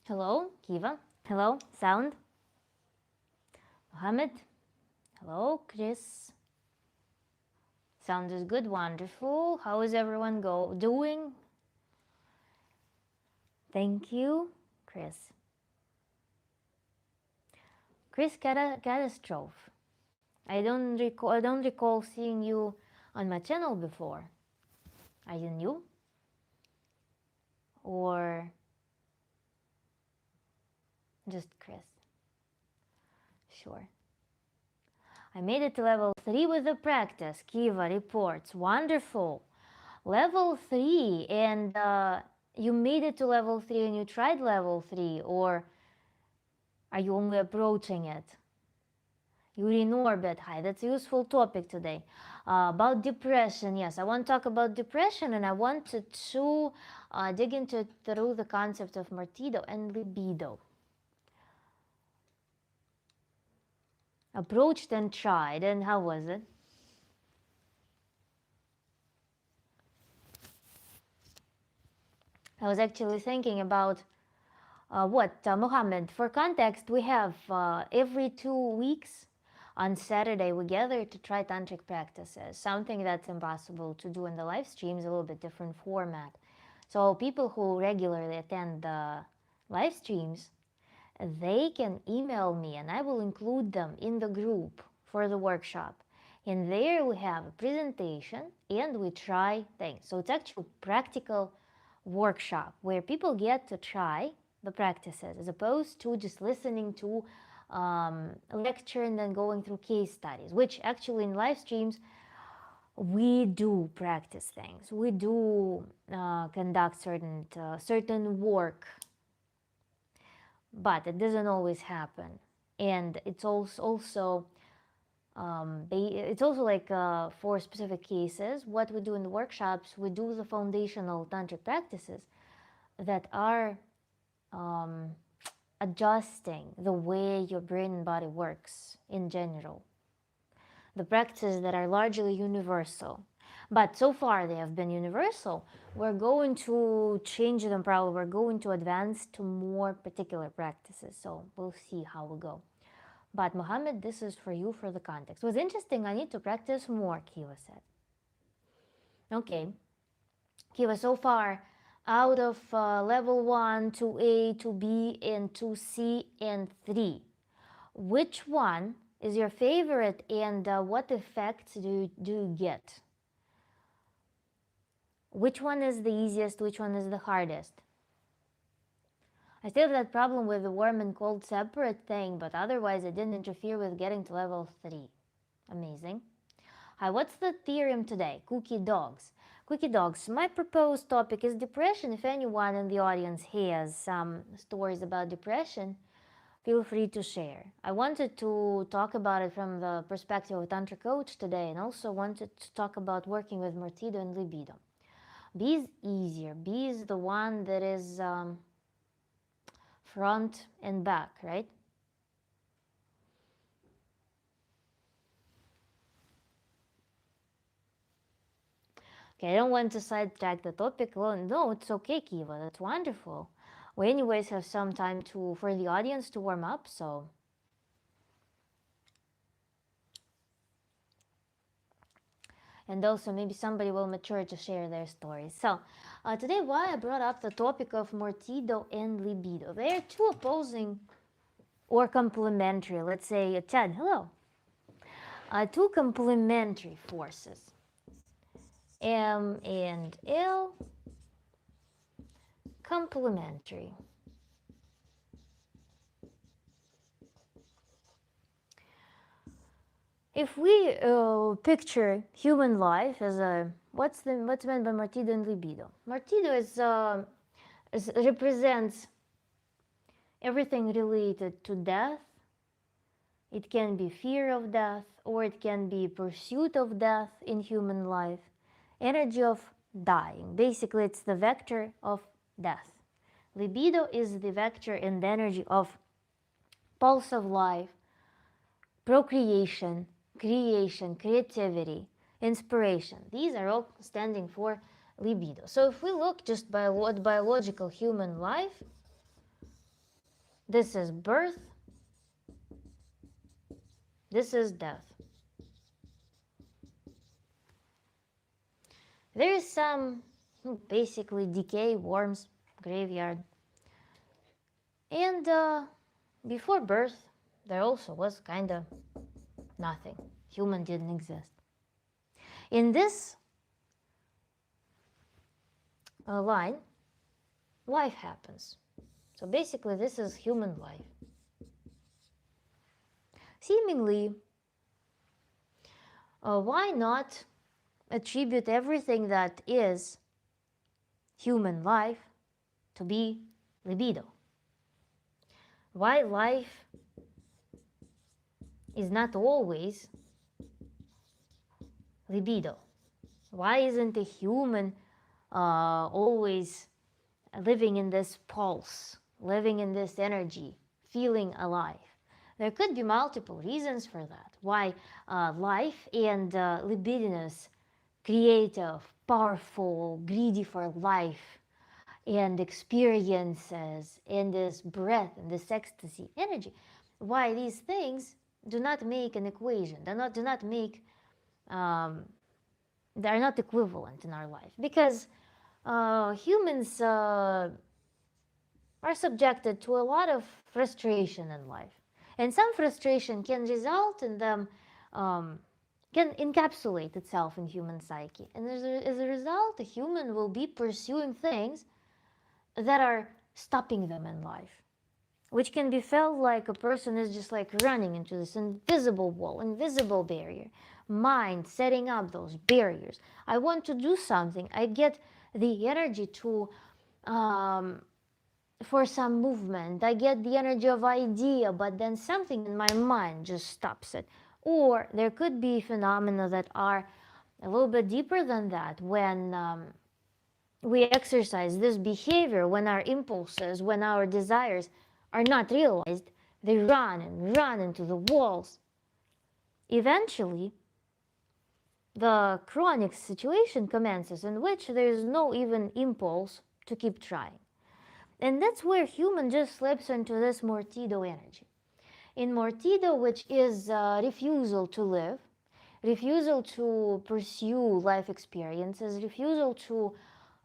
Hello, Kiva. Hello, Sound. Mohammed. Hello, Chris. Sound is good, wonderful. How is everyone doing? Thank you, Chris. Chris Catastrophe. I don't recall seeing you on my channel before. Are you new? Or just Chris? Sure. I made it to level 3 with the practice. Kiva reports. Wonderful. Level 3, and you made it to level 3 and you tried level 3, or are you only approaching it? Yuri in orbit. Hi, that's a useful topic today. About depression. Yes, I want to talk about depression, and I wanted to dig into it through the concept of martido and libido. Approached and tried, and how was it? I was actually thinking about Mohammed. For context, we have every 2 weeks on Saturday we gather to try tantric practices, something that's impossible to do in the live streams, a little bit different format. So people who regularly attend the live streams, they can email me and I will include them in the group for the workshop. And there we have a presentation and we try things. So it's actually a practical workshop where people get to try the practices as opposed to just listening to a lecture and then going through case studies, which actually in live streams we do practice things. We do conduct certain work, but it doesn't always happen. And it's also like for specific cases, what we do in the workshops, we do the foundational tantric practices that are adjusting the way your brain and body works in general. The practices that are largely universal. But so far they have been universal. We're going to change them probably. We're going to advance to more particular practices. So we'll see how we go. But Mohammed, this is for you for the context. It was interesting. I need to practice more, Kiva said. Okay. Kiva, so far, out of level 1, 2A, 2B, and 2C, and 3, which one is your favorite and what effects do you get? Which one is the easiest? Which one is the hardest? I still have that problem with the warm and cold separate thing, but otherwise it didn't interfere with getting to level 3. Amazing. Hi, what's the theorem today? Cookie dogs. Cookie dogs. My proposed topic is depression. If anyone in the audience has some stories about depression, feel free to share. I wanted to talk about it from the perspective of a Tantra coach today, and also wanted to talk about working with martido and libido. B is easier. B is the one that is front and back, right? Okay, I don't want to sidetrack the topic. Well, no, it's okay, Kiva. That's wonderful. We anyways have some time for the audience to warm up, so. And also maybe somebody will mature to share their stories. So today why I brought up the topic of martido and libido. They are two opposing or complementary, let's say, Ted, hello. Two complementary forces. M and L, complementary. If we picture human life as a what's meant by martido and libido? Martido represents everything related to death. It can be fear of death, or it can be pursuit of death in human life. Energy of dying. Basically, it's the vector of death. Libido is the vector and the energy of pulse of life, procreation, creation, creativity, inspiration. These are all standing for libido. So if we look just by what biological human life, This is birth. This is death. There is some basically decay, worms, graveyard. And before birth, there also was kind of nothing. Human didn't exist. In this line, life happens. So basically, this is human life. Seemingly, why not attribute everything that is human life to be libido? Why life is not always libido? Why isn't a human always living in this pulse, living in this energy, feeling alive? There could be multiple reasons for that. Why life and libidinous, creative, powerful, greedy for life and experiences and this breath and this ecstasy, energy, why these things do not make an equation, do not make, they're not equivalent in our life. Because humans are subjected to a lot of frustration in life. And some frustration can result in them, can encapsulate itself in human psyche. And as a result, a human will be pursuing things that are stopping them in life, which can be felt like a person is just like running into this invisible wall, invisible barrier. Mind setting up those barriers. I want to do something. I get the energy to for some movement. I get the energy of idea, but then something in my mind just stops it. Or there could be phenomena that are a little bit deeper than that, when we exercise this behavior, when our impulses, when our desires are not realized, they run and run into the walls. Eventually, the chronic situation commences in which there is no even impulse to keep trying. And that's where human just slips into this mortido energy. In mortido, which is refusal to live, refusal to pursue life experiences, refusal to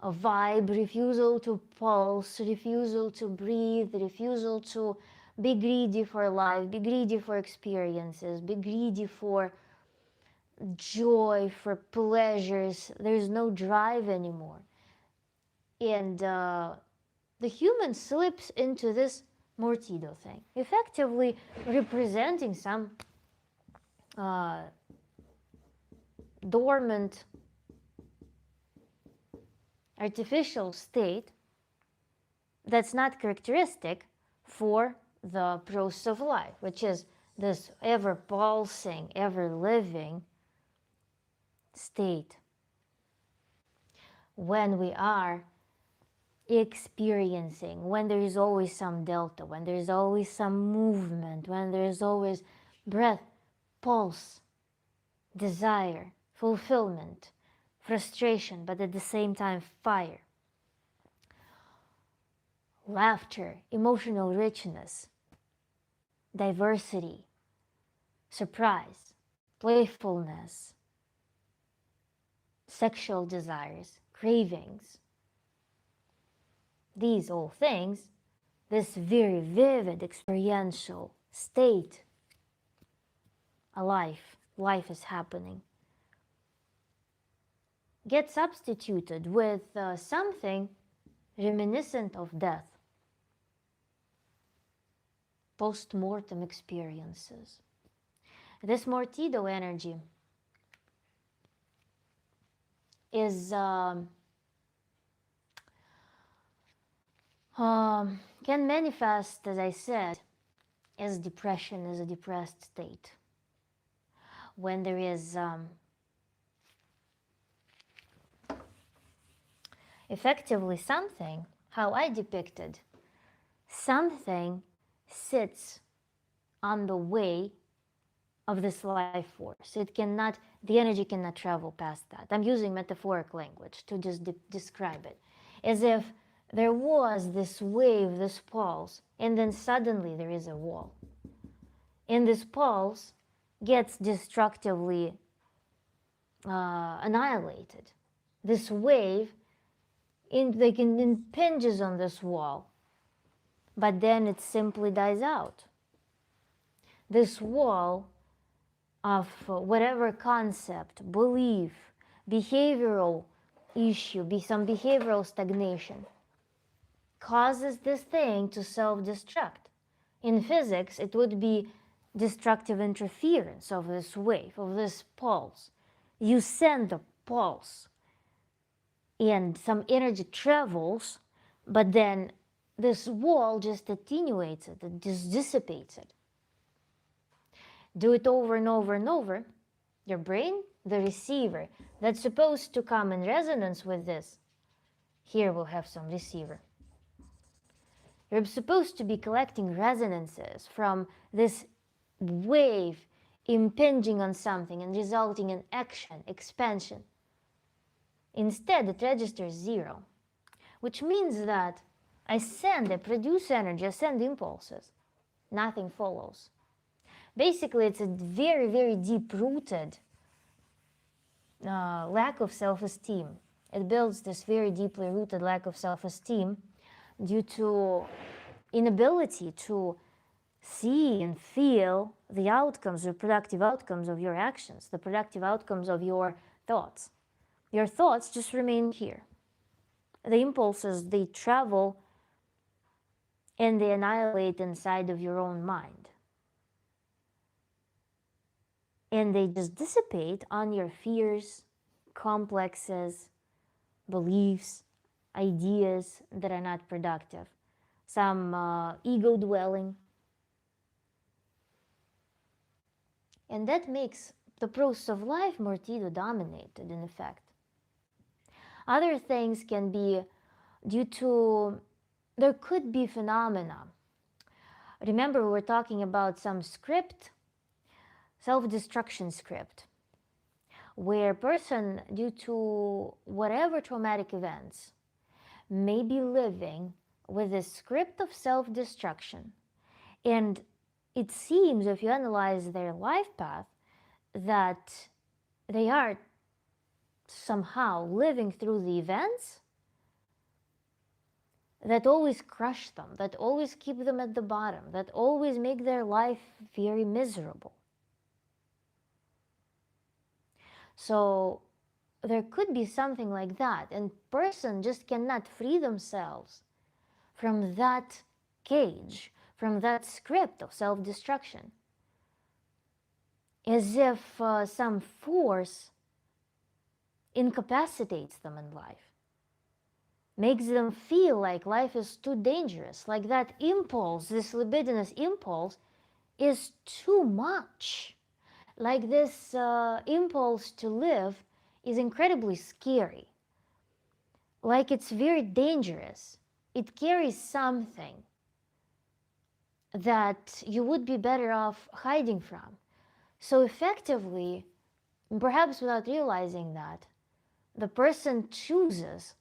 vibe, refusal to pulse, refusal to breathe, refusal to be greedy for life, be greedy for experiences, be greedy for joy, for pleasures. There's no drive anymore. And the human slips into this mortido thing, effectively representing some dormant artificial state that's not characteristic for the process of life, which is this ever pulsing, ever living state. When we are experiencing, when there is always some delta, when there is always some movement, when there is always breath, pulse, desire, fulfillment, frustration, but at the same time fire, laughter, emotional richness, diversity, surprise, playfulness, sexual desires, cravings. These all things, this very vivid experiential state, a life is happening, get substituted with something reminiscent of death, post-mortem experiences. This mortido energy is can manifest, as I said, as depression, as a depressed state. When there is effectively something, how I depicted, something sits on the way of this life force. It cannot, the energy cannot travel past that. I'm using metaphoric language to just describe it. As if there was this wave, this pulse, and then suddenly there is a wall. And this pulse gets destructively annihilated. This wave impinges on this wall, but then it simply dies out. This wall of whatever concept, belief, behavioral issue, some behavioral stagnation, causes this thing to self-destruct. In physics, it would be destructive interference of this wave, of this pulse. You send the pulse and some energy travels, but then this wall just attenuates it, it just dissipates it. Do it over and over and over. Your brain, the receiver, that's supposed to come in resonance with this. Here we'll have some receiver. You're supposed to be collecting resonances from this wave impinging on something and resulting in action, expansion. Instead, it registers 0, which means that I produce energy, I send impulses. Nothing follows. Basically, it's a very, very deep-rooted lack of self-esteem. It builds this very deeply rooted lack of self-esteem due to inability to see and feel the outcomes, the productive outcomes of your actions, the productive outcomes of your thoughts. Your thoughts just remain here. The impulses, they travel and they annihilate inside of your own mind. And they just dissipate on your fears, complexes, beliefs, ideas that are not productive, some ego dwelling. And that makes the process of life more ego-dominated, in effect. Other things can be due to, there could be phenomena. Remember, we were talking about some script, self-destruction script, where a person, due to whatever traumatic events, may be living with a script of self-destruction. And it seems, if you analyze their life path, that they are somehow living through the events that always crush them, that always keep them at the bottom, that always make their life very miserable. So there could be something like that, and person just cannot free themselves from that cage, from that script of self-destruction, as if some force incapacitates them in life, makes them feel like life is too dangerous, like that impulse, this libidinous impulse, is too much. Like this impulse to live is incredibly scary. Like it's very dangerous. It carries something that you would be better off hiding from. So effectively, perhaps without realizing that, the person chooses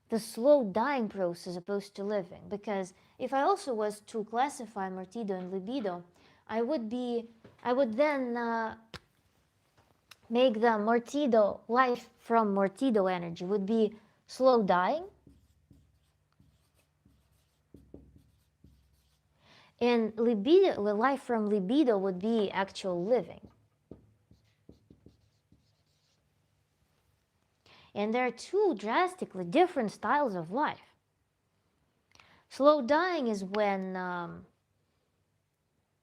the slow dying process opposed to living. Because if I also was to classify martido and libido, I would then make the martido, life from martido energy would be slow dying, and libido, life from libido would be actual living. And there are two drastically different styles of life. Slow dying is when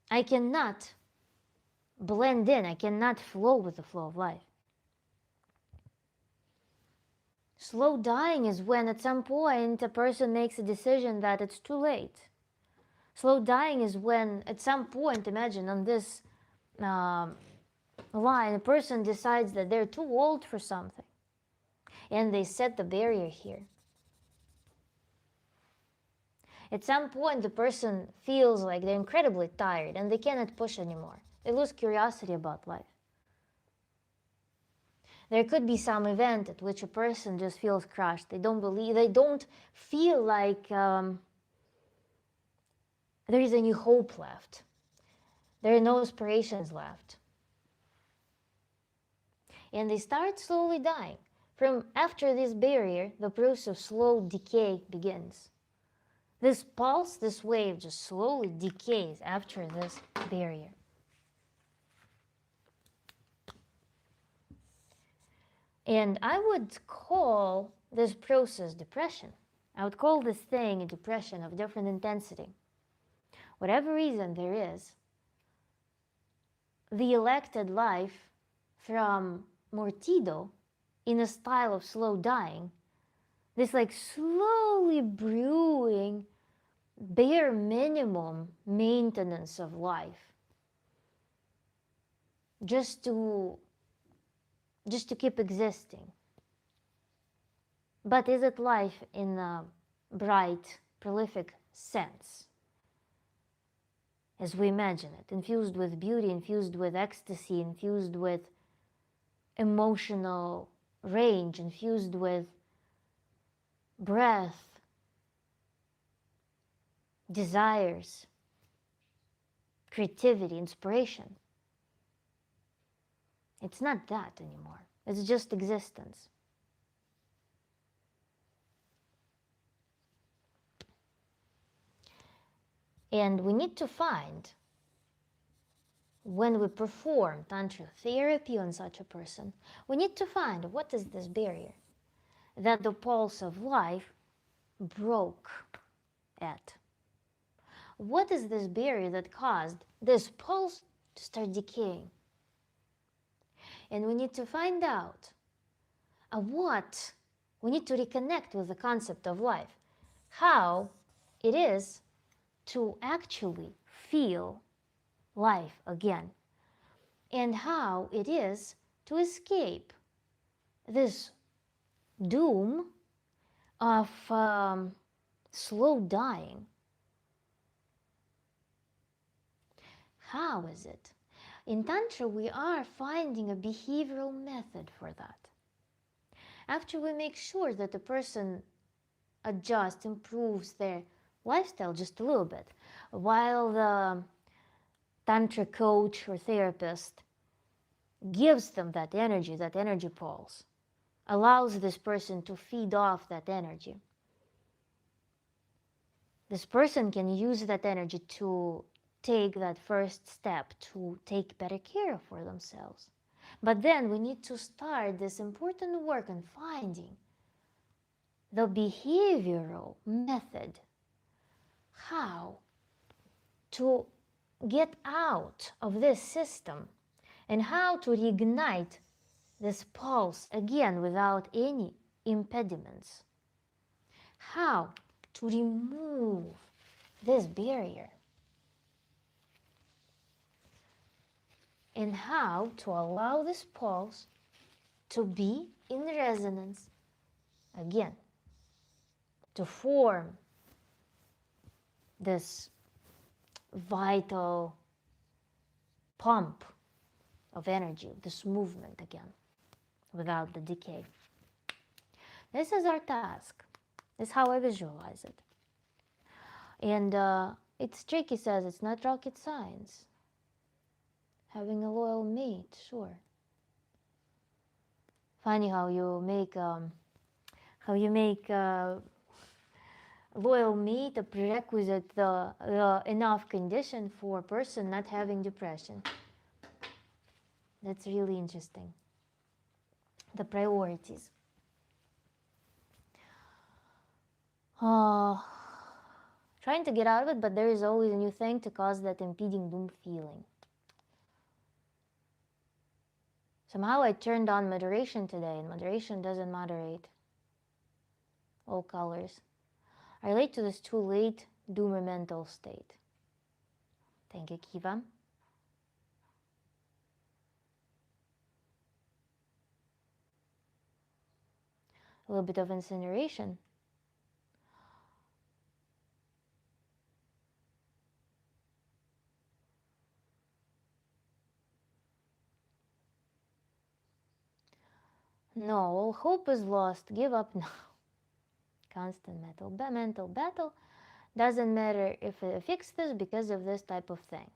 I cannot blend in, I cannot flow with the flow of life. Slow dying is when at some point a person makes a decision that it's too late. Slow dying is when at some point, imagine on this line, a person decides that they're too old for something, and they set the barrier here. At some point, the person feels like they're incredibly tired and they cannot push anymore. They lose curiosity about life. There could be some event at which a person just feels crushed. They don't feel like there is any hope left. There are no aspirations left. And they start slowly dying. From after this barrier, the process of slow decay begins. This pulse, this wave just slowly decays after this barrier. And I would call this process depression. I would call this thing a depression of different intensity. Whatever reason there is, the elected life from Mortido in a style of slow dying, this like slowly brewing, bare minimum maintenance of life, just to keep existing. But is it life in a bright, prolific sense, as we imagine it, infused with beauty, infused with ecstasy, infused with emotional range, infused with breath, desires, creativity, inspiration? It's not that anymore. It's just existence. And we need to find, when we perform Tantra therapy on such a person, we need to find what is this barrier that the pulse of life broke at. What is this barrier that caused this pulse to start decaying? And we need to find out what we need to reconnect with the concept of life, how it is to actually feel life again, and how it is to escape this doom of slow dying. How is it? In Tantra, we are finding a behavioral method for that. After we make sure that the person adjusts, improves their lifestyle just a little bit, while the Tantra coach or therapist gives them that energy pulse, allows this person to feed off that energy. This person can use that energy to take that first step to take better care for themselves. But then we need to start this important work on finding the behavioral method, how to get out of this system and how to reignite this pulse again without any impediments. How to remove this barrier. And how to allow this pulse to be in resonance again, to form this vital pump of energy, this movement again, without the decay. This is our task. This is how I visualize it. And it's tricky, says it's not rocket science. Having a loyal mate, sure. Funny how you make loyal mate a prerequisite, the enough condition for a person not having depression. That's really interesting. The priorities. Trying to get out of it, but there is always a new thing to cause that impeding doom feeling. Somehow I turned on moderation today, and moderation doesn't moderate all colors. I relate to this too late doomer mental state. Thank you, Kiva. A little bit of incineration. No, all hope is lost. Give up now. Constant mental battle. Doesn't matter if I fix this because of this type of thing.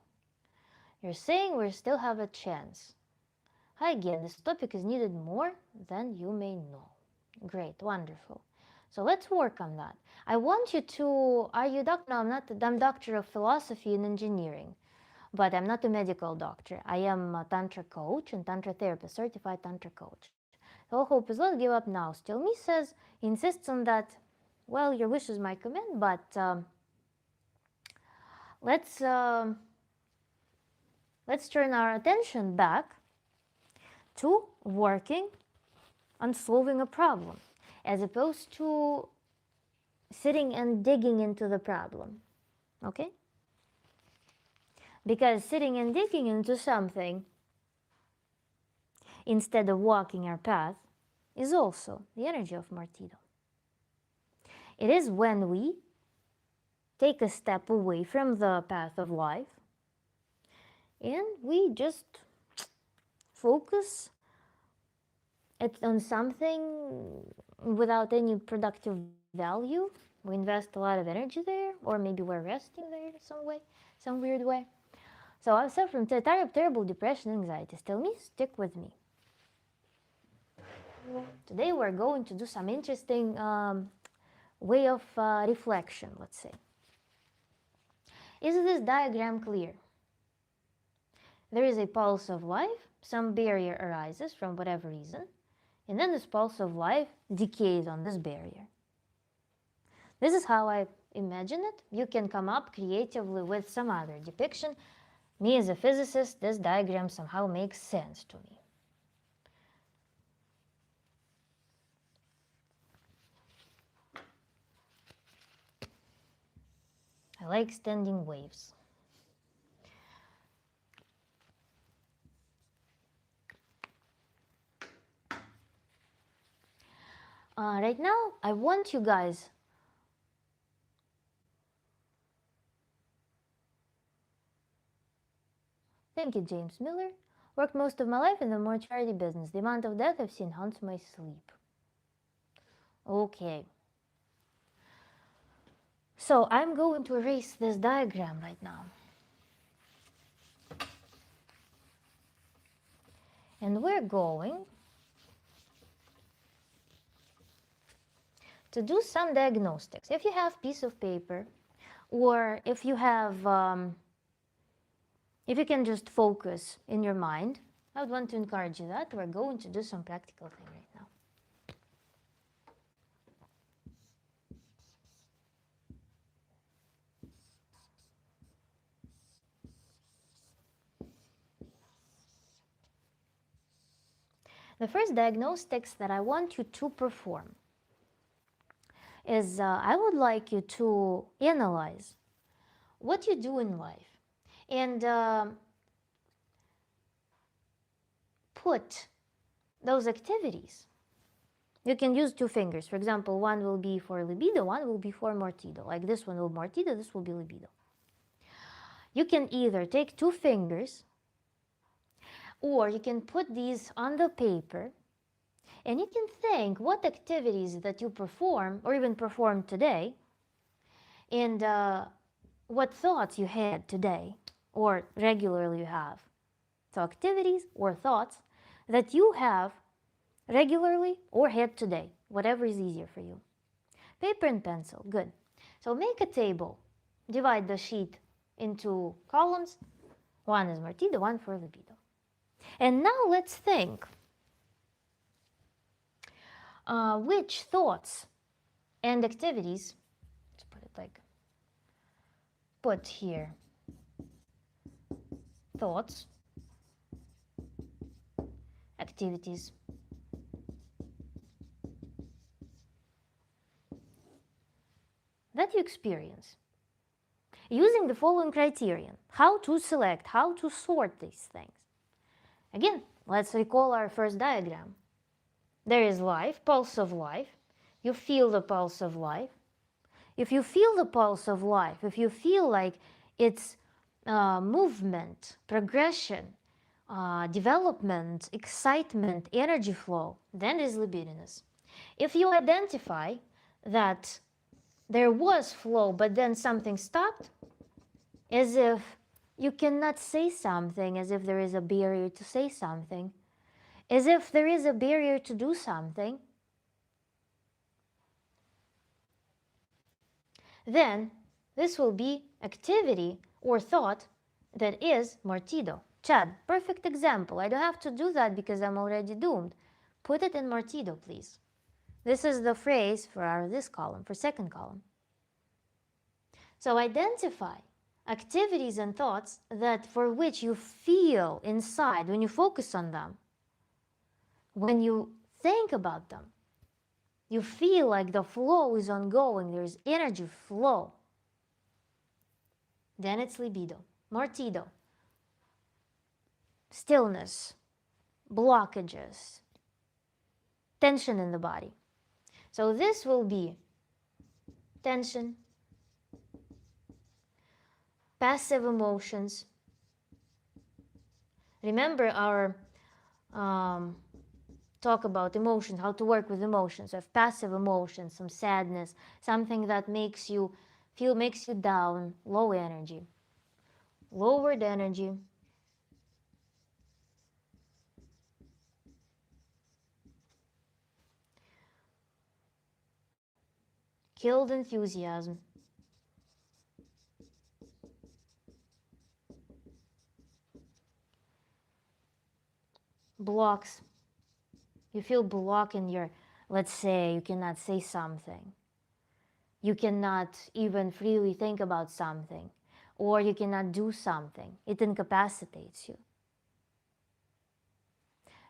You're saying we still have a chance. Hi again, this topic is needed more than you may know. Great, wonderful. So let's work on that. I want you to, are you doctor? No, I'm doctor of philosophy and engineering, but I'm not a medical doctor. I am a Tantra coach and Tantra therapist, certified Tantra coach. All hope is lost, give up now. Still me says, insists on that, well, your wish is my command, but let's, um, let's turn our attention back to working on solving a problem as opposed to sitting and digging into the problem. Okay? Because sitting and digging into something instead of walking our path is also the energy of martyrdom. It is when we take a step away from the path of life and we just focus on something without any productive value. We invest a lot of energy there, or maybe we're resting there in some way, some weird way. So I suffer from terrible depression and anxiety. Tell me, stick with me. Today we're going to do some interesting way of reflection, let's say. Is this diagram clear? There is a pulse of life, some barrier arises from whatever reason, and then this pulse of life decays on this barrier. This is how I imagine it. You can come up creatively with some other depiction. Me as a physicist, this diagram somehow makes sense to me. I like standing waves. Right now, I want you guys Thank you, James Miller. Worked most of my life in the mortuary business. The amount of death I've seen haunts my sleep. Okay. So I'm going to erase this diagram right now. And we're going to do some diagnostics. If you have a piece of paper, or if you have, if you can just focus in your mind, I would want to encourage you that. We're going to do some practical thing right now. The first diagnostics that I want you to perform is I would like you to analyze what you do in life and put those activities. You can use two fingers. For example, one will be for libido, one will be for martydo. Like this one will be martydo, this will be libido. You can either take two fingers or you can put these on the paper and you can think what activities that you perform or even performed today and what thoughts you had today or regularly you have. So activities or thoughts that you have regularly or had today, whatever is easier for you. Paper and pencil, good. So make a table. Divide the sheet into columns. One is martydo, one for libido. And now let's think which thoughts and activities, let's put it like, put here, thoughts, activities, that you experience using the following criterion. How to select, how to sort these things. Again, let's recall our first diagram. There is life, pulse of life. You feel the pulse of life. If you feel the pulse of life, if you feel like it's movement, progression, development, excitement, energy flow, then is libidinous. If you identify that there was flow, but then something stopped, as if you cannot say something, as if there is a barrier to say something, as if there is a barrier to do something, then this will be activity or thought that is martido. Chad, perfect example. I don't have to do that because I'm already doomed. Put it in martido, please. This is the phrase for this column, for second column. So identify activities and thoughts that for which you feel inside when you focus on them, when you think about them, you feel like the flow is ongoing, there's energy flow. Then it's libido, martido, stillness, blockages, tension in the body. So this will be tension, passive emotions. Remember our talk about emotions, how to work with emotions. So have passive emotions, some sadness, something that makes you down, low energy, lowered energy, killed enthusiasm, blocks. You feel block in your, let's say, you cannot say something. You cannot even freely think about something, or you cannot do something. It incapacitates you.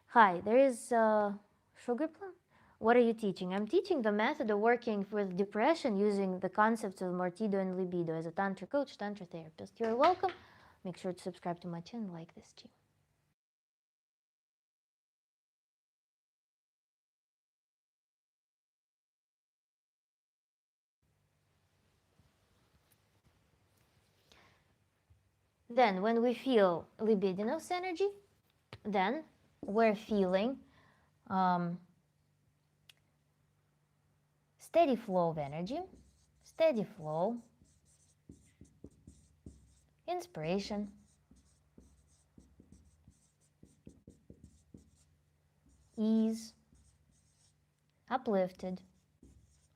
Hi, there is Sugar Plum. What are you teaching? I'm teaching the method of working with depression using the concepts of martido and libido as a Tantra coach, Tantra therapist. You're welcome. Make sure to subscribe to my channel, like this too. Then when we feel libidinous energy, then we're feeling steady flow of energy, steady flow, inspiration, ease, uplifted,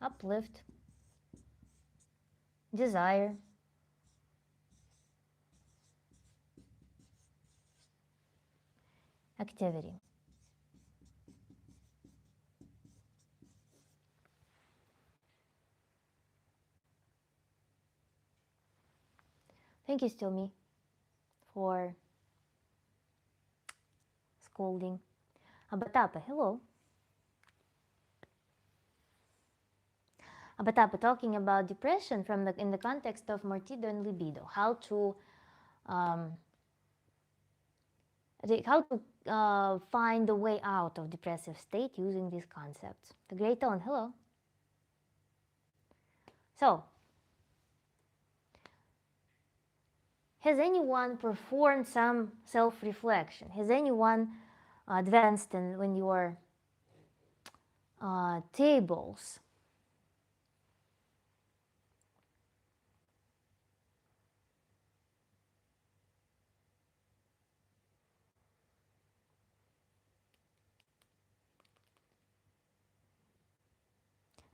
uplift, desire, activity. Thank you, Still Me, for scolding. Abatapa, hello. Abatapa, talking about depression in the context of martido and libido. How to find the way out of depressive state using these concepts. The Great Tone, hello. So, has anyone performed some self-reflection? Has anyone advanced when your tables?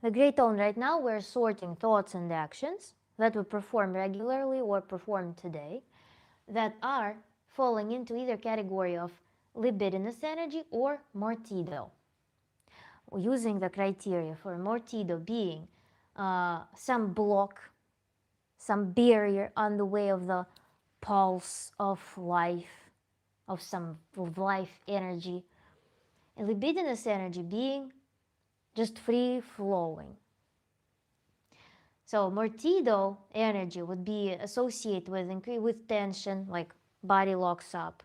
The Great Tone, right now we're sorting thoughts and actions that we perform regularly or perform today that are falling into either category of libidinous energy or martido. Using the criteria for martido being some block, some barrier on the way of the pulse of life, of some life energy, and libidinous energy being just free flowing. So martido energy would be associated with tension, like body locks up.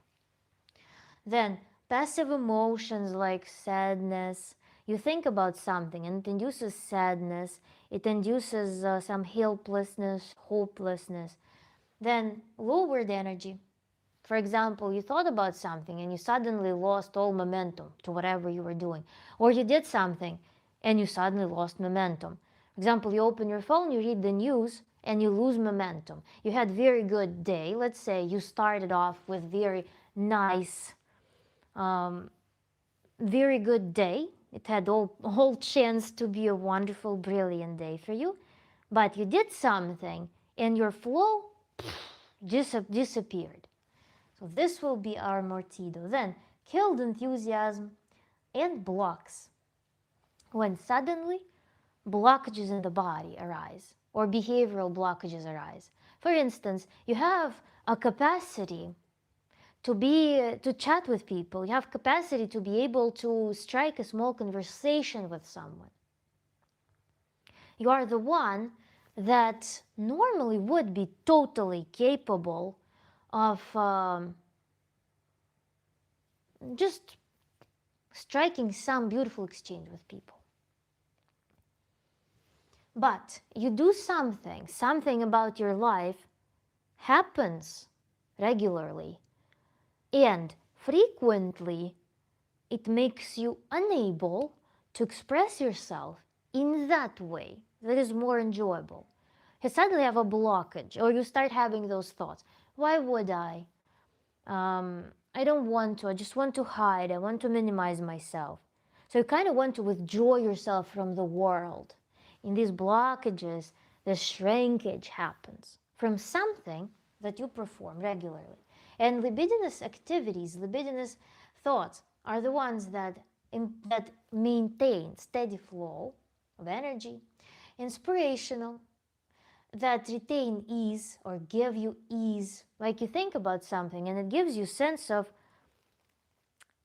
Then passive emotions like sadness. You think about something and it induces sadness. It induces some helplessness, hopelessness. Then lowered energy, For example, you thought about something and you suddenly lost all momentum to whatever you were doing. Or you did something and you suddenly lost momentum. For example, you open your phone, you read the news, and you lose momentum. You had very good day. Let's say you started off with very nice, um, very good day. It had whole chance to be a wonderful, brilliant day for you. But you did something and your flow disappeared. So this will be our mortido. Then, killed enthusiasm and blocks. When suddenly blockages in the body arise or behavioral blockages arise. For instance, you have a capacity to chat with people. You have capacity to be able to strike a small conversation with someone. You are the one that normally would be totally capable of just striking some beautiful exchange with people. But you do something about your life happens regularly, and frequently it makes you unable to express yourself in that way that is more enjoyable. You suddenly have a blockage, or you start having those thoughts. Why would I? I don't want to. I just want to hide. I want to minimize myself. So you kind of want to withdraw yourself from the world. In these blockages, the shrinkage happens from something that you perform regularly. And libidinous activities, libidinous thoughts are the ones that maintain steady flow of energy, inspirational, that retain ease or give you ease. Like you think about something and it gives you sense of,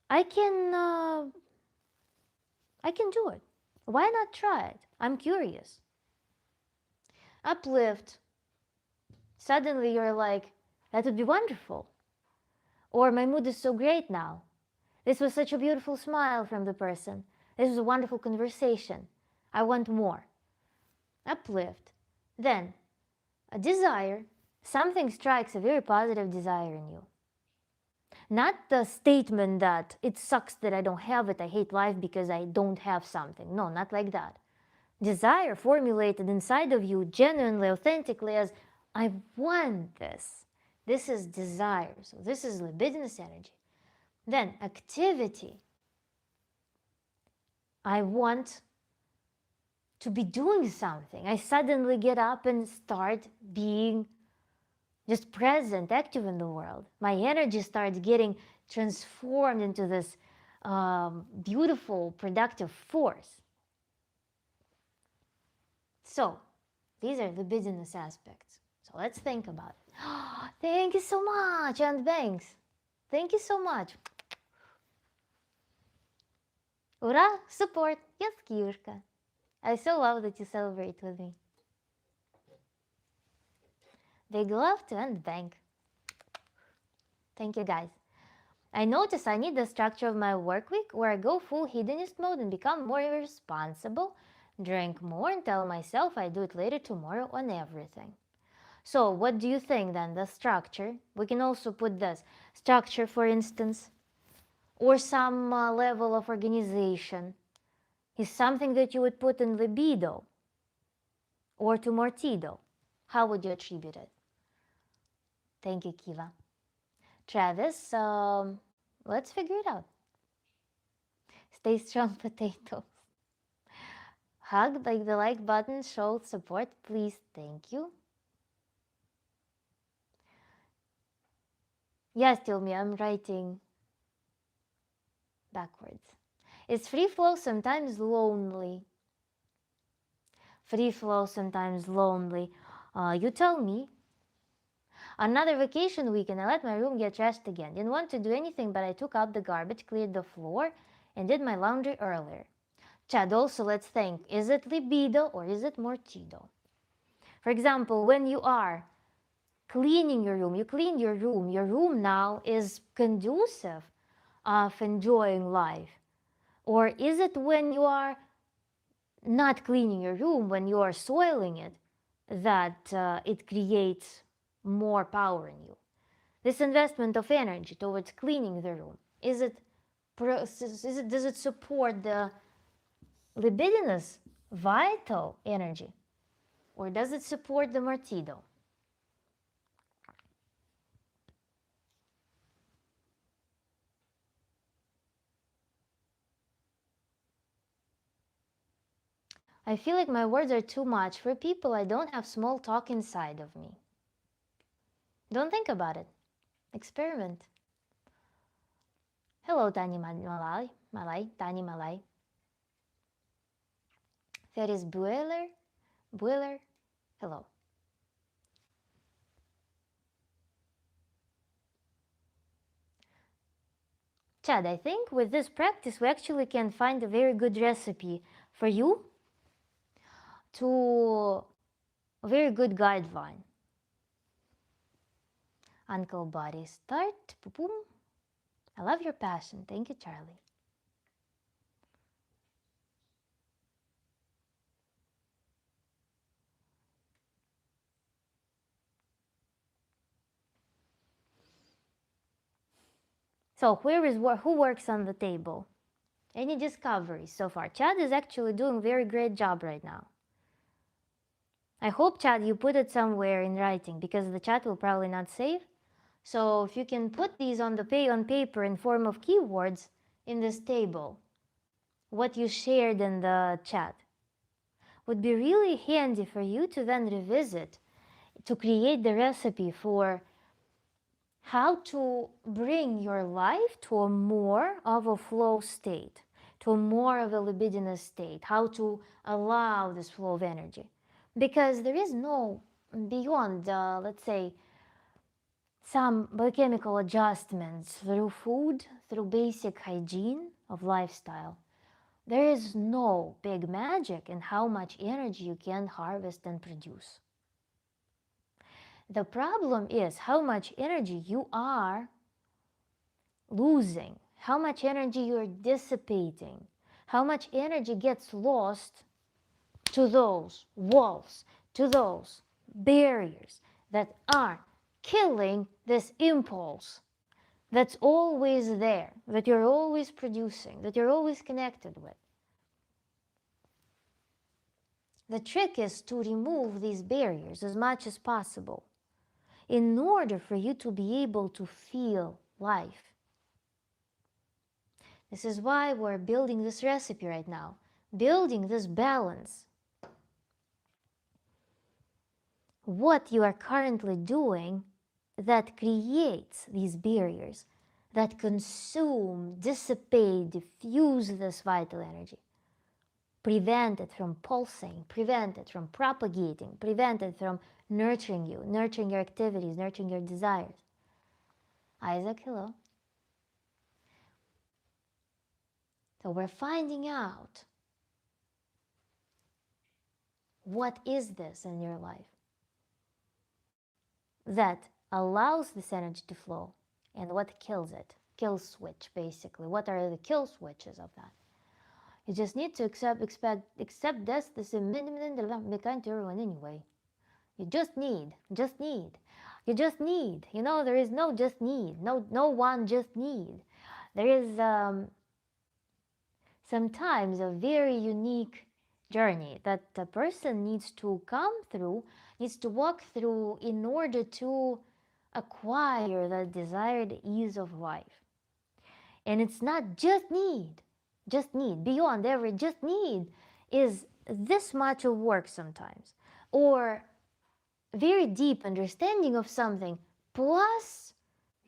I can do it. Why not try it? I'm curious. Uplift. Suddenly you're like, that would be wonderful. Or my mood is so great now. This was such a beautiful smile from the person. This was a wonderful conversation. I want more. Uplift. Then, a desire. Something strikes a very positive desire in you. Not the statement that it sucks that I don't have it, I hate life because I don't have something. No, not like that. Desire formulated inside of you genuinely, authentically as, I want this. This is desire. So this is libidinous energy. Then activity. I want to be doing something. I suddenly get up and start being just present, active in the world. My energy starts getting transformed into this beautiful, productive force. So, these are the business aspects. So let's think about it. Thank you so much, Aunt Banks. Thank you so much. Ура! Support! Yes, Kiyushka. I so love that you celebrate with me. Big love to Aunt Bank. Thank you, guys. I notice I need the structure of my work week where I go full hedonist mode and become more responsible, drink more, and tell myself I do it later tomorrow on everything. So what do you think then, the structure? We can also put this structure, for instance, or some level of organization is something that you would put in libido or to mortido. How would you attribute it? Thank you, Kiva. Travis, let's figure it out. Stay strong, potatoes. Hug like the like button shows support, please. Thank you. Yes, Tilmi, I'm writing backwards. Is free flow sometimes lonely? Free flow sometimes lonely. You tell me. Another vacation weekend, I let my room get trashed again. Didn't want to do anything, but I took out the garbage, cleared the floor, and did my laundry earlier. Chad, also let's think, is it libido or is it mortido? For example, when you are cleaning your room, you clean your room now is conducive of enjoying life. Or is it when you are not cleaning your room, when you are soiling it, that it creates more power in you? This investment of energy towards cleaning the room, does it support the libidinous, vital energy, or does it support the martido? I feel like my words are too much for people. I don't have small talk inside of me. Don't think about it. Experiment. Hello, Tani Tani Malay. There is Bueller. Hello. Chad, I think with this practice we actually can find a very good recipe for you to a very good guideline. Uncle Body, start. Boom. I love your passion. Thank you, Charlie. So who works on the table? Any discoveries so far? Chad is actually doing a very great job right now. I hope, Chad, you put it somewhere in writing because the chat will probably not save. So if you can put these on paper in form of keywords in this table, what you shared in the chat would be really handy for you to then revisit to create the recipe for how to bring your life to a more of a flow state, to a more of a libidinous state, how to allow this flow of energy. Because there is no beyond, let's say, some biochemical adjustments through food, through basic hygiene of lifestyle. There is no big magic in how much energy you can harvest and produce. The problem is how much energy you are losing, how much energy you're dissipating, how much energy gets lost to those walls, to those barriers that are killing this impulse that's always there, that you're always producing, that you're always connected with. The trick is to remove these barriers as much as possible in order for you to be able to feel life. This is why we're building this recipe right now, building this balance. What you are currently doing that creates these barriers, that consume, dissipate, diffuse this vital energy. Prevent it from pulsing, prevent it from propagating, prevent it from nurturing you, nurturing your activities, nurturing your desires. Isaac, hello. So we're finding out what is this in your life that allows this energy to flow and what kills it. Kill switch, basically. What are the kill switches of that? You just need to accept this amendment to everyone anyway. You just need. You just need. You know, there is no just need. No one just need. There is sometimes a very unique journey that a person needs to come through, needs to walk through in order to acquire the desired ease of life. And it's not just need. Beyond every just need is this much of work sometimes, or very deep understanding of something plus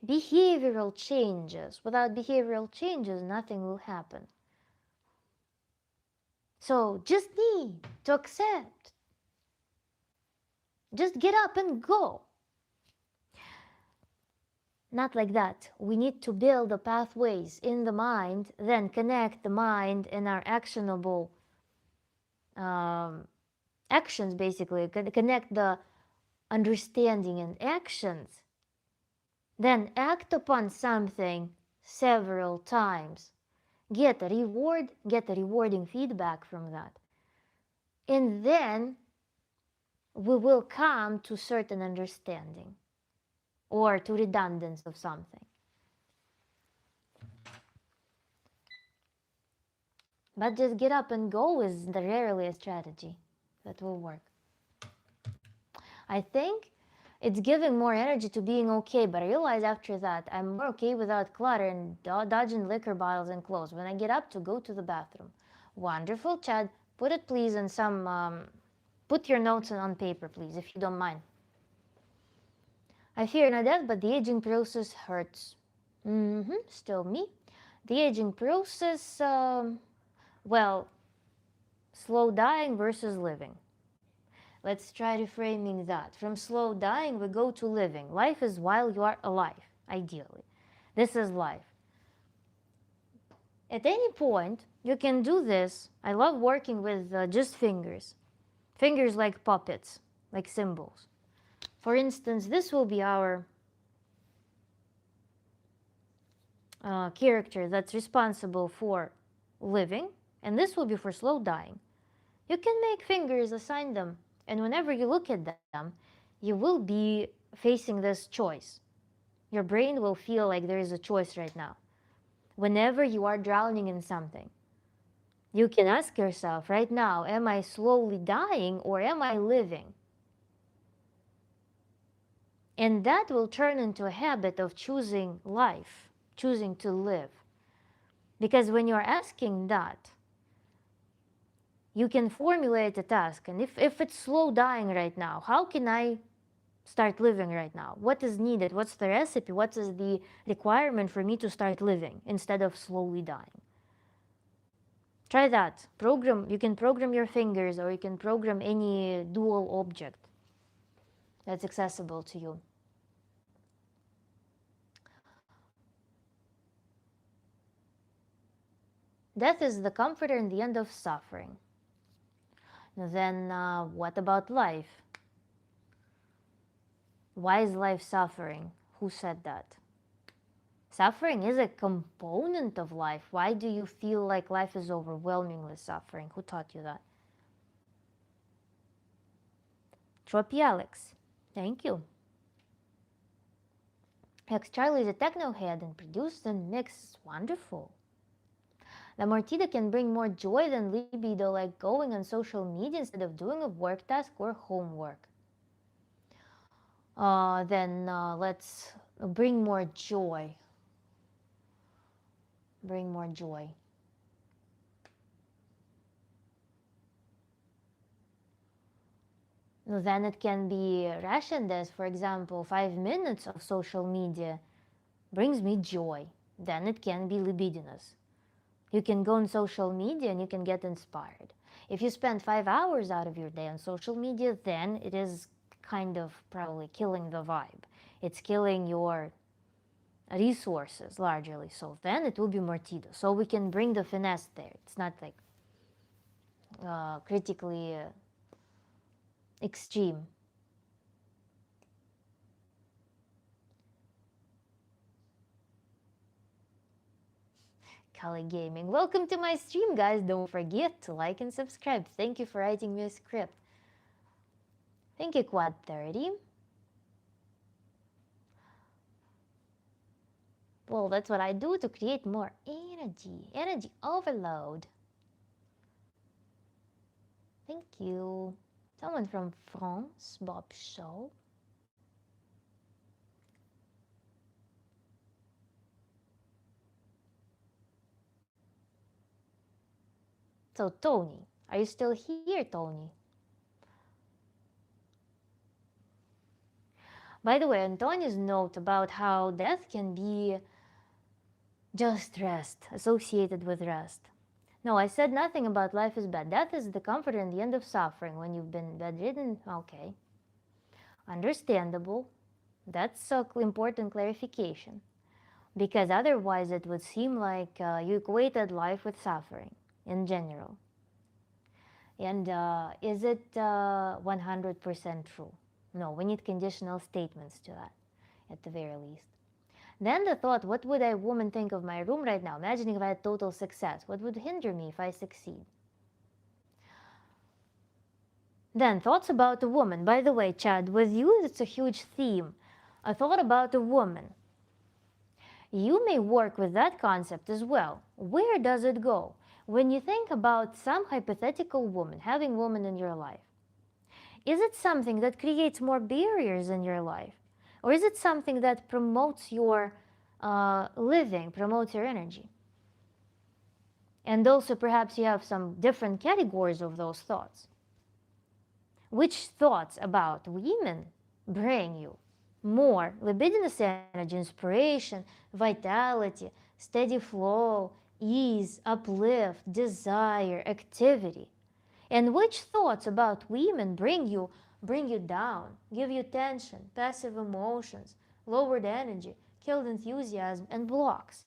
behavioral changes. Without behavioral changes, nothing will happen. So just need to accept. Just get up and go. Not like that. We need to build the pathways in the mind, then connect the mind and our actionable actions, basically. Connect the understanding and actions. Then act upon something several times. Get a reward, get a rewarding feedback from that. And then we will come to certain understanding. or to redundance of something. But just get up and go is rarely a strategy that will work. I think it's giving more energy to being okay, but I realize after that I'm more okay without clutter and dodging liquor bottles and clothes when I get up to go to the bathroom. Wonderful, Chad. Put it please in some, put your notes on paper, please, if you don't mind. I fear not death, but the aging process hurts. Still me. The aging process, well, slow dying versus living. Let's try reframing that. From slow dying, we go to living. Life is while you are alive, ideally. This is life. At any point, you can do this. I love working with just fingers. Fingers like puppets, like symbols. For instance, this will be our character that's responsible for living, and this will be for slow dying. You can make fingers, assign them, and whenever you look at them, you will be facing this choice. Your brain will feel like there is a choice right now. Whenever you are drowning in something, you can ask yourself right now, am I slowly dying or am I living? And that will turn into a habit of choosing life, choosing to live. Because when you're asking that, you can formulate a task. And if it's slow dying right now, how can I start living right now? What is needed? What's the recipe? What is the requirement for me to start living instead of slowly dying? Try that. Program. You can program your fingers or you can program any dual object that's accessible to you. Death is the comforter and the end of suffering. Then what about life? Why is life suffering? Who said that? Suffering is a component of life. Why do you feel like life is overwhelmingly suffering? Who taught you that? Tropy Alex. Thank you. X Charlie is a techno head and produced and mixed. Wonderful. La Mortida can bring more joy than libido, like going on social media instead of doing a work task or homework. Then let's bring more joy. Bring more joy. Then it can be rationed as, for example, 5 minutes of social media brings me joy. Then it can be libidinous. You can go on social media and you can get inspired. If you spend 5 hours out of your day on social media, then it is kind of probably killing the vibe. It's killing your resources largely. So then it will be mortido. So we can bring the finesse there. It's not like critically extreme. Kali Gaming. Welcome to my stream, guys. Don't forget to like and subscribe. Thank you for writing me a script. Thank you, Quad 30. Well, that's what I do to create more energy. Energy overload. Thank you. Someone from France, Bob Shaw. So, Tony, are you still here, Tony? By the way, on Tony's note about how death can be just rest, associated with rest. No, I said nothing about life is bad. Death is the comfort and the end of suffering when you've been bedridden. Okay. Understandable. That's an important clarification. Because otherwise it would seem like you equated life with suffering in general. And is it 100% true? No, we need conditional statements to that, at the very least. Then the thought, what would a woman think of my room right now? Imagining if I had total success. What would hinder me if I succeed? Then thoughts about a woman. By the way, Chad, with you, it's a huge theme. I thought about a woman. You may work with that concept as well. Where does it go? When you think about some hypothetical woman, having woman in your life, is it something that creates more barriers in your life? Or is it something that promotes your living, promotes your energy? And also, perhaps you have some different categories of those thoughts. Which thoughts about women bring you more libidinous energy, inspiration, vitality, steady flow, ease, uplift, desire, activity? And which thoughts about women bring you down, give you tension, passive emotions, lowered energy, killed enthusiasm, and blocks?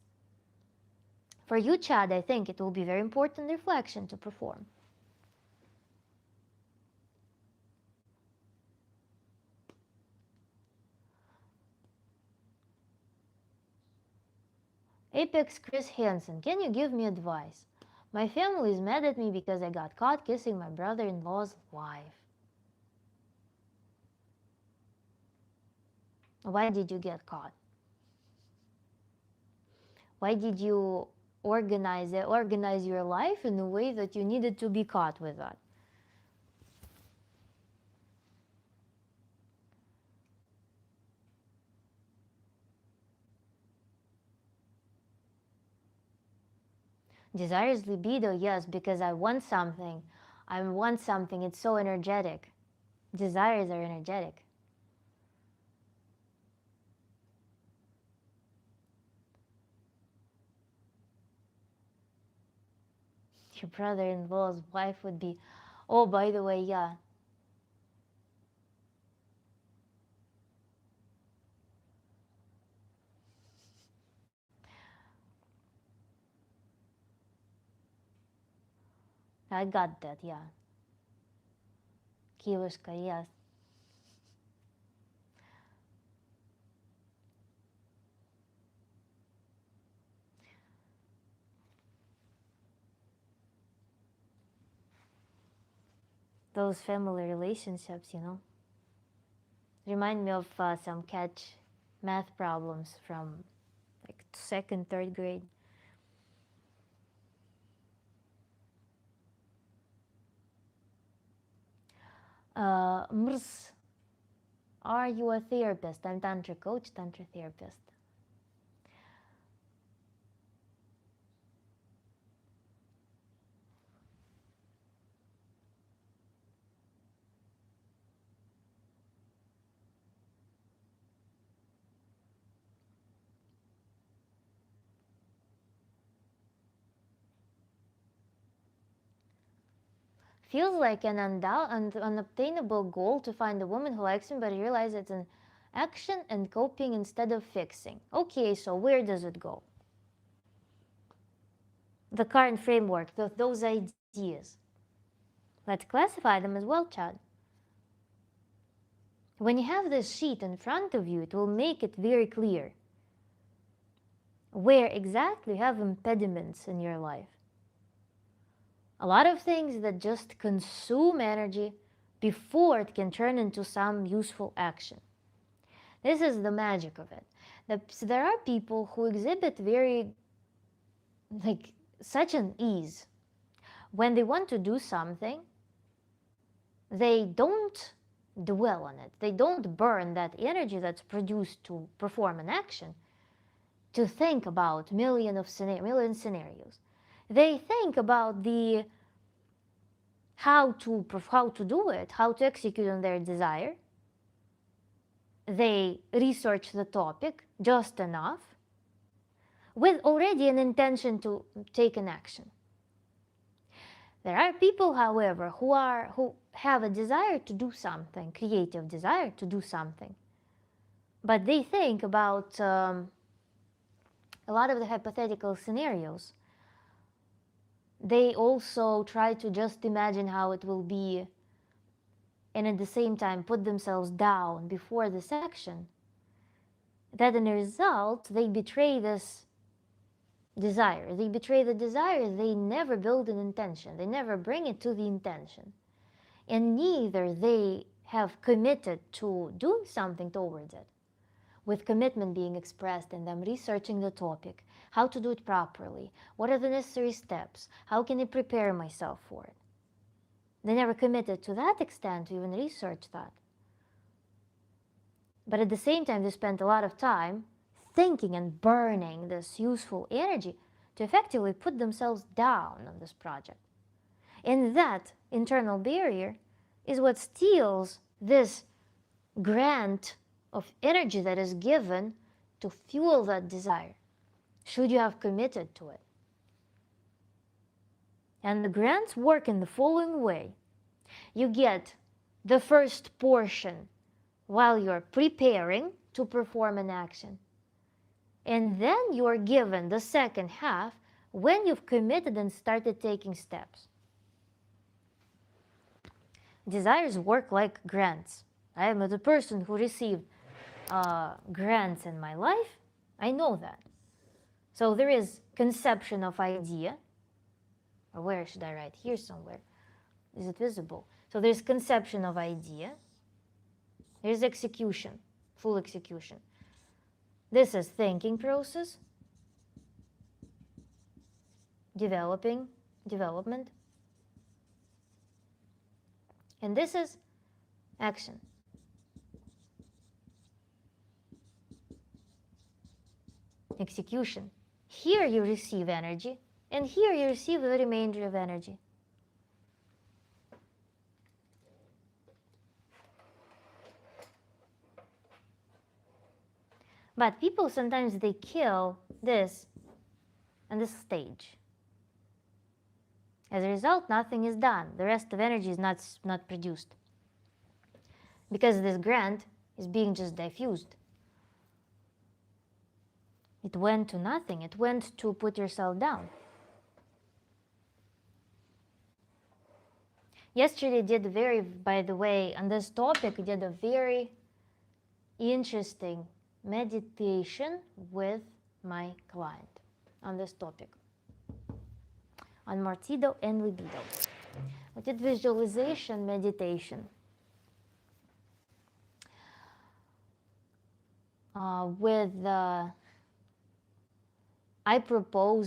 For you, Chad, I think it will be very important reflection to perform. Apex Chris Hansen, can you give me advice? My family is mad at me because I got caught kissing my brother-in-law's wife. Why did you get caught? Why did you organize your life in a way that you needed to be caught with that? Desire is libido, yes, because I want something. I want something. It's so energetic. Desires are energetic. Your brother-in-law's wife would be, oh, by the way, yeah. I got that, yeah. Kiyoshka, yes. Those family relationships, remind me of some catch math problems from like second, third grade. Mrs. Are you a therapist? I'm Tantra coach, Tantra therapist. Feels like an unobtainable goal to find a woman who likes me, but I realize it's an action and coping instead of fixing. Okay, so where does it go? The current framework, those ideas. Let's classify them as well, Chad. When you have this sheet in front of you, it will make it very clear where exactly you have impediments in your life. A lot of things that just consume energy before it can turn into some useful action. This is the magic of it. There are people who exhibit very, like, such an ease. When they want to do something, they don't dwell on it. They don't burn that energy that's produced to perform an action to think about million scenarios. They think about the how to do it, how to execute on their desire. They research the topic just enough with already an intention to take an action. There are people, however, who have a desire to do something, creative desire to do something, but they think about a lot of the hypothetical scenarios. They also try to just imagine how it will be, and at the same time put themselves down before this action. That in the result, they betray this desire. They betray the desire. They never build an intention. They never bring it to the intention. And neither they have committed to doing something towards it. with commitment being expressed in them, researching the topic, how to do it properly, what are the necessary steps, how can I prepare myself for it. They never committed to that extent to even research that. But at the same time, they spent a lot of time thinking and burning this useful energy to effectively put themselves down on this project. And that internal barrier is what steals this grant of energy that is given to fuel that desire, should you have committed to it. And the grants work in the following way. You get the first portion while you're preparing to perform an action. And then you are given the second half when you've committed and started taking steps. Desires work like grants. I am the person who received grants in my life. I know that. So there is conception of idea. Or where should I write? Here somewhere. Is it visible? So there's conception of idea. There's execution, full execution. This is thinking process, development. And this is action. Execution. Here you receive energy, and here you receive the remainder of energy. But people sometimes they kill this and this stage. As a result, nothing is done. The rest of energy is not produced. Because this grant is being just diffused. It went to nothing. It went to put yourself down. Yesterday by the way, on this topic, did a very interesting meditation with my client on this topic, on martido and libido. We did visualization meditation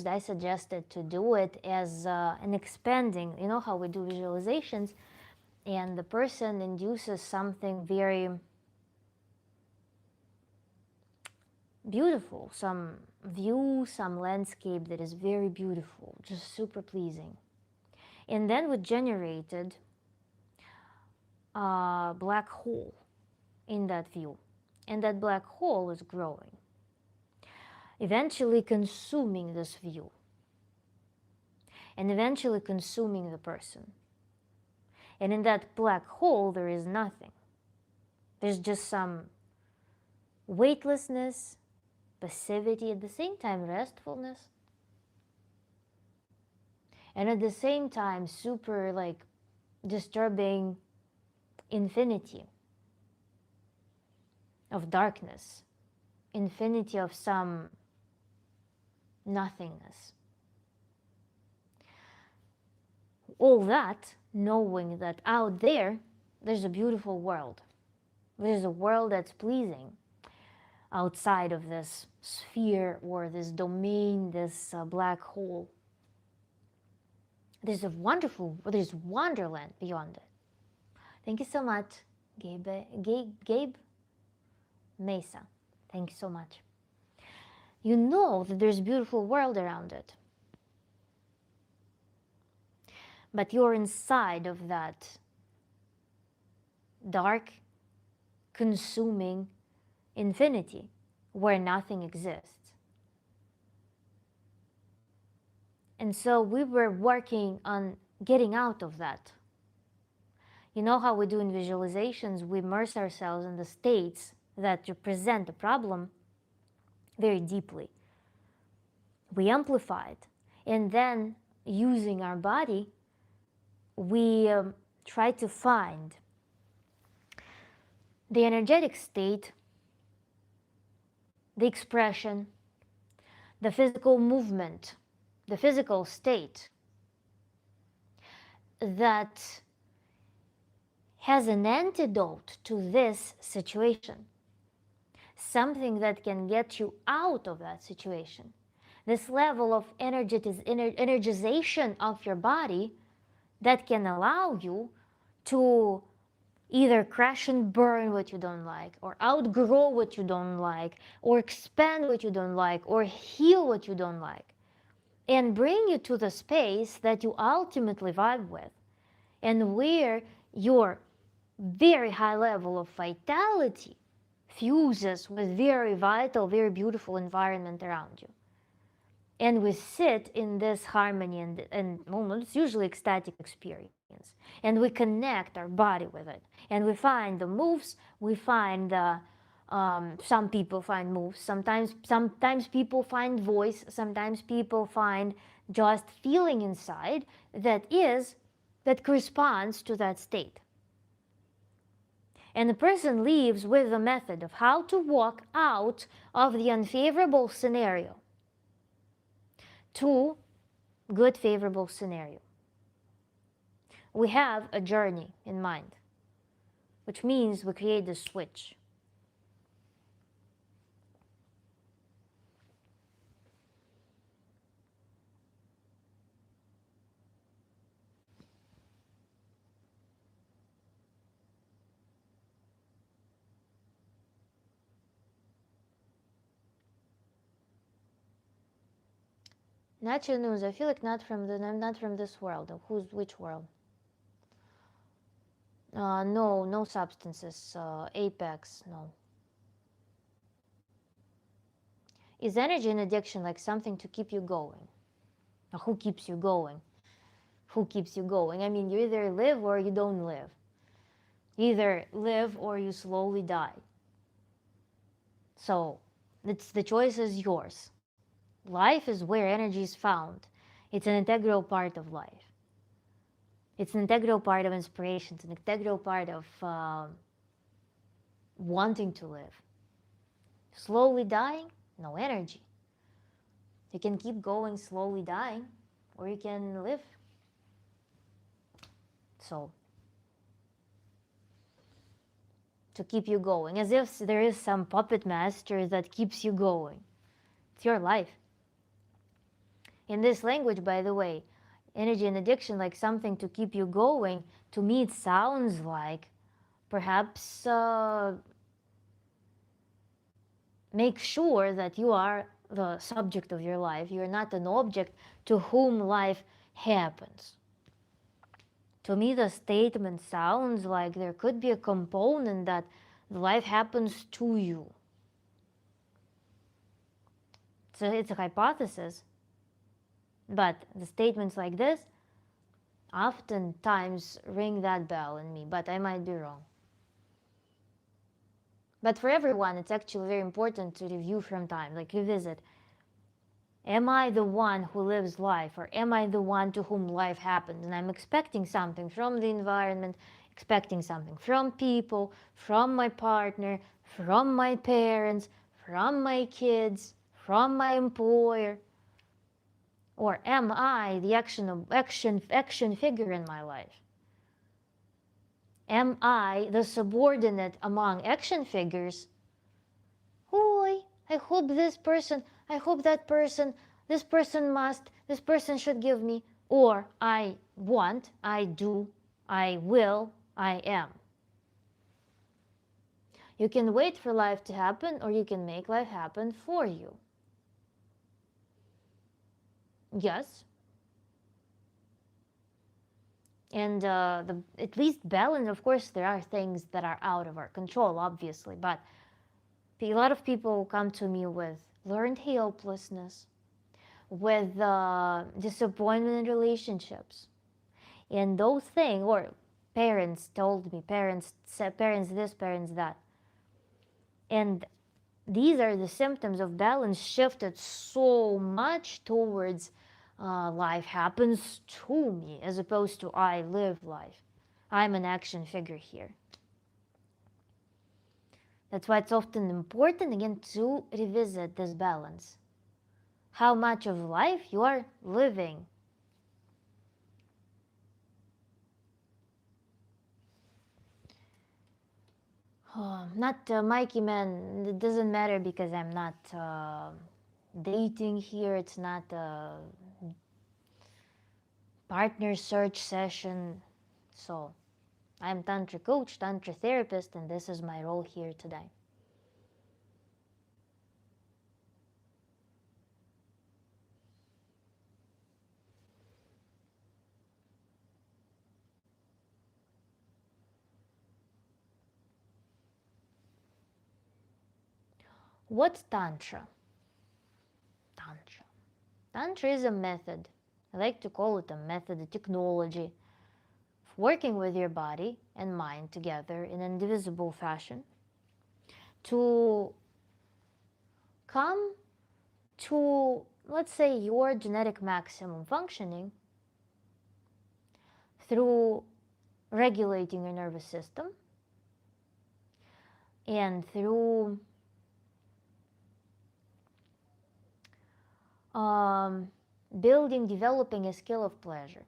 I suggested to do it as an expanding, you know how we do visualizations, and the person induces something very beautiful, some view, some landscape that is very beautiful, just super pleasing. And then we generated a black hole in that view. And that black hole is growing, eventually consuming this view, and eventually consuming the person. And in that black hole, there is nothing. There's just some weightlessness, passivity, at the same time restfulness, and at the same time super disturbing infinity of darkness, infinity of some nothingness. All that knowing that out there's a beautiful world. There's a world that's pleasing outside of this sphere or this domain, this black hole. There's wonderland beyond it. Thank you so much, Gabe Mesa. Thank you so much. You know that there's a beautiful world around it. But you're inside of that dark, consuming infinity where nothing exists. And so we were working on getting out of that. You know how we do in visualizations, we immerse ourselves in the states that represent the problem very deeply. We amplify it, and then using our body, we try to find the energetic state, the expression, the physical movement, the physical state that has an antidote to this situation, something that can get you out of that situation. This level of energization of your body that can allow you to either crash and burn what you don't like, or outgrow what you don't like, or expand what you don't like, or heal what you don't like, and bring you to the space that you ultimately vibe with, and where your very high level of vitality fuses with very vital, very beautiful environment around you. And we sit in this harmony and well, it's usually ecstatic experience. And we connect our body with it. And we find the moves, we find the some people find moves, sometimes people find voice, sometimes people find just feeling inside that corresponds to that state. And the person leaves with the method of how to walk out of the unfavorable scenario to good favorable scenario. We have a journey in mind, which means we create the switch. Natural news. I feel like I'm not from this world. Which world? No substances. Apex, no. Is energy and addiction like something to keep you going? Who keeps you going? Who keeps you going? I mean, you either live or you don't live. You either live or you slowly die. So, the choice is yours. Life is where energy is found. It's an integral part of life. It's an integral part of inspiration. It's an integral part of wanting to live. Slowly dying, no energy. You can keep going slowly dying, or you can live. So, to keep you going, as if there is some puppet master that keeps you going. It's your life. In this language, by the way, energy and addiction, like something to keep you going, to me it sounds like perhaps make sure that you are the subject of your life. You're not an object to whom life happens. To me, the statement sounds like there could be a component that life happens to you. So it's a hypothesis. But the statements like this oftentimes ring that bell in me, but I might be wrong. But for everyone, it's actually very important to review from time, like revisit. Am I the one who lives life, or am I the one to whom life happens? And I'm expecting something from the environment, expecting something from people, from my partner, from my parents, from my kids, from my employer. Or am I the action figure in my life? Am I the subordinate among action figures? Oh, I hope this person, I hope that person, this person must, this person should give me. Or I want, I do, I will, I am. You can wait for life to happen, or you can make life happen for you. Yes. And at least balance, of course, there are things that are out of our control, obviously, but a lot of people come to me with learned helplessness, with disappointment in relationships, and those things, or parents told me, parents said, parents this, parents that. And these are the symptoms of balance shifted so much towards life happens to me, as opposed to I live life. I'm an action figure here. That's why it's often important, again, to revisit this balance. How much of life you are living. Not Mikey man. It doesn't matter because I'm not dating here. It's not a partner search session. So I'm Tantra coach, Tantra therapist, and this is my role here today. What's Tantra? Tantra. Tantra is a method. I like to call it a method, a technology of working with your body and mind together in an indivisible fashion to come to, let's say, your genetic maximum functioning through regulating your nervous system and through um, building, developing a skill of pleasure.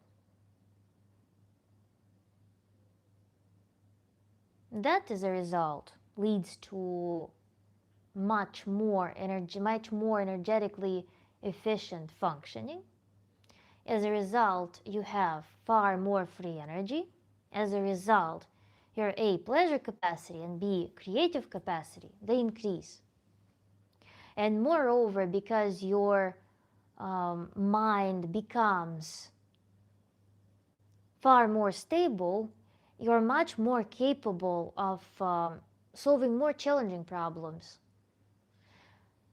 That, as a result, leads to much more energetically efficient functioning. As a result, you have far more free energy. As a result, your A, pleasure capacity, and B, creative capacity, they increase. And moreover, because your mind becomes far more stable, you're much more capable of solving more challenging problems.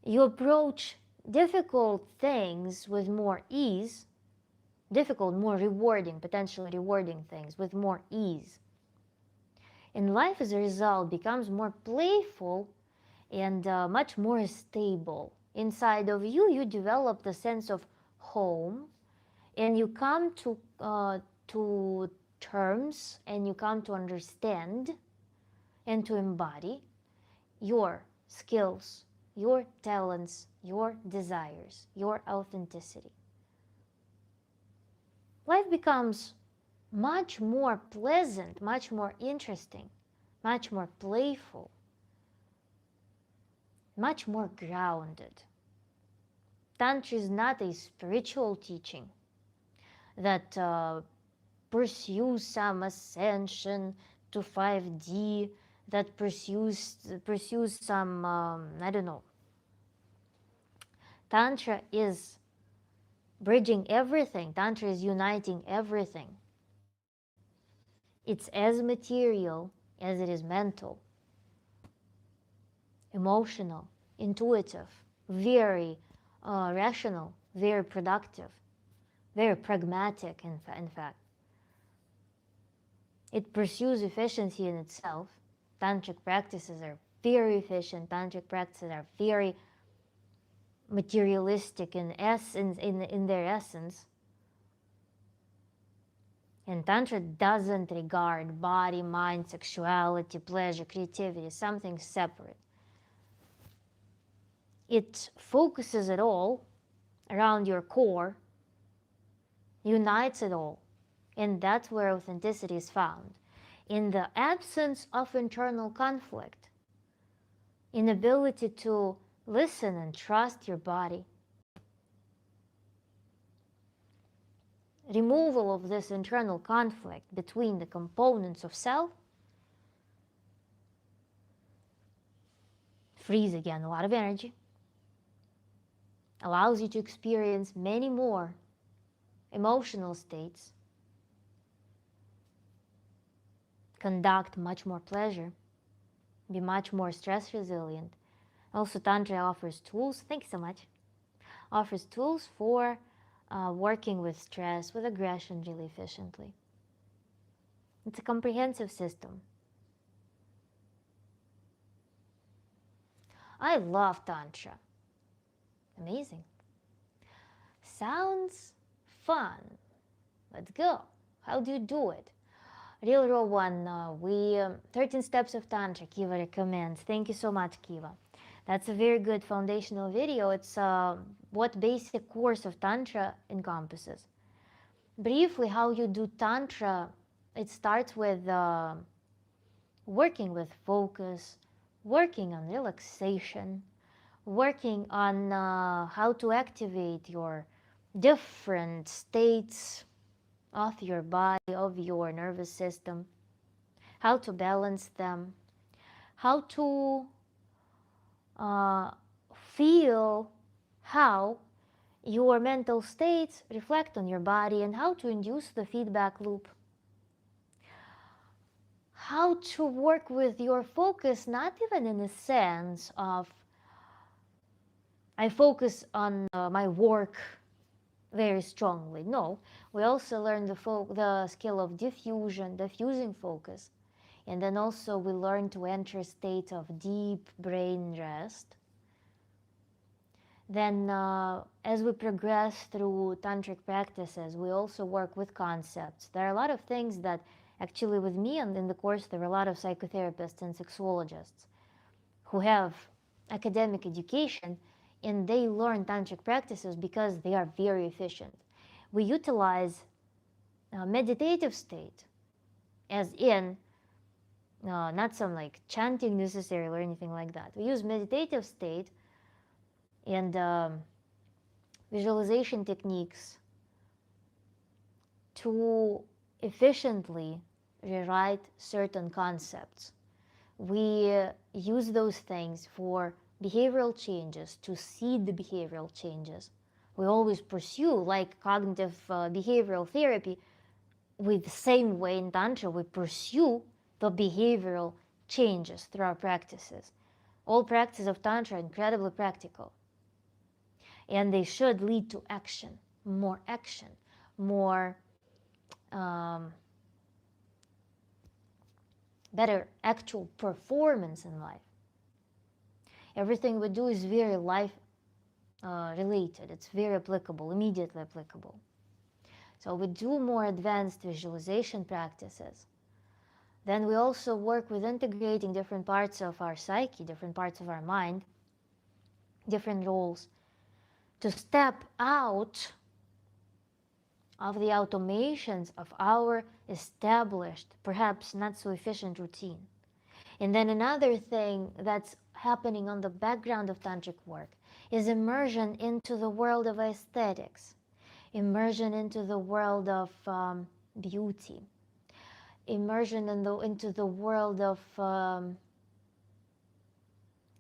You approach difficult things with more ease, difficult, more rewarding, potentially rewarding things with more ease. And life, as a result, becomes more playful and much more stable. Inside of you, you develop the sense of home, and you come to terms, and you come to understand and to embody your skills, your talents, your desires, your authenticity. Life becomes much more pleasant, much more interesting, much more playful, much more grounded. Tantra is not a spiritual teaching that pursues some ascension to 5D, that pursues some I don't know. Tantra is bridging everything. Tantra is uniting everything. It's as material as it is mental, emotional, intuitive, very rational, very productive, very pragmatic, in fact. It pursues efficiency in itself. Tantric practices are very efficient. Tantric practices are very materialistic in essence, in their essence. And Tantra doesn't regard body, mind, sexuality, pleasure, creativity, something separate. It focuses it all around your core, unites it all, and that's where authenticity is found. In the absence of internal conflict, inability to listen and trust your body, removal of this internal conflict between the components of self frees again a lot of energy, allows you to experience many more emotional states, conduct much more pleasure, be much more stress resilient. Also, Tantra offers tools, thank you so much, offers tools for working with stress, with aggression really efficiently. It's a comprehensive system. I love Tantra. Amazing. Sounds fun. Let's go. How do you do it? Real Raw One, 13 Steps of Tantra, Kiva recommends. Thank you so much, Kiva. That's a very good foundational video. It's what basic course of Tantra encompasses. Briefly, how you do Tantra, it starts with working with focus, working on relaxation, working on how to activate your different states of your body, of your nervous system, how to balance them, how to uh, feel how your mental states reflect on your body, and how to induce the feedback loop. How to work with your focus, not even in the sense of I focus on my work very strongly. No, we also learn the skill of diffusing focus. And then also we learn to enter a state of deep brain rest. Then as we progress through tantric practices, we also work with concepts. There are a lot of things that actually with me and in the course there are a lot of psychotherapists and sexologists who have academic education, and they learn tantric practices because they are very efficient. We utilize a meditative state, as in not some like chanting necessarily or anything like that. We use meditative state and visualization techniques to efficiently rewrite certain concepts. We use those things for behavioral changes, to seed the behavioral changes. We always pursue, like cognitive behavioral therapy, with the same way in Tantra, we pursue the behavioral changes through our practices. All practices of Tantra are incredibly practical, and they should lead to action, more um, better actual performance in life. Everything we do is very life related. It's very applicable, immediately applicable. So we do more advanced visualization practices. Then we also work with integrating different parts of our psyche, different parts of our mind, different roles, to step out of the automations of our established, perhaps not so efficient routine. And then another thing that's happening on the background of tantric work is immersion into the world of aesthetics, immersion into the world of beauty, immersion into the world of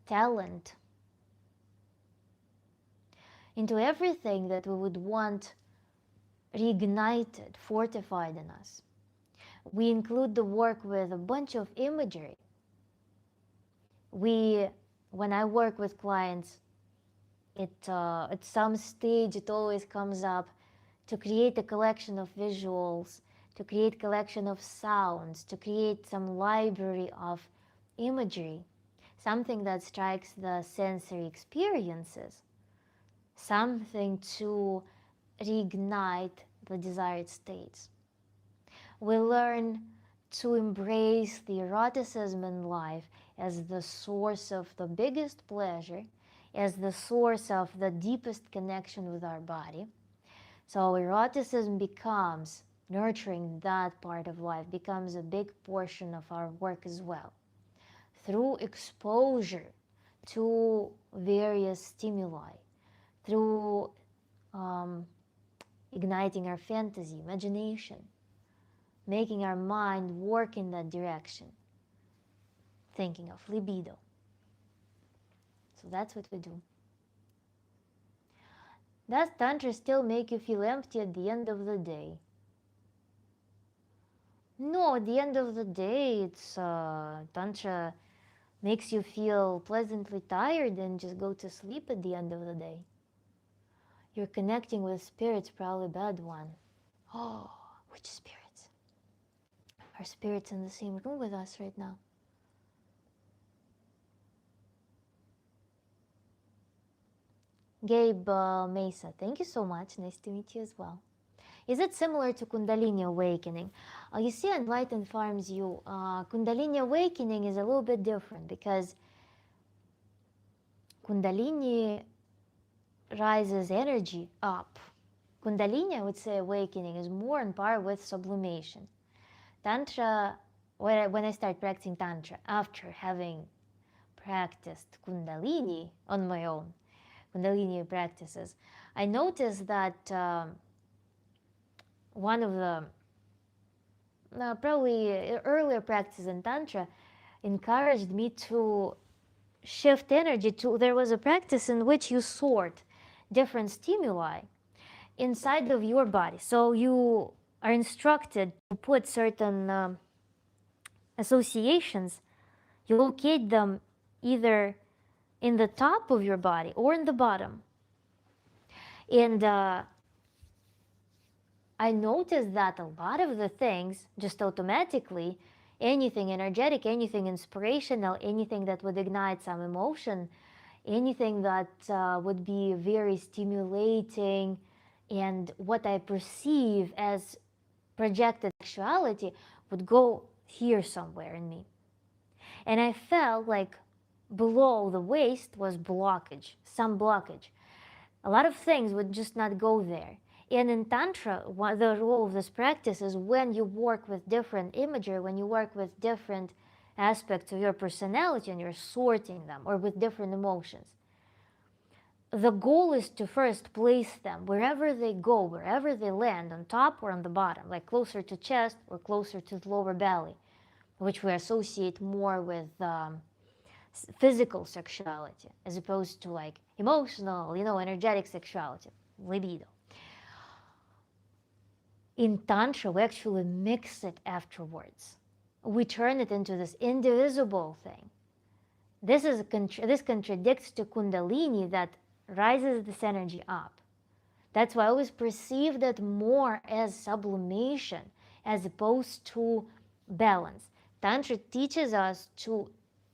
talent, into everything that we would want reignited, fortified in us. We include the work with a bunch of imagery. When I work with clients, at some stage it always comes up to create a collection of visuals, to create collection of sounds, to create some library of imagery, something that strikes the sensory experiences, something to reignite the desired states. We learn to embrace the eroticism in life as the source of the biggest pleasure, as the source of the deepest connection with our body. So eroticism becomes, nurturing that part of life becomes a big portion of our work as well. Through exposure to various stimuli, through igniting our fantasy, imagination, making our mind work in that direction, thinking of libido. So that's what we do. Does Tantra still make you feel empty at the end of the day? No, at the end of the day, it's Tantra makes you feel pleasantly tired and just go to sleep at the end of the day. You're connecting with spirits, probably a bad one. Oh, which spirits? Are spirits in the same room with us right now? Gabe Mesa, thank you so much. Nice to meet you as well. Is it similar to Kundalini awakening? You see, Enlightened Farms You, Kundalini awakening is a little bit different because Kundalini rises energy up. Kundalini, I would say, awakening is more on par with sublimation. Tantra when I started practicing Tantra after having practiced Kundalini on my own, Kundalini practices, I noticed that one of the probably earlier practices in Tantra encouraged me to shift energy to. There was a practice in which you sort different stimuli inside of your body. So you are instructed to put certain associations, you locate them either in the top of your body or in the bottom. And I noticed that a lot of the things just automatically, anything energetic, anything inspirational, anything that would ignite some emotion, anything that would be very stimulating, and what I perceive as projected sexuality would go here somewhere in me. And I felt like below the waist was blockage, some blockage. A lot of things would just not go there. And in Tantra, the role of this practice is when you work with different imagery, when you work with different aspects of your personality and you're sorting them, or with different emotions. The goal is to first place them wherever they go, wherever they land, on top or on the bottom, like closer to chest or closer to the lower belly, which we associate more with physical sexuality as opposed to like emotional, energetic sexuality, libido. In Tantra, we actually mix it afterwards. We turn it into this indivisible thing. This contradicts to Kundalini that rises this energy up. That's why I always perceived it more as sublimation as opposed to balance. Tantra teaches us to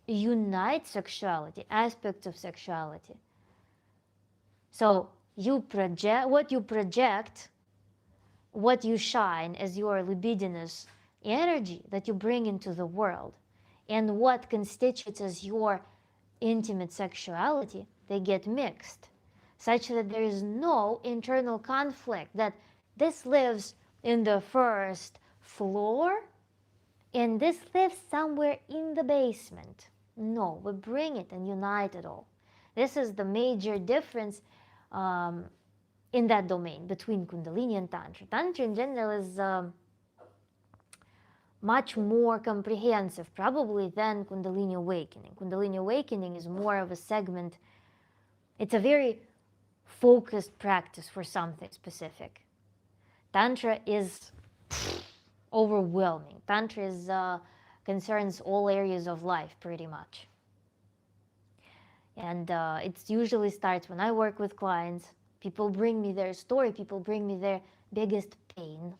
unite sexuality, aspects of sexuality. So what you project, what you shine as your libidinous energy that you bring into the world, and what constitutes as your intimate sexuality, they get mixed, such that there is no internal conflict, that this lives in the first floor and this lives somewhere in the basement. No, we bring it and unite it all. This is the major difference in that domain between Kundalini and Tantra. Tantra in general is much more comprehensive probably than Kundalini Awakening. Kundalini Awakening is more of a segment. It's a very focused practice for something specific. Tantra is overwhelming. Tantra is, concerns all areas of life pretty much. And it usually starts when I work with clients. People bring me their story, people bring me their biggest pain.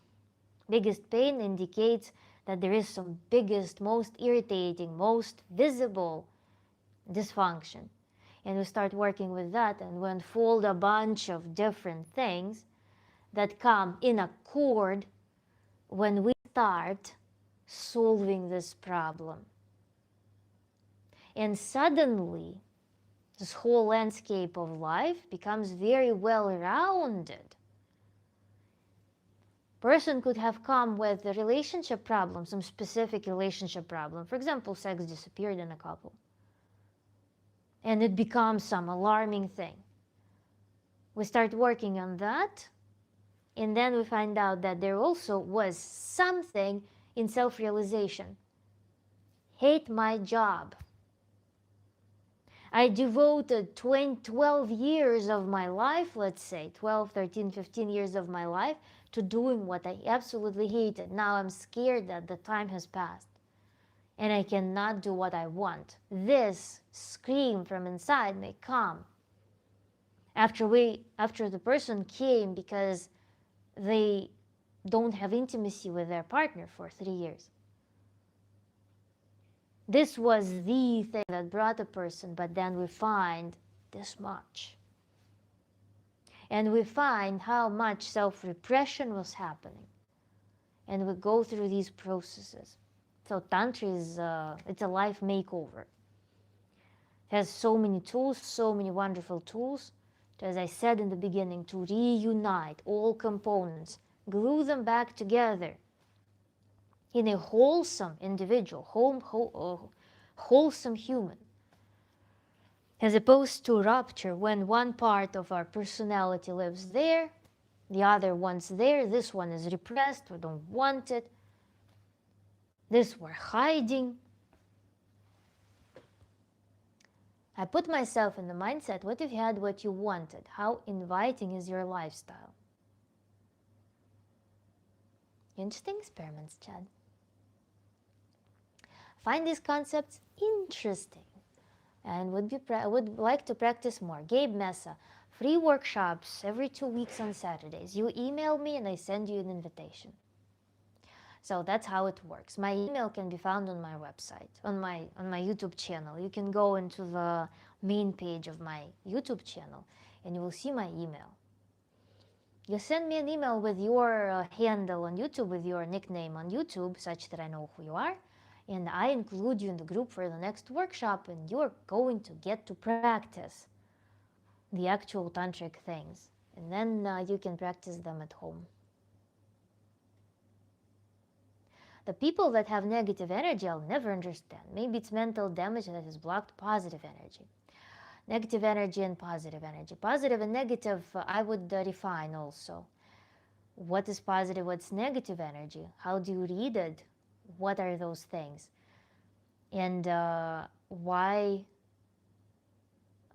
Biggest pain indicates that there is some biggest, most irritating, most visible dysfunction. And we start working with that, and we unfold a bunch of different things that come in accord when we start solving this problem. And suddenly, this whole landscape of life becomes very well-rounded. Person could have come with a relationship problem, some specific relationship problem. For example, sex disappeared in a couple. And it becomes some alarming thing. We start working on that, and then we find out that there also was something in self-realization. Hate my job. I devoted 12 years of my life, let's say, 12, 13, 15 years of my life to doing what I absolutely hated. Now I'm scared that the time has passed and I cannot do what I want. This scream from inside may come after the person came because they don't have intimacy with their partner for 3 years. This was the thing that brought a person, but then we find this much. And we find how much self-repression was happening. And we go through these processes. So Tantra is it's a life makeover. It has so many tools, so many wonderful tools, as I said in the beginning, to reunite all components, glue them back together in a wholesome individual, wholesome human, as opposed to rupture when one part of our personality lives there, the other one's there, this one is repressed, we don't want it, this we're hiding. I put myself in the mindset, what if you had what you wanted? How inviting is your lifestyle? Interesting experiments, Chad. Find these concepts interesting and would like to practice more. Gabe Mesa, free workshops every 2 weeks on Saturdays. You email me and I send you an invitation. So that's how it works. My email can be found on my website, on my YouTube channel. You can go into the main page of my YouTube channel and you will see my email. You send me an email with your handle on YouTube, with your nickname on YouTube, such that I know who you are, and I include you in the group for the next workshop, and you're going to get to practice the actual tantric things, and then you can practice them at home. The people that have negative energy, I'll never understand. Maybe it's mental damage that has blocked positive energy. Negative energy and positive energy. Positive and negative, I would define also. What is positive, what's negative energy? How do you read it? What are those things? And why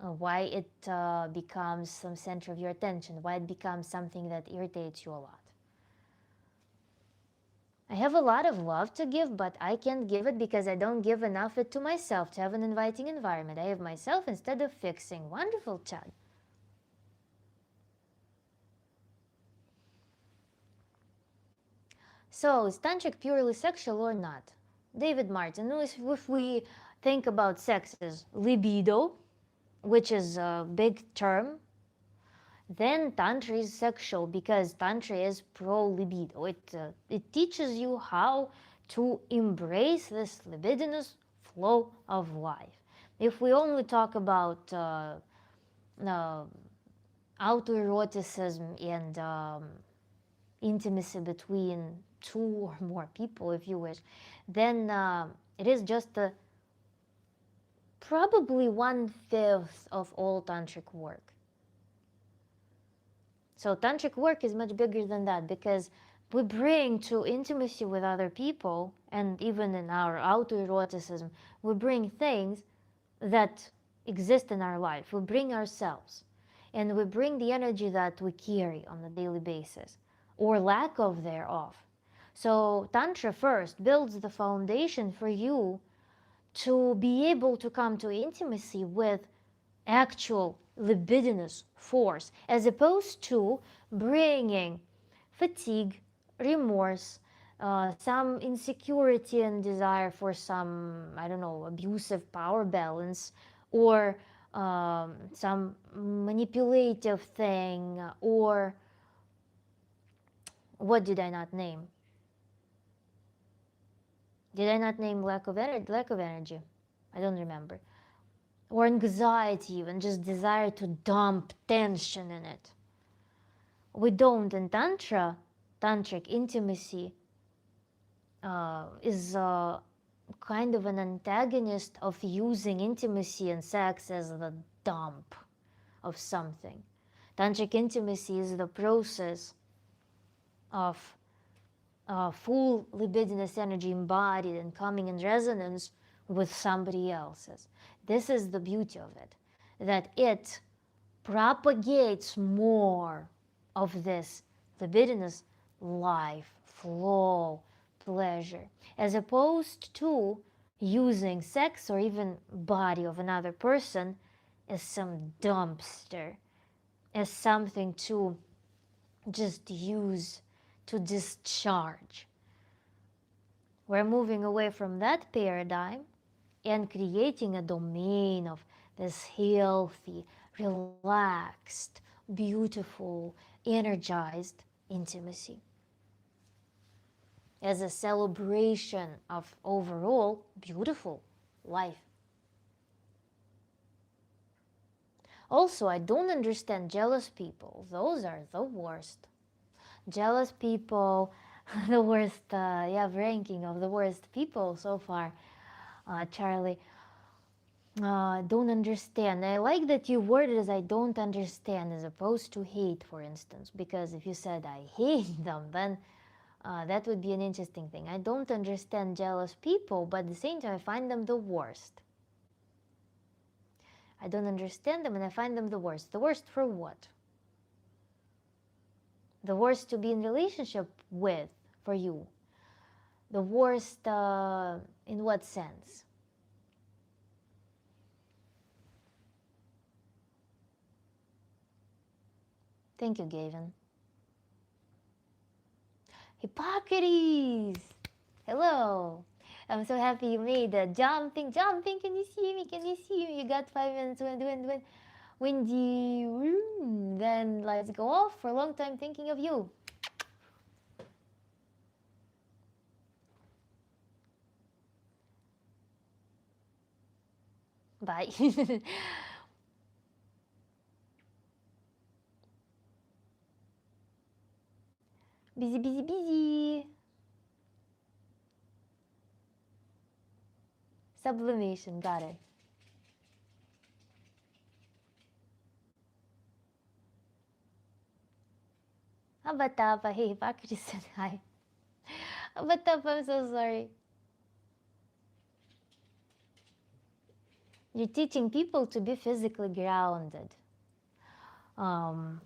it becomes some center of your attention, why it becomes something that irritates you a lot. I have a lot of love to give, but I can't give it because I don't give enough it to myself to have an inviting environment. I have myself instead of fixing. Wonderful, Chad. So, is tantric purely sexual or not? David Martin, if we think about sex as libido, which is a big term, then Tantra is sexual because Tantra is pro-libido. It teaches you how to embrace this libidinous flow of life. If we only talk about autoeroticism and intimacy between two or more people, if you wish, then it is just probably 1/5 of all tantric work. So tantric work is much bigger than that because we bring to intimacy with other people, and even in our autoeroticism, we bring things that exist in our life. We bring ourselves, and we bring the energy that we carry on a daily basis, or lack of thereof. So Tantra first builds the foundation for you to be able to come to intimacy with actual libidinous force, as opposed to bringing fatigue, remorse, some insecurity and desire for some, I don't know, abusive power balance, or some manipulative thing, or what did I not name? Did I not name lack of energy? I don't remember. Or anxiety, even just desire to dump tension in it. We don't. In Tantra, tantric intimacy is kind of an antagonist of using intimacy and sex as the dump of something. Tantric intimacy is the process of full libidinous energy embodied and coming in resonance with somebody else's. This is the beauty of it, that it propagates more of this libidinous life, flow, pleasure, as opposed to using sex or even body of another person as some dumpster, as something to just use to discharge. We're moving away from that paradigm and creating a domain of this healthy, relaxed, beautiful, energized intimacy as a celebration of overall beautiful life. Also, I don't understand jealous people. Those are the worst. Jealous people The worst, ranking of the worst people so far, Charlie. Don't understand. I like that you worded as I don't understand as opposed to hate, for instance, because if you said I hate them, then that would be an interesting thing. I don't understand jealous people, but at the same time, I find them the worst. I don't understand them and I find them the worst. The worst for what? The worst to be in relationship with for you. The worst in what sense? Thank you, Gavin. Hippocrates! Hello! I'm so happy you made the jumping. Can you see me? Can you see me? You got 5 minutes when you then let's go off for a long time thinking of you. Bye. Busy, busy, busy. Sublimation, got it. Abatapa, hey, Hippocrates said hi. Abatapa, I'm so sorry. You're teaching people to be physically grounded. Um,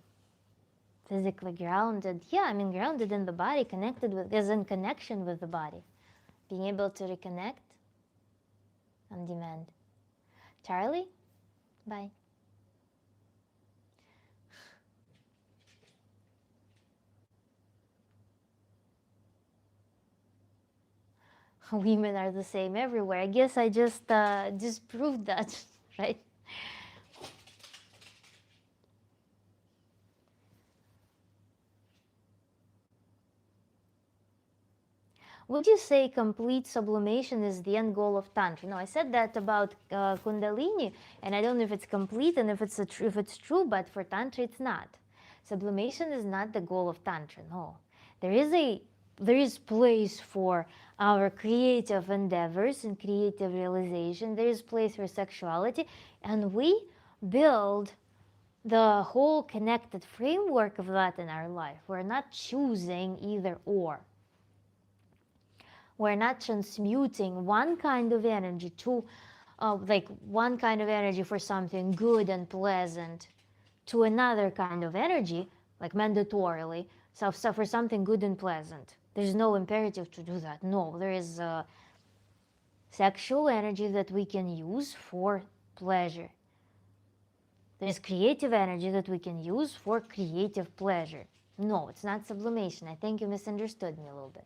physically grounded. Yeah, I mean grounded in the body, connected with, is in connection with the body. Being able to reconnect on demand. Charlie, bye. Women are the same everywhere. I guess I just proved that, right? Would you say complete sublimation is the end goal of Tantra? No, I said that about Kundalini, and I don't know if it's complete and if it's true, but for Tantra it's not. Sublimation is not the goal of Tantra. No, there is place for our creative endeavors and creative realization. There is place for sexuality, and we build the whole connected framework of that in our life. We're not choosing either or. We're not transmuting one kind of energy to, like one kind of energy for something good and pleasant to another kind of energy, like mandatorily, so for something good and pleasant. There's no imperative to do that. No, there is sexual energy that we can use for pleasure. There's creative energy that we can use for creative pleasure. No, it's not sublimation. I think you misunderstood me a little bit.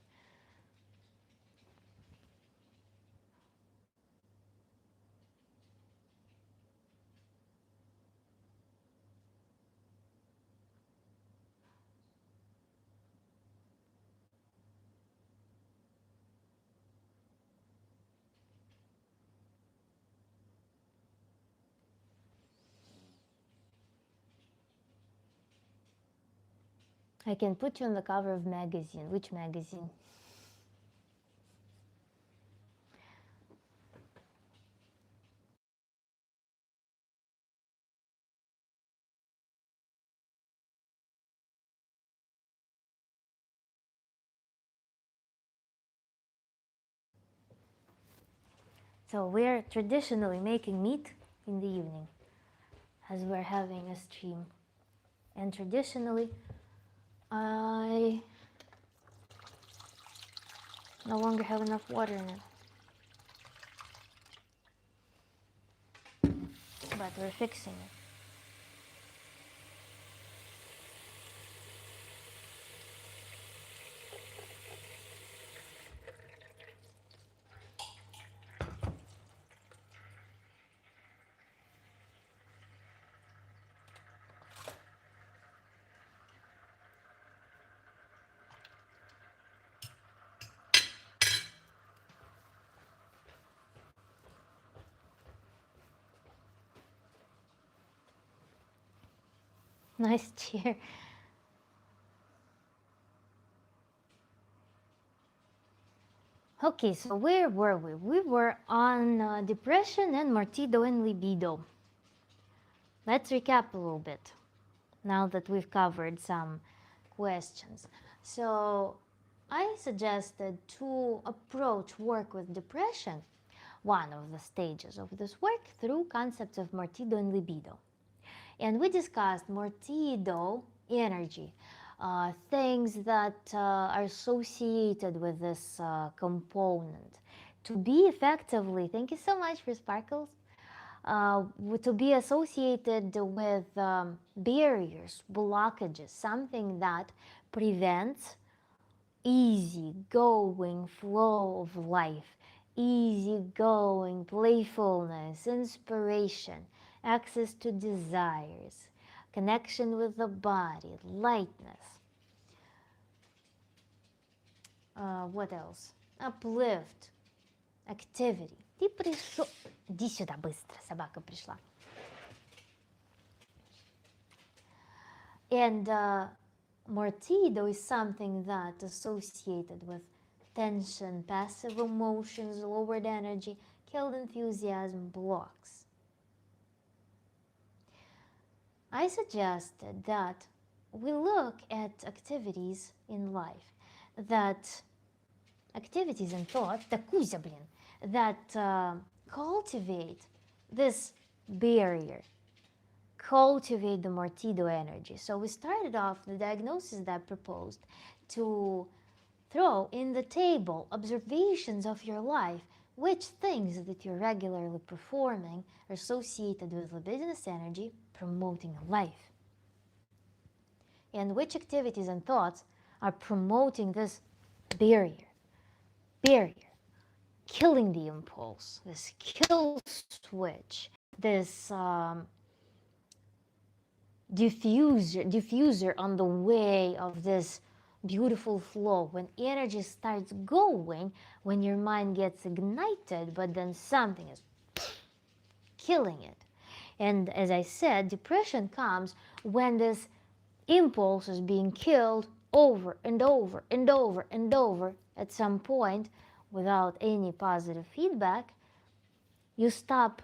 I can put you on the cover of magazine. Which magazine? So we're traditionally making meat in the evening as we're having a stream. And traditionally, I no longer have enough water in it. But we're fixing it. Nice cheer. Okay, so where were we? We were on depression and martido and libido. Let's recap a little bit now that we've covered some questions. So, I suggested to approach work with depression, one of the stages of this work, through concepts of martido and libido. And we discussed martido energy, things that are associated with this component. To be effectively, thank you so much for sparkles, to be associated with barriers, blockages, something that prevents easy going flow of life, easy going playfulness, inspiration, access to desires, connection with the body, lightness. What else? Uplift, activity. Ты пришел... Иди сюда быстро, собака пришла. And martido is something that associated with tension, passive emotions, lowered energy, killed enthusiasm, blocks. I suggested that we look at activities in life, that activities and thoughts, that cultivate this barrier, cultivate the martido energy. So we started off the diagnosis that I proposed to throw in the table observations of your life, which things that you're regularly performing are associated with libidinous energy promoting life, and which activities and thoughts are promoting this barrier, killing the impulse, this kill switch, this diffuser on the way of this beautiful flow. When energy starts going, when your mind gets ignited, but then something is killing it. And as I said, depression comes when this impulse is being killed over and over and over and over. At some point, without any positive feedback, you stop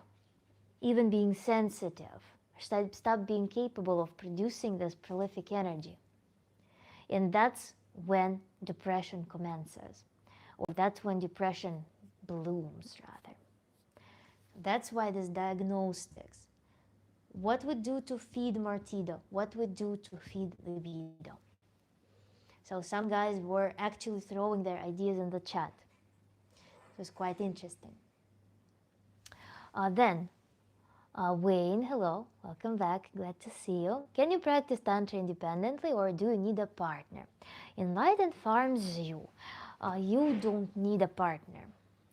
even being sensitive, stop being capable of producing this prolific energy. And that's when depression commences, or that's when depression blooms, rather. That's why this diagnostics. What we do to feed martido? What we do to feed libido? So some guys were actually throwing their ideas in the chat. It was quite interesting. Then, Wayne, hello, welcome back, glad to see you. Can you practice Tantra independently or do you need a partner? Enlightened farms you. You don't need a partner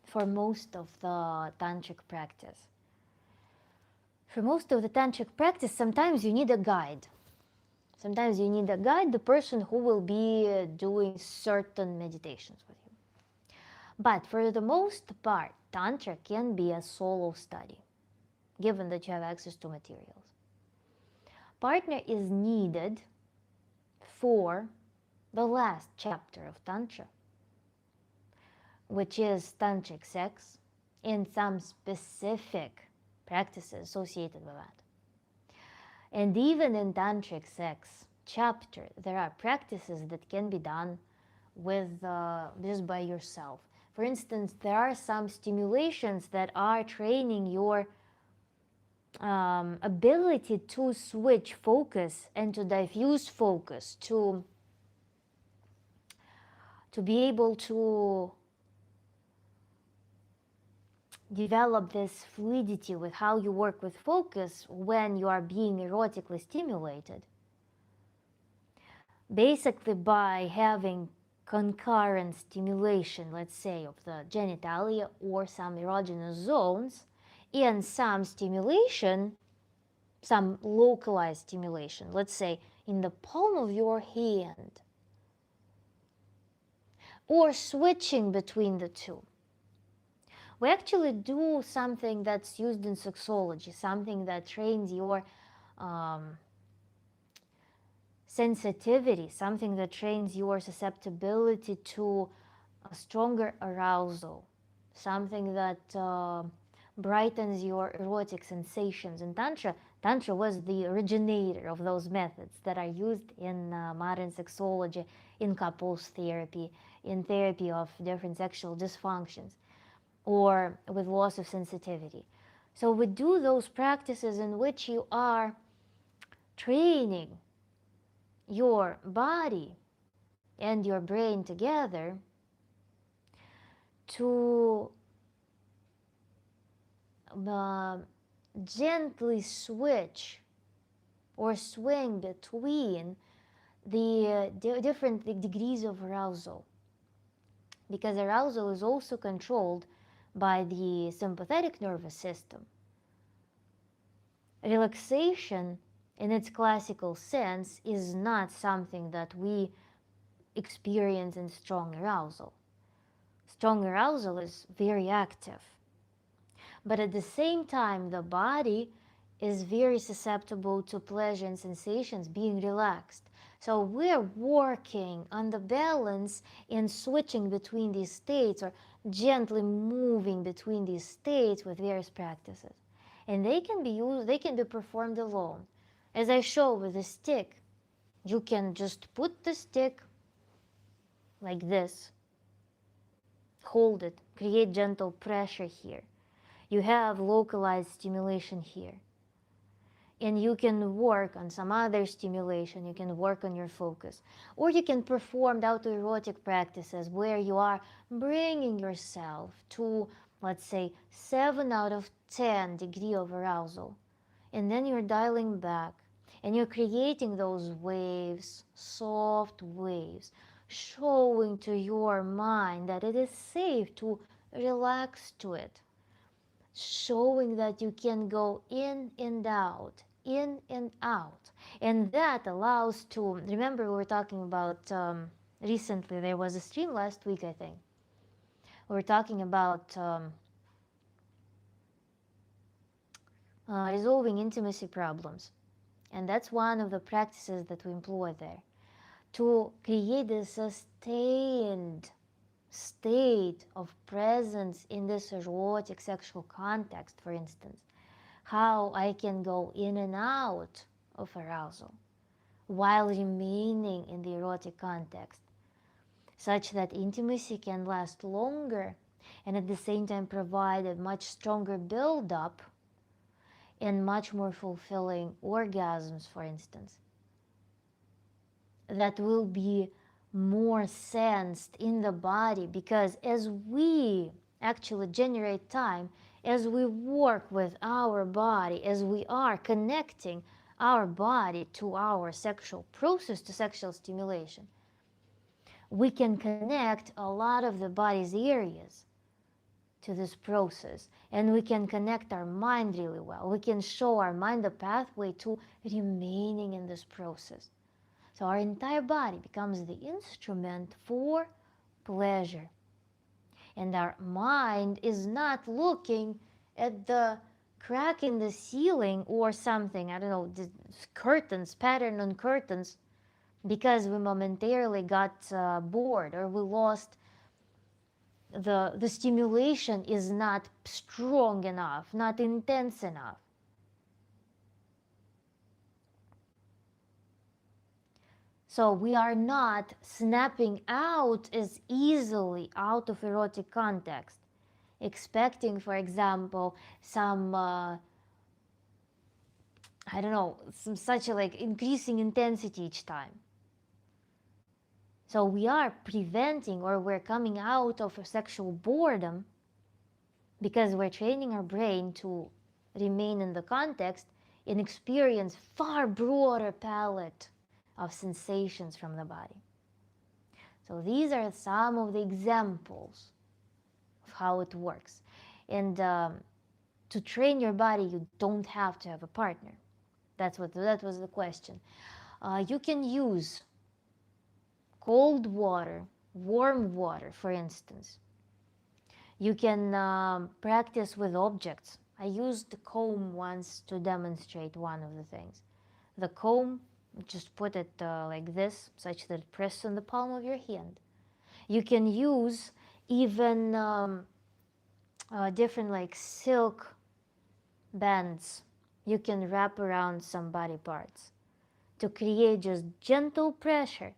for most of the Tantric practice. For most of the Tantric practice, sometimes you need a guide. Sometimes you need a guide, the person who will be doing certain meditations with you. But for the most part, Tantra can be a solo study, given that you have access to materials. Partner is needed for the last chapter of Tantra, which is tantric sex and some specific practices associated with that. And even in tantric sex chapter, there are practices that can be done with just by yourself. For instance, there are some stimulations that are training your ability to switch focus and to diffuse focus, to be able to develop this fluidity with how you work with focus when you are being erotically stimulated. Basically, by having concurrent stimulation, let's say, of the genitalia or some erogenous zones, and some stimulation, some localized stimulation, let's say in the palm of your hand, or switching between the two. We actually do something that's used in sexology, something that trains your sensitivity, something that trains your susceptibility to a stronger arousal, something that brightens your erotic sensations. And Tantra was the originator of those methods that are used in modern sexology, in couples therapy, in therapy of different sexual dysfunctions, or with loss of sensitivity. So we do those practices in which you are training your body and your brain together to uh, gently switch or swing between the different degrees of arousal, because arousal is also controlled by the sympathetic nervous system. Relaxation in its classical sense is not something that we experience in strong arousal. Strong arousal is very active, but at the same time the body is very susceptible to pleasure and sensations being relaxed. So we're working on the balance in switching between these states, or gently moving between these states with various practices. And they can be performed alone. As I show with the stick, you can just put the stick like this, hold it, create gentle pressure here. You have localized stimulation here. And you can work on some other stimulation, you can work on your focus. Or you can perform autoerotic practices where you are bringing yourself to, let's say, 7 out of 10 degree of arousal. And then you're dialing back and you're creating those waves, soft waves, showing to your mind that it is safe to relax to it, showing that you can go in and out, in and out. And that allows to, remember we were talking about, recently there was a stream last week, I think. We were talking about resolving intimacy problems. And that's one of the practices that we employ there, to create a sustained state of presence in this erotic sexual context, for instance. How I can go in and out of arousal while remaining in the erotic context, such that intimacy can last longer and at the same time provide a much stronger build-up and much more fulfilling orgasms, for instance, that will be more sensed in the body. Because as we actually generate time, as we work with our body, as we are connecting our body to our sexual process, to sexual stimulation, we can connect a lot of the body's areas to this process, and we can connect our mind really well. We can show our mind the pathway to remaining in this process. So our entire body becomes the instrument for pleasure. And our mind is not looking at the crack in the ceiling or something, I don't know, the curtains, pattern on curtains, because we momentarily got bored, or we lost the stimulation is not strong enough, not intense enough. So we are not snapping out as easily out of erotic context, expecting, for example, some I don't know, some such a like increasing intensity each time. So we are preventing, or we're coming out of a sexual boredom because we're training our brain to remain in the context and experience far broader palette of sensations from the body. So these are some of the examples of how it works. And to train your body, you don't have to have a partner. That was the question. You can use cold water, warm water, for instance. You can practice with objects. I used the comb once to demonstrate one of the things. The comb, just put it like this, such that it presses on the palm of your hand. You can use even different like silk bands you can wrap around some body parts to create just gentle pressure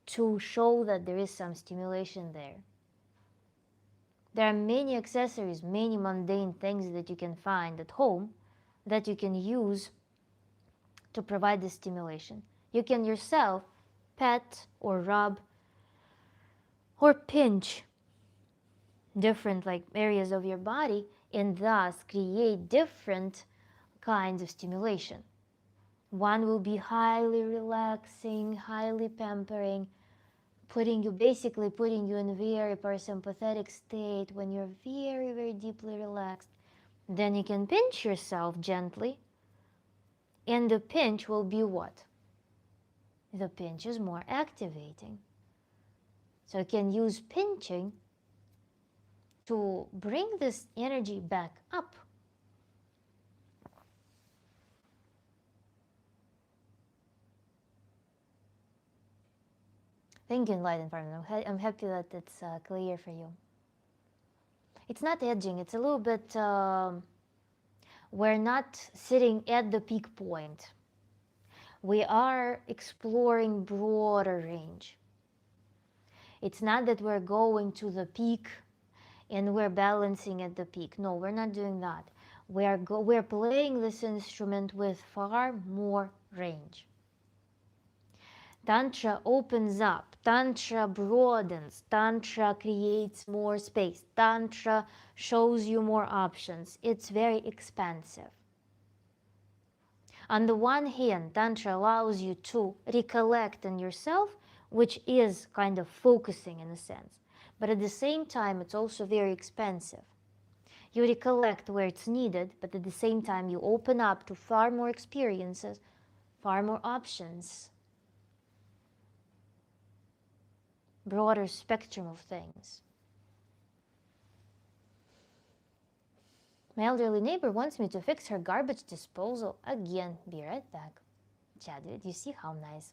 to show that there is some stimulation there. There are many accessories, many mundane things that you can find at home that you can use to provide the stimulation. You can yourself pet or rub or pinch different like areas of your body and thus create different kinds of stimulation. One will be highly relaxing, highly pampering, basically putting you in a very parasympathetic state when you're very, very deeply relaxed. Then you can pinch yourself gently, and the pinch will be what? The pinch is more activating. So you can use pinching to bring this energy back up. Thank you, Enlightened Partner. I'm happy that it's clear for you. It's not edging, it's a little bit, we're not sitting at the peak point. We are exploring broader range. It's not that we're going to the peak and we're balancing at the peak. No, we're not doing that. We're playing this instrument with far more range. Tantra opens up, Tantra broadens, Tantra creates more space, Tantra shows you more options. It's very expansive. On the one hand, Tantra allows you to recollect on yourself, which is kind of focusing in a sense. But at the same time, it's also very expansive. You recollect where it's needed, but at the same time, you open up to far more experiences, far more options, broader spectrum of things. My elderly neighbor wants me to fix her garbage disposal again. Be right back. Chad, did you see how nice?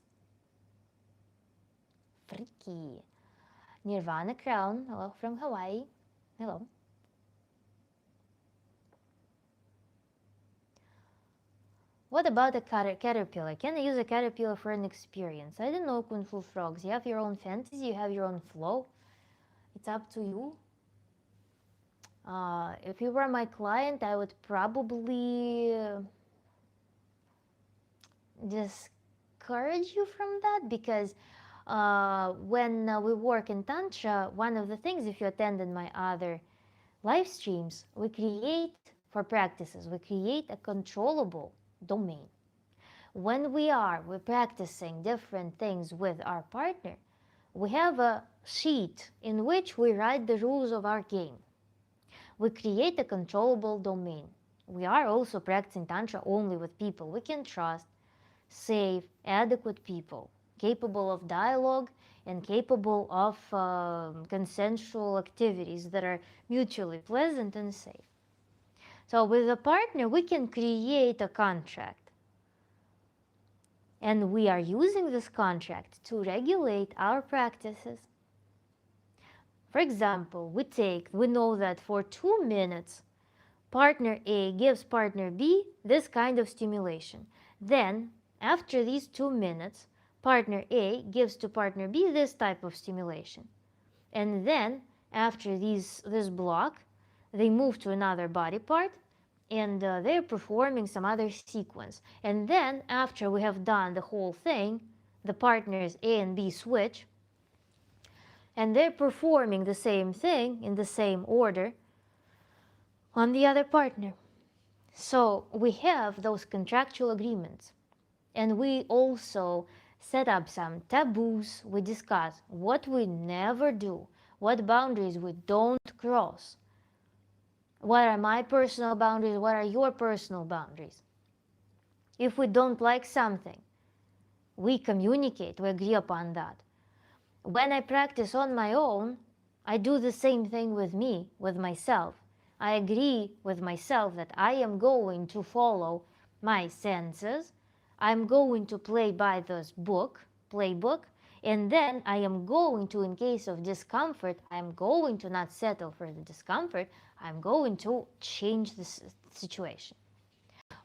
Freaky. Nirvana Crown, hello from Hawaii. Hello. What about a caterpillar? Can I use a caterpillar for an experience? I don't know, Kung Fu Frogs. You have your own fantasy, you have your own flow. It's up to you. If you were my client, I would probably discourage you from that, because when we work in Tantra, one of the things, if you attended my other live streams, we create a controllable domain. When we're practicing different things with our partner, we have a sheet in which we write the rules of our game. We create a controllable domain. We are also practicing Tantra only with people we can trust, safe, adequate people, capable of dialogue and capable of consensual activities that are mutually pleasant and safe. So with a partner, we can create a contract. And we are using this contract to regulate our practices. For example, we know that for 2 minutes, partner A gives partner B this kind of stimulation. Then, after these 2 minutes, partner A gives to partner B this type of stimulation. And then, after this block, they move to another body part, and they're performing some other sequence. And then, after we have done the whole thing, the partners A and B switch, and they're performing the same thing in the same order on the other partner. So we have those contractual agreements, and we also set up some taboos. We discuss what we never do, what boundaries we don't cross. What are my personal boundaries? What are your personal boundaries? If we don't like something, we communicate, we agree upon that. When I practice on my own, I do the same thing with myself. I agree with myself that I am going to follow my senses. I'm going to play by this playbook, And then I am going to, in case of discomfort, I'm going to not settle for the discomfort. I'm going to change the situation.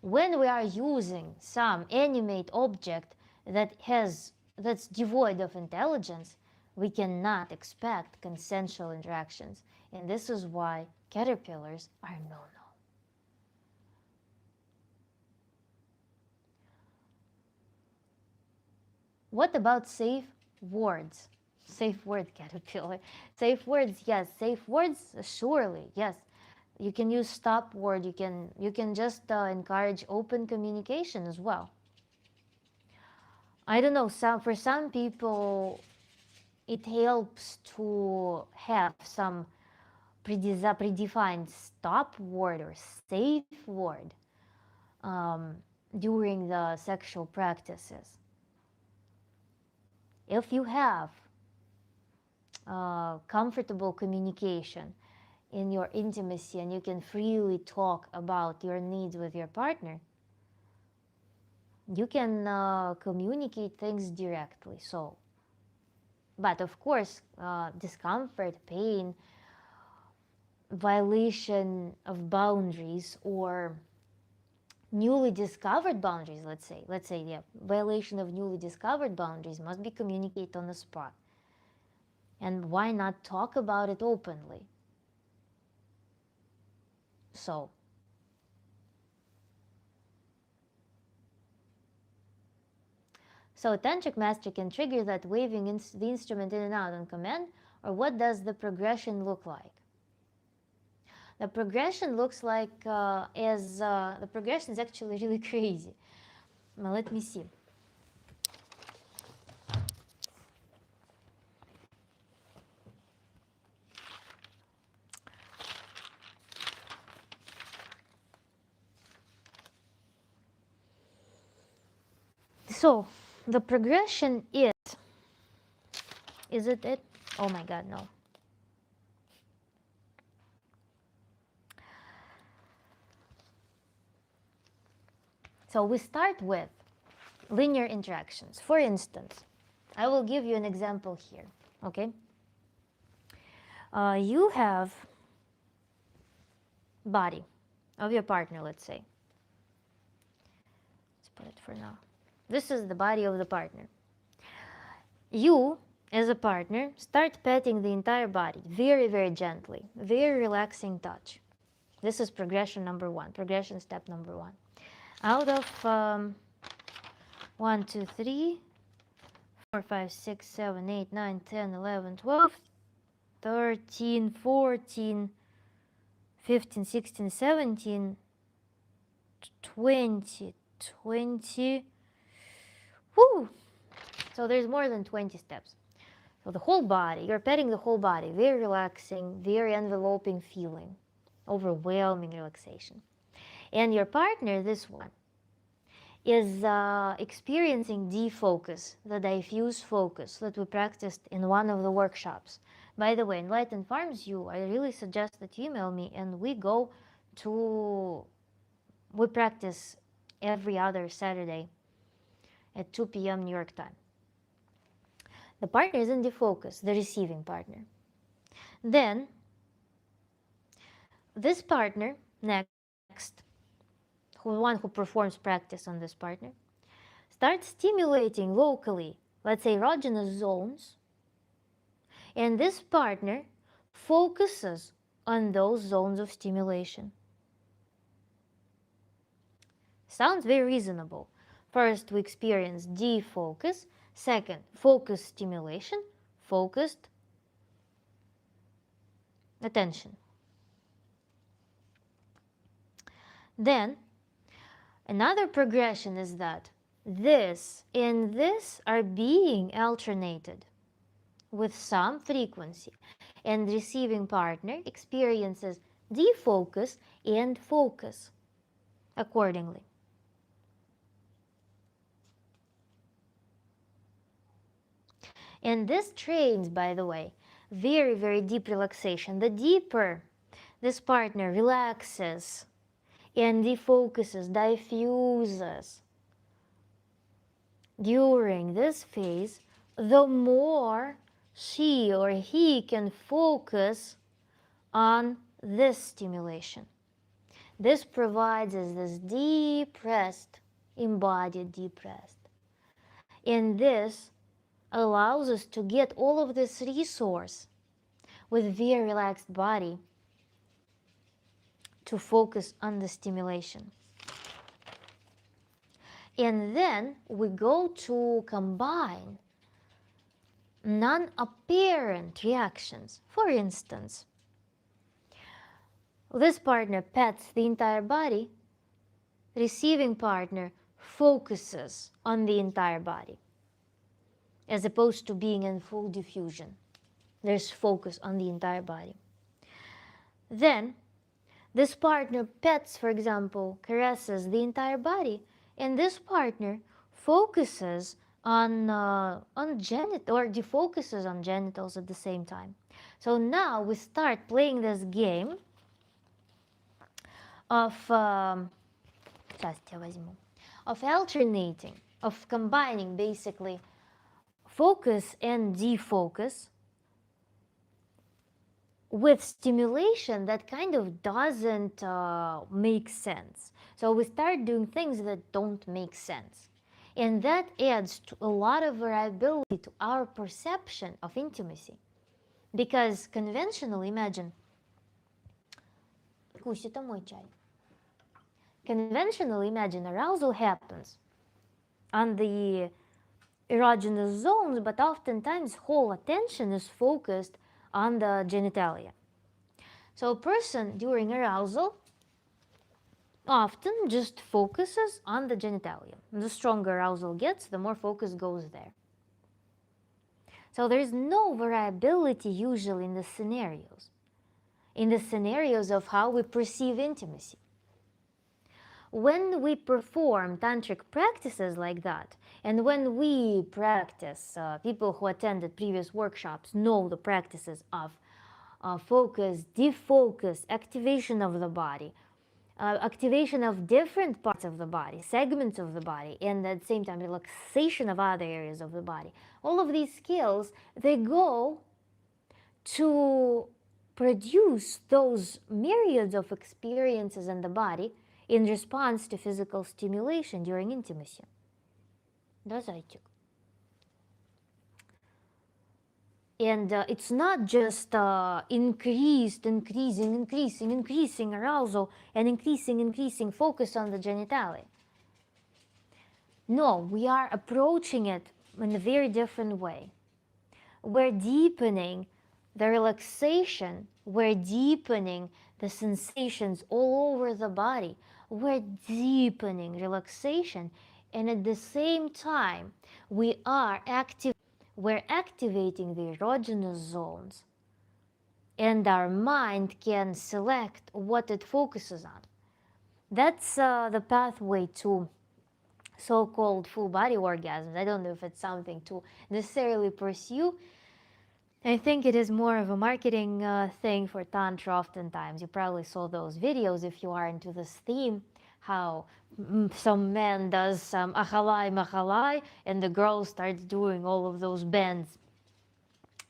When we are using some animate object that's devoid of intelligence, we cannot expect consensual interactions. And this is why caterpillars are no-no. What about safe words? Safe word, caterpillar. Safe words, yes. Safe words, surely, yes. You can use stop word. You can just encourage open communication as well. I don't know. For some people, it helps to have some predefined stop word or safe word um, during the sexual practices. If you have comfortable communication in your intimacy and you can freely talk about your needs with your partner, you can communicate things directly. So, but of course, discomfort, pain, violation of boundaries, or newly discovered boundaries, let's say, yeah, violation of newly discovered boundaries must be communicated on the spot. And why not talk about it openly? So, tantric master can trigger that waving the instrument in and out on command, or what does the progression look like? The progression looks like the progression is actually really crazy. Well, let me see. So the progression is it? Oh my God, no. So we start with linear interactions. For instance, I will give you an example here, okay? You have body of your partner, let's say. Let's put it for now. This is the body of the partner. You, as a partner, start petting the entire body very, very gently, very relaxing touch. This is progression number one, progression step number one. Out of 1, 2, 3, 4, 5, 6, 7, 8, 9, 10, 11, 12, 13, 14, 15, 16, 17, 20, 20. Woo! So there's more than 20 steps. So the whole body, you're petting the whole body, very relaxing, very enveloping feeling, overwhelming relaxation. And your partner, this one, is experiencing defocus, the diffuse focus that we practiced in one of the workshops. By the way, Enlightened Farms You, I really suggest that you email me and we practice every other Saturday at 2 p.m. New York time. The partner is in defocus, the receiving partner. Then, this partner, next, one who performs practice on this partner, starts stimulating locally, let's say erogenous zones, and this partner focuses on those zones of stimulation. Sounds very reasonable. First, we experience defocus. Second, focus stimulation, focused attention. Then, another progression is that this and this are being alternated with some frequency, and receiving partner experiences defocus and focus accordingly. And this trains, by the way, very, very deep relaxation. The deeper this partner relaxes and defocuses, diffuses during this phase, the more she or he can focus on this stimulation. This provides us this deep rest, embodied deep rest. And this allows us to get all of this resource with very relaxed body to focus on the stimulation. And then we go to combine non-apparent reactions. For instance, this partner pets the entire body, receiving partner focuses on the entire body, as opposed to being in full diffusion. There's focus on the entire body. Then, this partner pets, for example, caresses the entire body, and this partner focuses on genital, or defocuses on genitals at the same time. So now we start playing this game of of alternating, of combining basically focus and defocus with stimulation that kind of doesn't make sense. So we start doing things that don't make sense. And that adds to a lot of variability to our perception of intimacy. Because conventionally, imagine, conventionally imagine arousal happens on the erogenous zones, but oftentimes whole attention is focused on the genitalia. So a person during arousal often just focuses on the genitalia. The stronger arousal gets, the more focus goes there. So there is no variability usually in the scenarios of how we perceive intimacy. When we perform tantric practices like that, and when we practice, people who attended previous workshops know the practices of focus, defocus, activation of the body, activation of different parts of the body, segments of the body, and at the same time relaxation of other areas of the body. All of these skills, they go to produce those myriads of experiences in the body in response to physical stimulation during intimacy. Да, зайчик? And it's not just increasing arousal and increasing focus on the genitalia. No, we are approaching it in a very different way. We're deepening the relaxation, we're deepening the sensations all over the body, we're deepening relaxation, and at the same time, we're activating the erogenous zones, and our mind can select what it focuses on. That's the pathway to so-called full body orgasms. I don't know if it's something to necessarily pursue. I think it is more of a marketing thing for Tantra oftentimes. You probably saw those videos if you are into this theme, how some man does some achalai machalai and the girl starts doing all of those bends.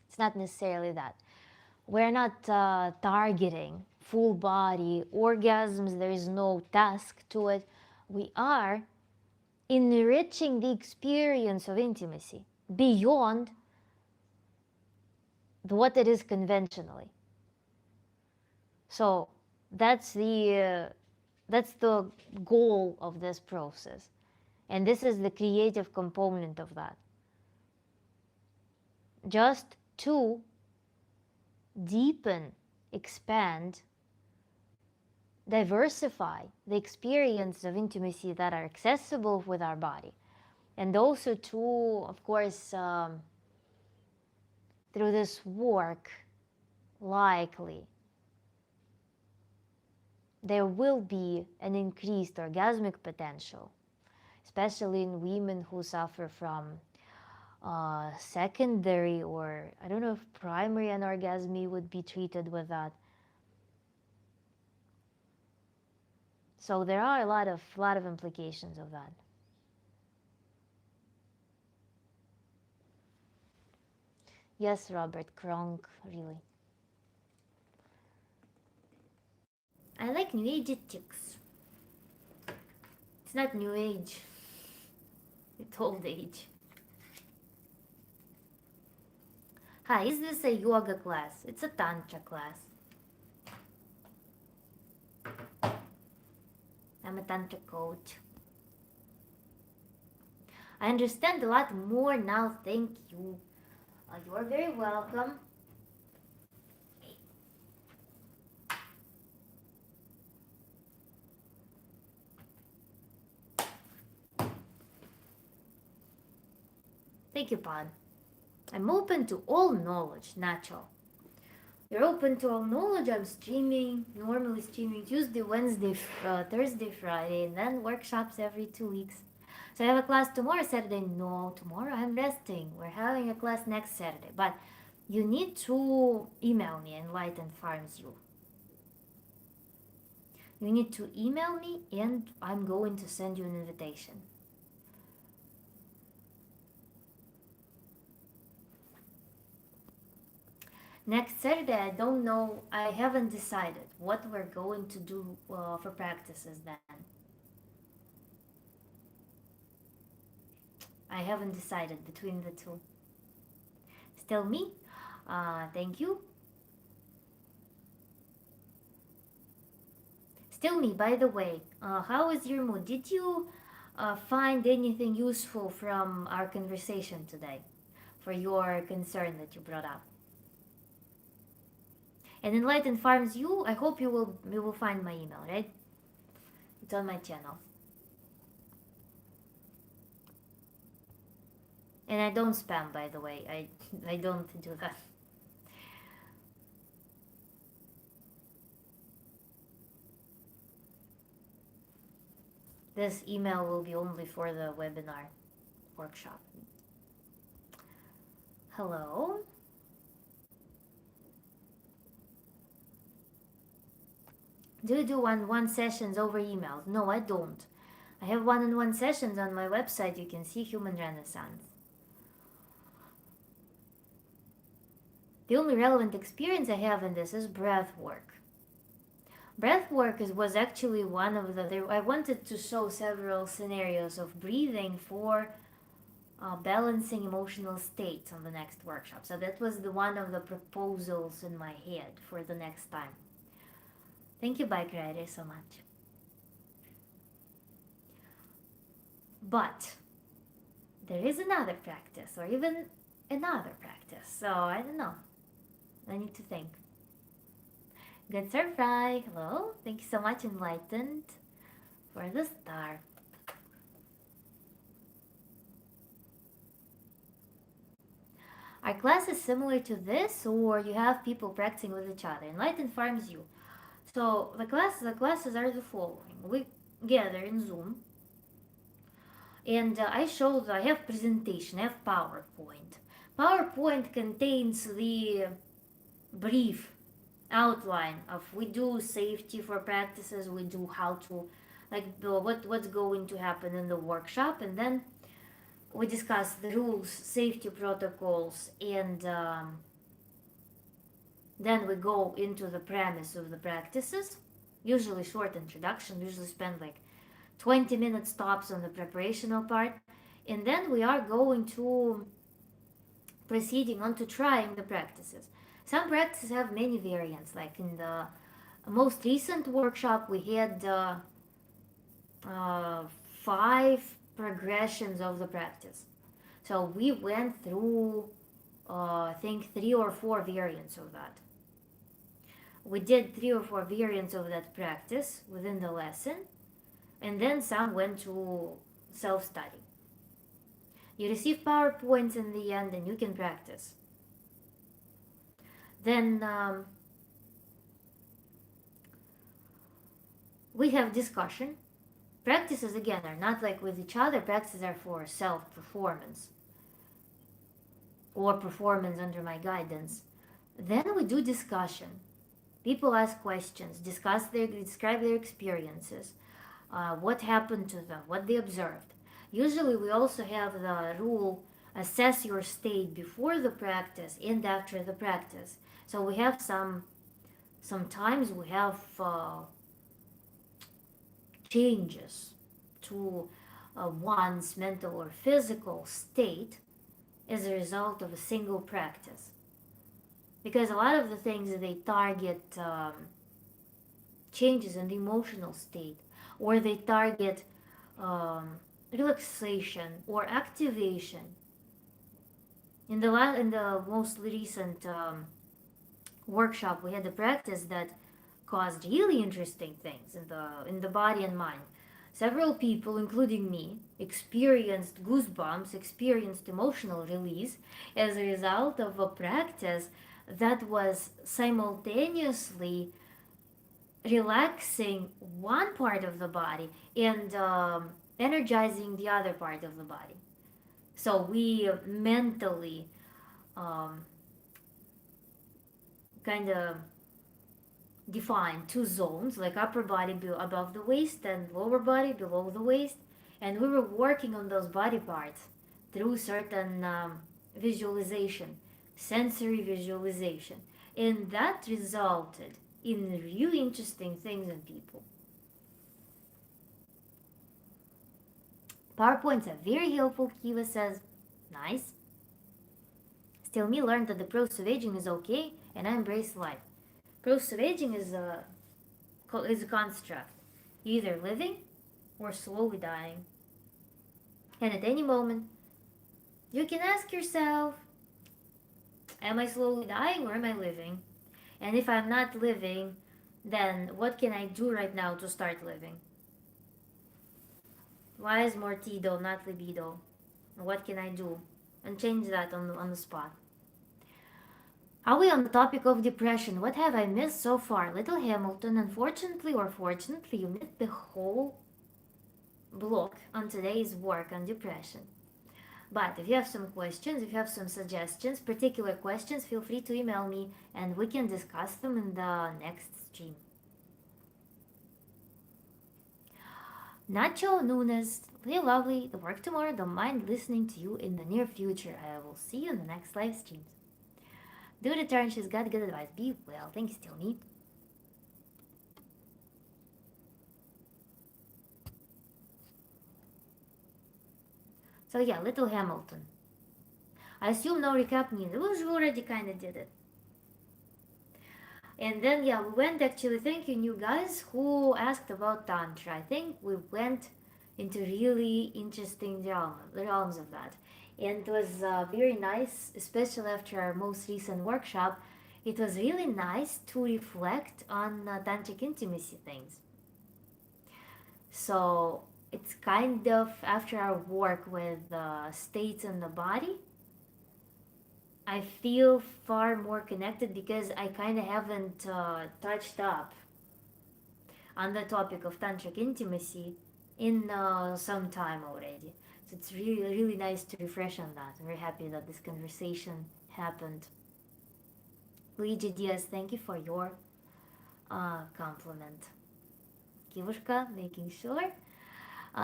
It's not necessarily that. We're not targeting full body orgasms. There is no task to it. We are enriching the experience of intimacy beyond what it is conventionally. So that's the goal of this process, and this is the creative component of that. Just to deepen, expand, diversify the experience of intimacy that are accessible with our body, and also to, of course, through this work, likely there will be an increased orgasmic potential, especially in women who suffer from secondary, or I don't know if primary anorgasmy would be treated with that. So there are a lot of implications of that. Yes, Robert Kronk, really. I like New Age ethics. It's not New Age, it's old age. Hi, is this a yoga class? It's a Tantra class. I'm a Tantra coach. I understand a lot more now, thank you. You're very welcome. Thank you, Pan. I'm open to all knowledge, natural. You're open to all knowledge. I'm streaming, normally streaming Tuesday, Wednesday, Thursday, Friday, and then workshops every 2 weeks. So I have a class tomorrow, Saturday. No, tomorrow I'm resting. We're having a class next Saturday. But you need to email me, Enlightened Farms You. You need to email me, and I'm going to send you an invitation. Next Saturday, I don't know. I haven't decided what we're going to do for practices then. I haven't decided between the two. Still me. Thank you. Still me, by the way. How is your mood? Did you find anything useful from our conversation today for your concern that you brought up? And Enlightened Farms, I hope you will find my email, right? It's on my channel. And I don't spam, by the way. I don't do that. This email will be only for the webinar workshop. Hello. Do you do one-on-one sessions over emails? No, I don't. I have one-on-one sessions on my website. You can see Human Renaissance. The only relevant experience I have in this is breath work. Breath work was actually one of I wanted to show several scenarios of breathing for balancing emotional states on the next workshop. So that was one of the proposals in my head for the next time. Thank you, Bike Rider, so much. But there is another practice, or even another practice. So I don't know. I need to think. Good Sir Fry, hello. Thank you so much, Enlightened, for the star. Are classes similar to this, or you have people practicing with each other? Enlightened farms you. So the classes are the following. We gather in Zoom, and I have presentation, I have PowerPoint. PowerPoint contains the brief outline of we do safety for practices, we do how to what's going to happen in the workshop, and then we discuss the rules, safety protocols, and then we go into the premise of the practices. Usually short introduction, usually spend like 20 minutes tops on the preparational part, and then we are going to proceeding on to trying the practices. Some practices have many variants, like in the most recent workshop we had uh, 5 progressions of the practice. So we went through I think 3 or 4 variants of that. We did 3 or 4 variants of that practice within the lesson, and then some went to self-study. You receive PowerPoints in the end and you can practice. Then we have discussion. Practices again are not like with each other, practices are for self-performance or performance under my guidance. Then we do discussion. People ask questions, describe their experiences, what happened to them, what they observed. Usually we also have the rule assess your state before the practice and after the practice. So we have sometimes we have changes to one's mental or physical state as a result of a single practice. Because a lot of the things they target changes in the emotional state, or they target um, relaxation or activation. In the most recent workshop, we had a practice that caused really interesting things in the body and mind. Several people, including me, experienced goosebumps, experienced emotional release as a result of a practice that was simultaneously relaxing one part of the body and energizing the other part of the body. So we mentally um, kind of define two zones, like upper body above the waist and lower body below the waist, and we were working on those body parts through certain visualization, sensory visualization, and that resulted in really interesting things in people. PowerPoints are very helpful, Kiva says. Nice. Still, me learned that the process of aging is okay, and I embrace life. Process of aging is a construct, either living or slowly dying. And at any moment, you can ask yourself, am I slowly dying or am I living? And if I'm not living, then what can I do right now to start living? Why is mortido not libido? What can I do? And change that on the spot. Are we on the topic of depression? What have I missed so far? Little Hamilton, unfortunately or fortunately, you missed the whole block on today's work on depression. But if you have some questions, if you have some suggestions, particular questions, feel free to email me and we can discuss them in the next stream. Nacho Nunes, live lovely, the work tomorrow, don't mind listening to you in the near future. I will see you in the next live streams. Do the turn, she's got good advice. Be well. Thanks, Tony. So yeah, Little Hamilton. I assume no recap needed. We already kind of did it. And then yeah, we went actually. Thank you guys who asked about Tantra. I think we went into really interesting realms of that, and it was very nice, especially after our most recent workshop. It was really nice to reflect on tantric intimacy things. So it's kind of after our work with states in the body, I feel far more connected because I kind of haven't touched up on the topic of tantric intimacy in some time already. So it's really, really nice to refresh on that. I'm very happy that this conversation happened. Luigi Diaz, thank you for your compliment. Kivushka, making sure.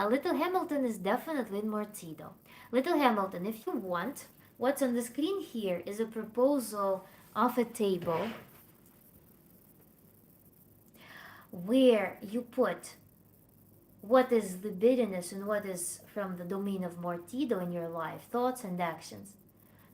Little Hamilton is definitely in Mortido. Little Hamilton, if you want, what's on the screen here is a proposal of a table where you put what is libidinous and what is from the domain of Mortido in your life, thoughts and actions,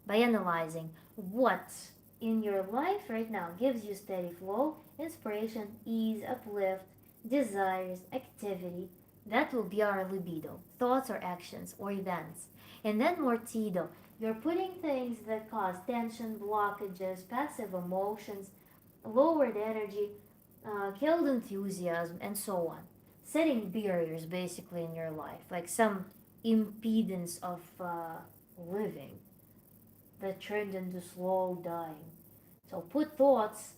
by analyzing what in your life right now gives you steady flow, inspiration, ease, uplift, desires, activity. That will be our libido, thoughts or actions or events. And then Mortido, you're putting things that cause tension, blockages, passive emotions, lowered energy, killed enthusiasm, and so on. Setting barriers basically in your life, like some impedance of living that turned into slow dying. So put thoughts,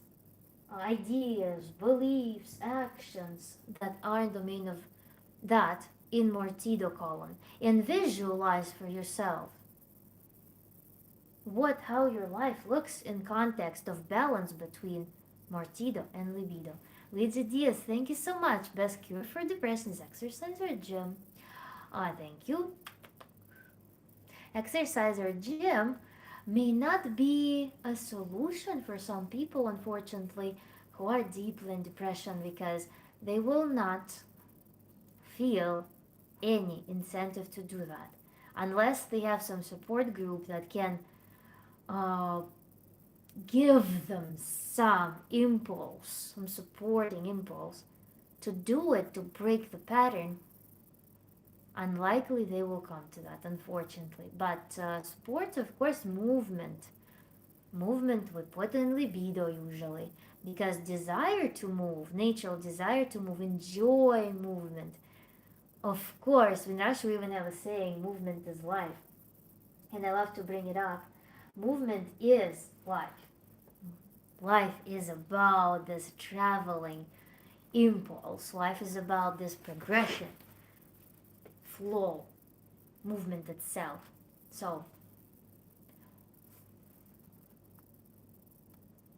ideas, beliefs, actions that are in the domain of that in Mortido column and visualize for yourself how your life looks in context of balance between Mortido and libido. Lidia Diaz, thank you so much. Best cure for depression is exercise or gym. Thank you. Exercise or gym may not be a solution for some people, unfortunately, who are deeply in depression because they will not feel any incentive to do that unless they have some support group that can uh, give them some impulse, some supporting impulse to do it, to break the pattern. Unlikely they will come to that, unfortunately. But sports, of course, movement we put in libido usually, because desire to move, natural desire to move, enjoy movement. Of course, in Russia we even have a saying, movement is life, and I love to bring it up. Movement is life. Life is about this traveling impulse. Life is about this progression, flow, movement itself. So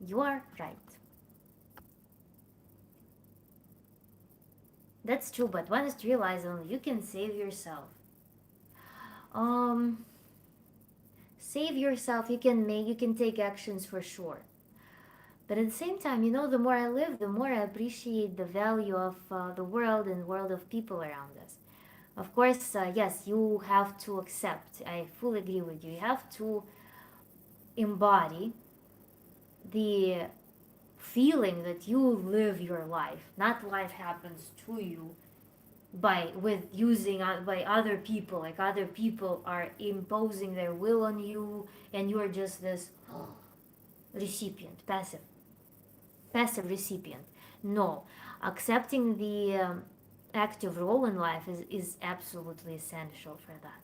you are right. That's true, but one is to realize only you can save yourself. Um, Save yourself. You can take actions for sure. But at the same time, the more I live, the more I appreciate the value of the world and world of people around us. Of course, yes, you have to accept. I fully agree with you. You have to embody the feeling that you live your life, not life happens to you by with using by other people. Like other people are imposing their will on you, and you are just this recipient, passive recipient. No, accepting the active role in life is absolutely essential for that.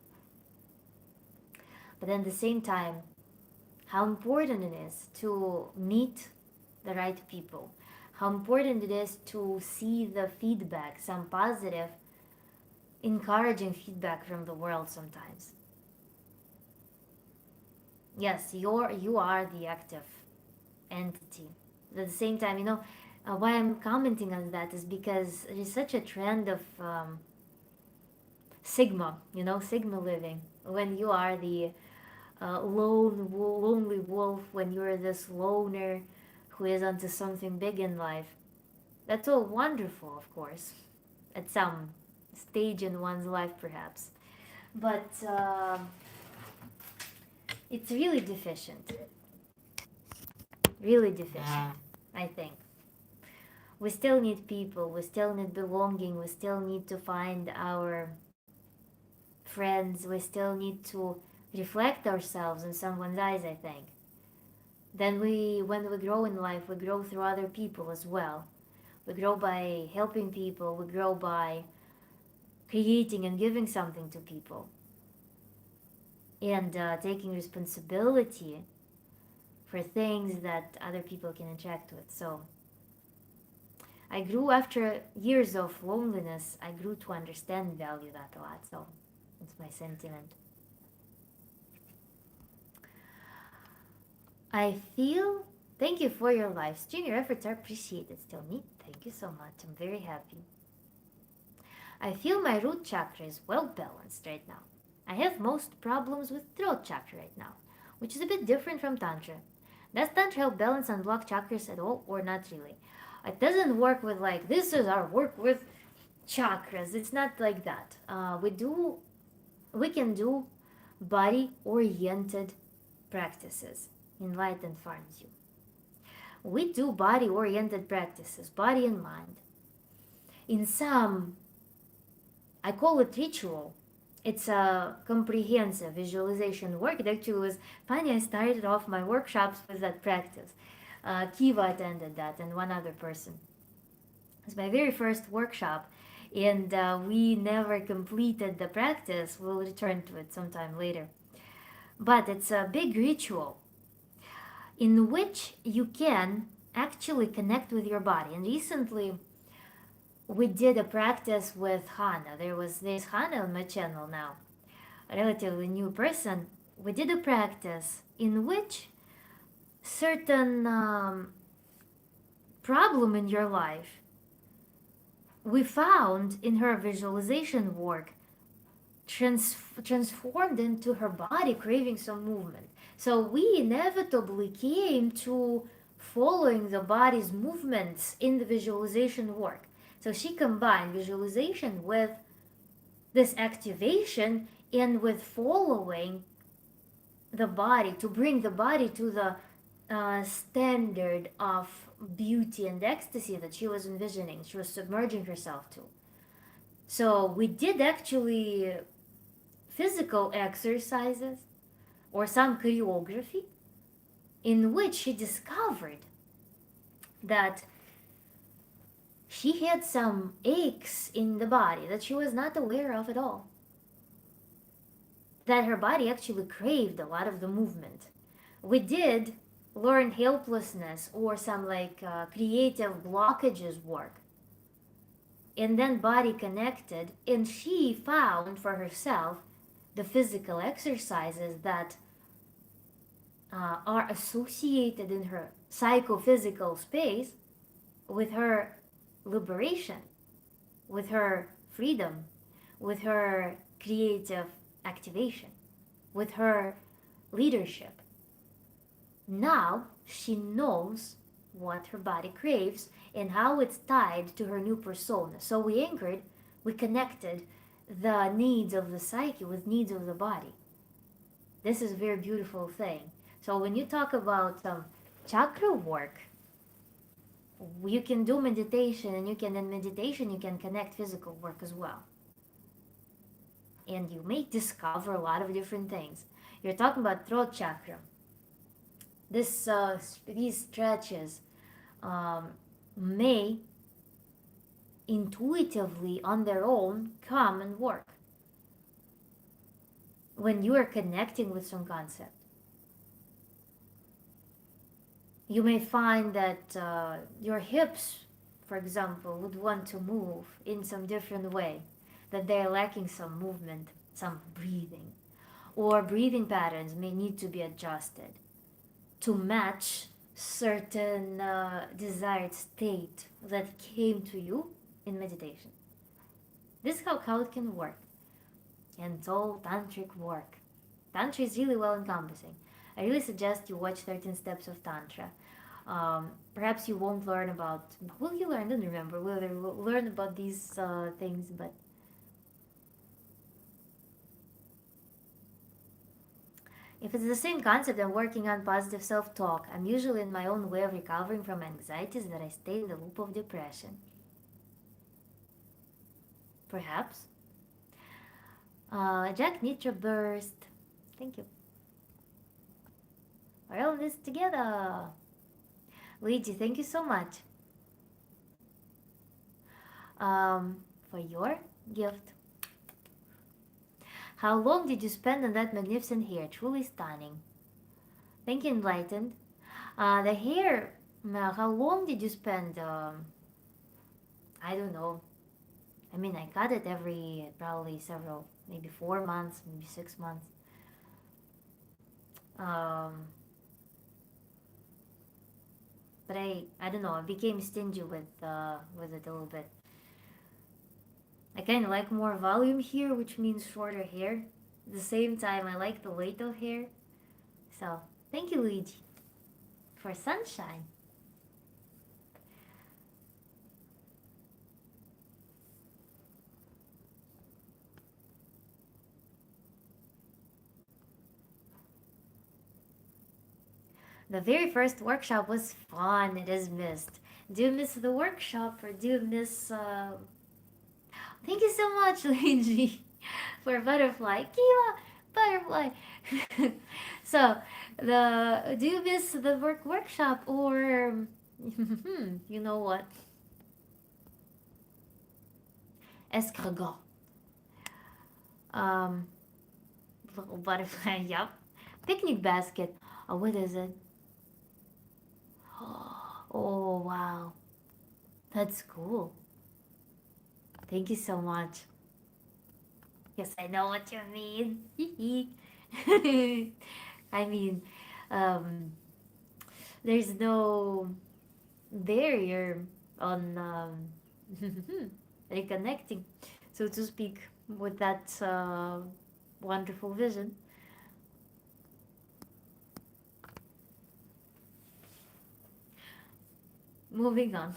But at the same time, how important it is to meet the right people, how important it is to see the feedback, some positive, encouraging feedback from the world sometimes. Yes, you are the active entity. At the same time, why I'm commenting on that is because there is such a trend of sigma living, when you are the lonely wolf, when you're this loner who is onto something big in life. That's all wonderful, of course, at some stage in one's life, perhaps. But it's really deficient, I think. We still need people, we still need belonging, we still need to find our friends, we still need to reflect ourselves in someone's eyes, I think. When we grow in life, we grow through other people as well. We grow by helping people, we grow by creating and giving something to people, and taking responsibility for things that other people can interact with. So I grew after years of loneliness. I grew to understand, value that a lot. So it's my sentiment. I feel. Thank you for your live stream. Your efforts are appreciated. Still me. Thank you so much. I'm very happy. I feel my root chakra is well balanced right now. I have most problems with throat chakra right now, which is a bit different from Tantra. Does Tantra help balance and block chakras at all, or not really? It doesn't work with like, this is our work with chakras. It's not like that. We can do body oriented practices. Enlightened farms you. We do body oriented practices, body and mind. In some, I call it ritual. It's a comprehensive visualization work. It actually was funny. I started off my workshops with that practice. Kiva attended that, and one other person. It was my very first workshop, and we never completed the practice. We'll return to it sometime later. But it's a big ritual in which you can actually connect with your body. And recently, we did a practice with Hannah. There's Hannah on my channel now, a relatively new person. We did a practice in which certain problem in your life, we found in her visualization work transformed into her body craving some movement. So we inevitably came to following the body's movements in the visualization work. So she combined visualization with this activation and with following the body to bring the body to the standard of beauty and ecstasy that she was envisioning, she was submerging herself to. So we did actually physical exercises or some choreography in which she discovered that she had some aches in the body that she was not aware of at all. That her body actually craved a lot of the movement. We did learn helplessness or some like creative blockages work. And then body connected, and she found for herself the physical exercises that are associated in her psychophysical space with her liberation, with her freedom, with her creative activation, with her leadership. Now she knows what her body craves and how it's tied to her new persona. So we anchored, we connected the needs of the psyche with needs of the body. This is a very beautiful thing. So when you talk about chakra work, you can do meditation, and you can in meditation you can connect physical work as well, and you may discover a lot of different things. You're talking about throat chakra. These stretches um, may intuitively on their own come and work when you are connecting with some concept. You may find that your hips, for example, would want to move in some different way, that they're lacking some movement, some breathing, or breathing patterns may need to be adjusted to match certain desired state that came to you in meditation. This is how it can work. And it's all tantric work. Tantra is really well encompassing. I really suggest you watch 13 Steps of Tantra. Perhaps you won't learn about, will you learn? I don't remember whether we'll learn about these things, but if it's the same concept, I'm working on positive self-talk. I'm usually in my own way of recovering from anxieties that I stay in the loop of depression. Perhaps. Jack Nitra Burst. Thank you. We're all in this together. Luigi, thank you so much for your gift. How long did you spend on that magnificent hair? Truly stunning. Thank you, Enlightened. The hair, how long did you spend? I don't know. I mean, I cut it every probably several, maybe 4 months, maybe 6 months. But I don't know. I became stingy with it a little bit. I kind of like more volume here, which means shorter hair. At the same time, I like the weight of hair. So, thank you, Luigi, for sunshine. The very first workshop was fun. It is missed. Do you miss the workshop or do you miss... Thank you so much, Luigi, for butterfly. Kiwa, butterfly. So, do you miss the workshop or... you know what? Escargot. Um, Little butterfly, yep. Picnic basket. Oh, what is it? Oh, wow. That's cool. Thank you so much. Yes, I know what you mean. I mean, um, there's no barrier on reconnecting, so to speak, with that wonderful vision. Moving on.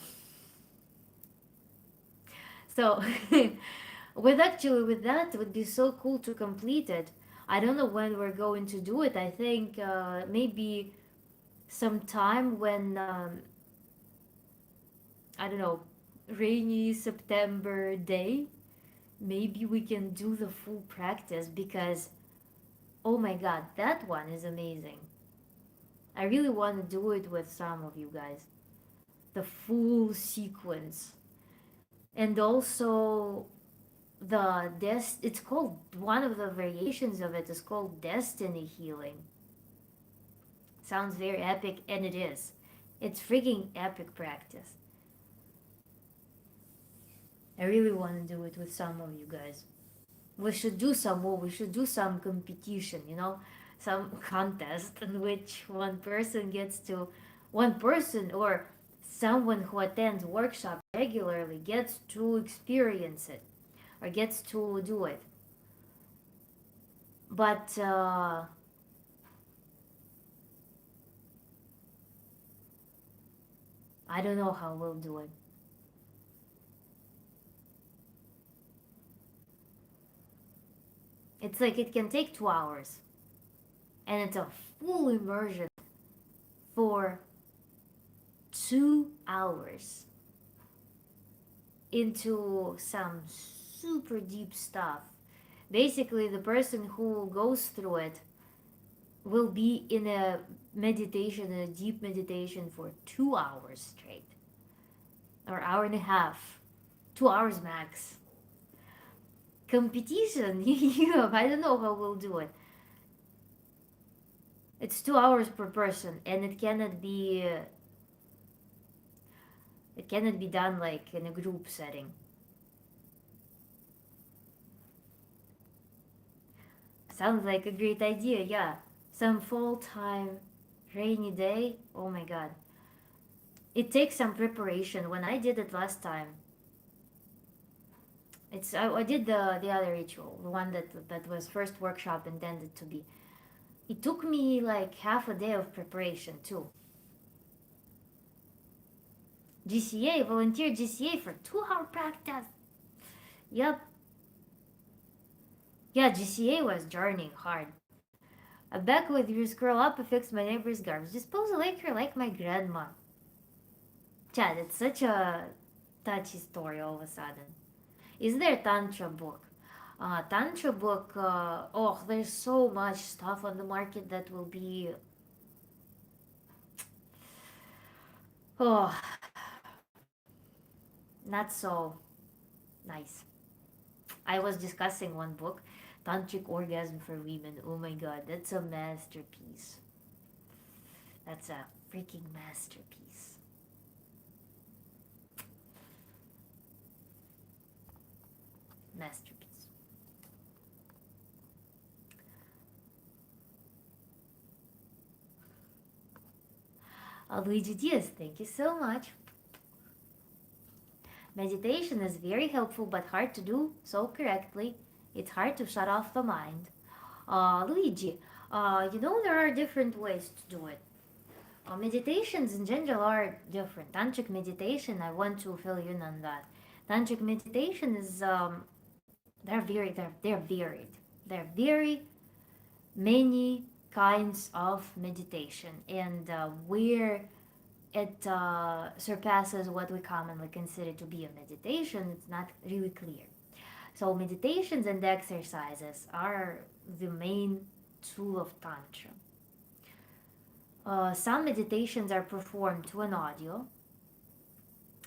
So, with that, it would be so cool to complete it. I don't know when we're going to do it. I think maybe sometime when I don't know, rainy September day. Maybe we can do the full practice because oh my god, that one is amazing. I really want to do it with some of you guys. The full sequence. And also it's called, one of the variations of it is called destiny healing. Sounds very epic, and it is. It's freaking epic practice. I really want to do it with some of you guys. We should do some more. We should do some competition, some contest in which one person or someone who attends workshop regularly gets to experience it or gets to do it. But I don't know how we'll do it. It's like it can take 2 hours, and it's a full immersion for 2 hours into some super deep stuff. Basically, the person who goes through it will be in a meditation, a deep meditation for 2 hours straight, or hour and a half, 2 hours max. Competition, yeah, I don't know how we'll do it. It's 2 hours per person, and it cannot be done like in a group setting. Sounds like a great idea, yeah. Some fall time, rainy day. Oh my god. It takes some preparation. When I did it last time, I did the other ritual, the one that was first workshop intended to be. It took me like half a day of preparation too. GCA, volunteer GCA for 2 hour practice. Yep. Yeah, GCA was journeying hard. I'm back with you. Scroll up and fix my neighbor's garbage disposal like her, like my grandma. Chad, it's such a touchy story all of a sudden. Is there a Tantra book? Tantra book, oh, there's so much stuff on the market that will be, oh, not so nice. I was discussing one book, Tantric Orgasm for Women. Oh my god, that's a masterpiece. That's a freaking masterpiece. Masterpiece. Luigi Diaz, thank you so much. Meditation is very helpful but hard to do so correctly. It's hard to shut off the mind. Luigi, there are different ways to do it. Meditations in general are different. Tantric meditation, I want to fill you in on that. Tantric meditation is they're varied. There are very many kinds of meditation, and where it surpasses what we commonly consider to be a meditation, it's not really clear. So meditations and exercises are the main tool of Tantra. Some meditations are performed to an audio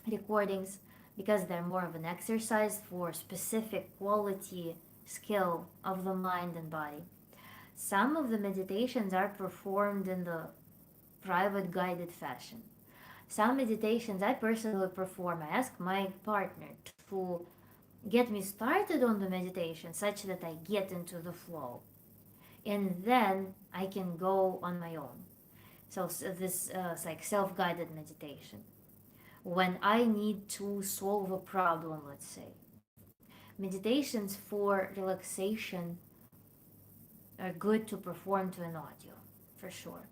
recordings because they're more of an exercise for specific quality skill of the mind and body. Some of the meditations are performed in the private guided fashion. Some meditations I personally perform, I ask my partner to get me started on the meditation such that I get into the flow. And then I can go on my own. So this is like self-guided meditation. When I need to solve a problem, let's say, Meditations for relaxation are good to perform to an audio, for sure.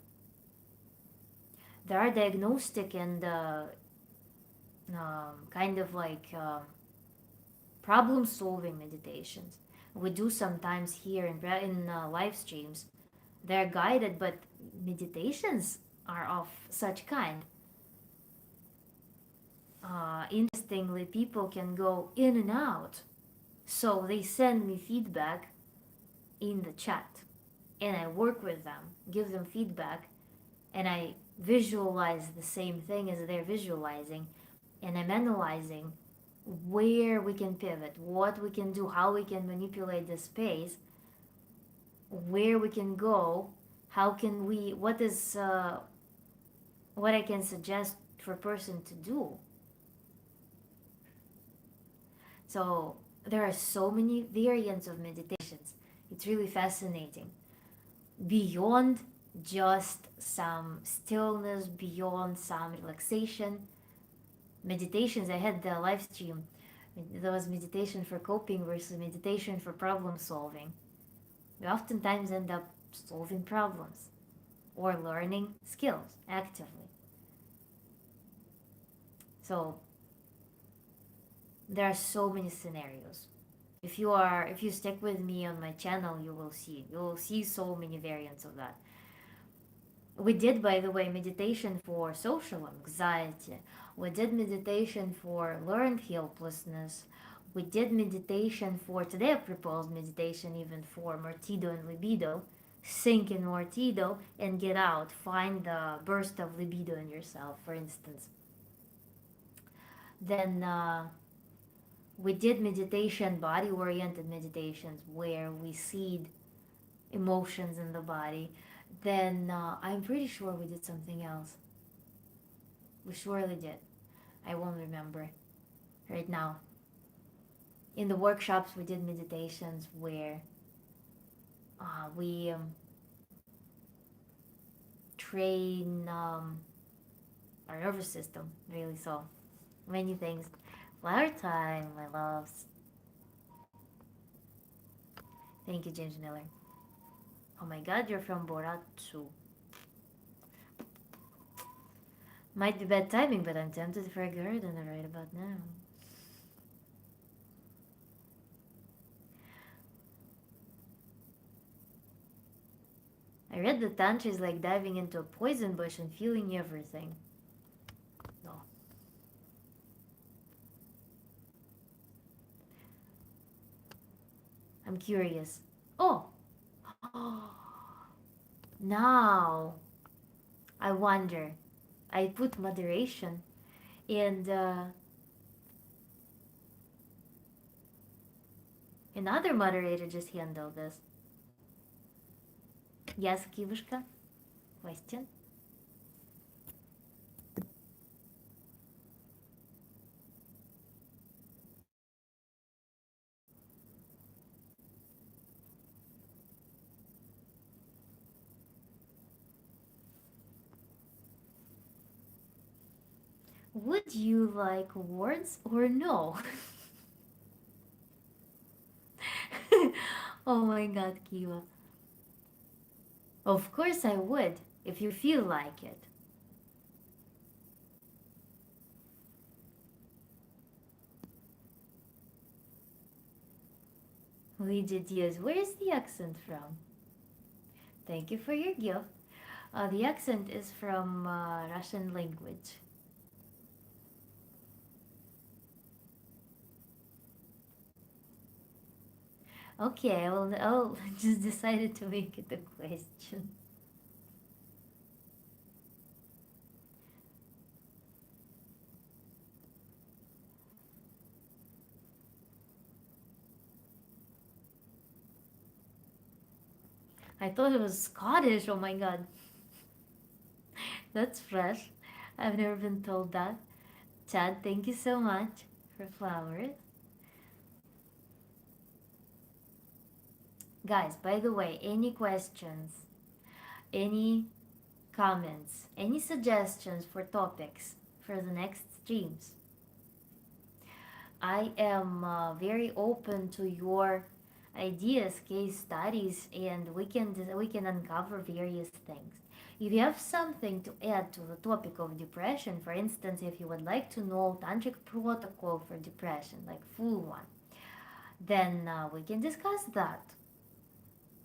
There are diagnostic and kind of like problem solving meditations. We do sometimes here in live streams. They're guided, but meditations are of such kind. Interestingly, people can go in and out. So they send me feedback in the chat, and I work with them, give them feedback, and I visualize the same thing as they're visualizing, and I'm analyzing where we can pivot, what we can do, how we can manipulate the space, where we can go, how can we, what I can suggest for a person to do. So there are so many variants of meditations. It's really fascinating. Beyond just some stillness, beyond some relaxation, meditations. I had the live stream. There was meditation for coping versus meditation for problem solving. We oftentimes end up solving problems or learning skills actively. So there are so many scenarios. If you stick with me on my channel, you will see so many variants of that. We did, by the way, meditation for social anxiety. We did meditation for learned helplessness. We did meditation for, today I proposed meditation even for martido and libido. Sink in martido and get out. Find the burst of libido in yourself, for instance. Then we did meditation, body oriented meditations, where we seed emotions in the body. Then I'm pretty sure we did something else. We surely did. I won't remember right now. In the workshops, we did meditations where we train our nervous system, really. So many things. Flower time, my loves. Thank you, James Miller. Oh my god, you're from Boratsu. Might be bad timing, but I'm tempted for a garden right about now. I read that Tantra is like diving into a poison bush and feeling everything. No. I'm curious. Oh! Now, I wonder. I put moderation and another moderator just handled this. Yes, Kivushka? Question? Would you like words or no? Oh my god, Kiva. Of course I would, if you feel like it. Lydia Diaz, where's the accent from? Thank you for your gift. The accent is from Russian language. Okay, I'll just decided to make it a question. I thought it was Scottish. Oh my god, that's fresh. I've never been told that. Chad, thank you so much for flowers. Guys, by the way, any questions, any comments, any suggestions for topics for the next streams, I am very open to your ideas, case studies, and we can uncover various things. If you have something to add to the topic of depression, for instance, if you would like to know tantric protocol for depression, like full one, then we can discuss that.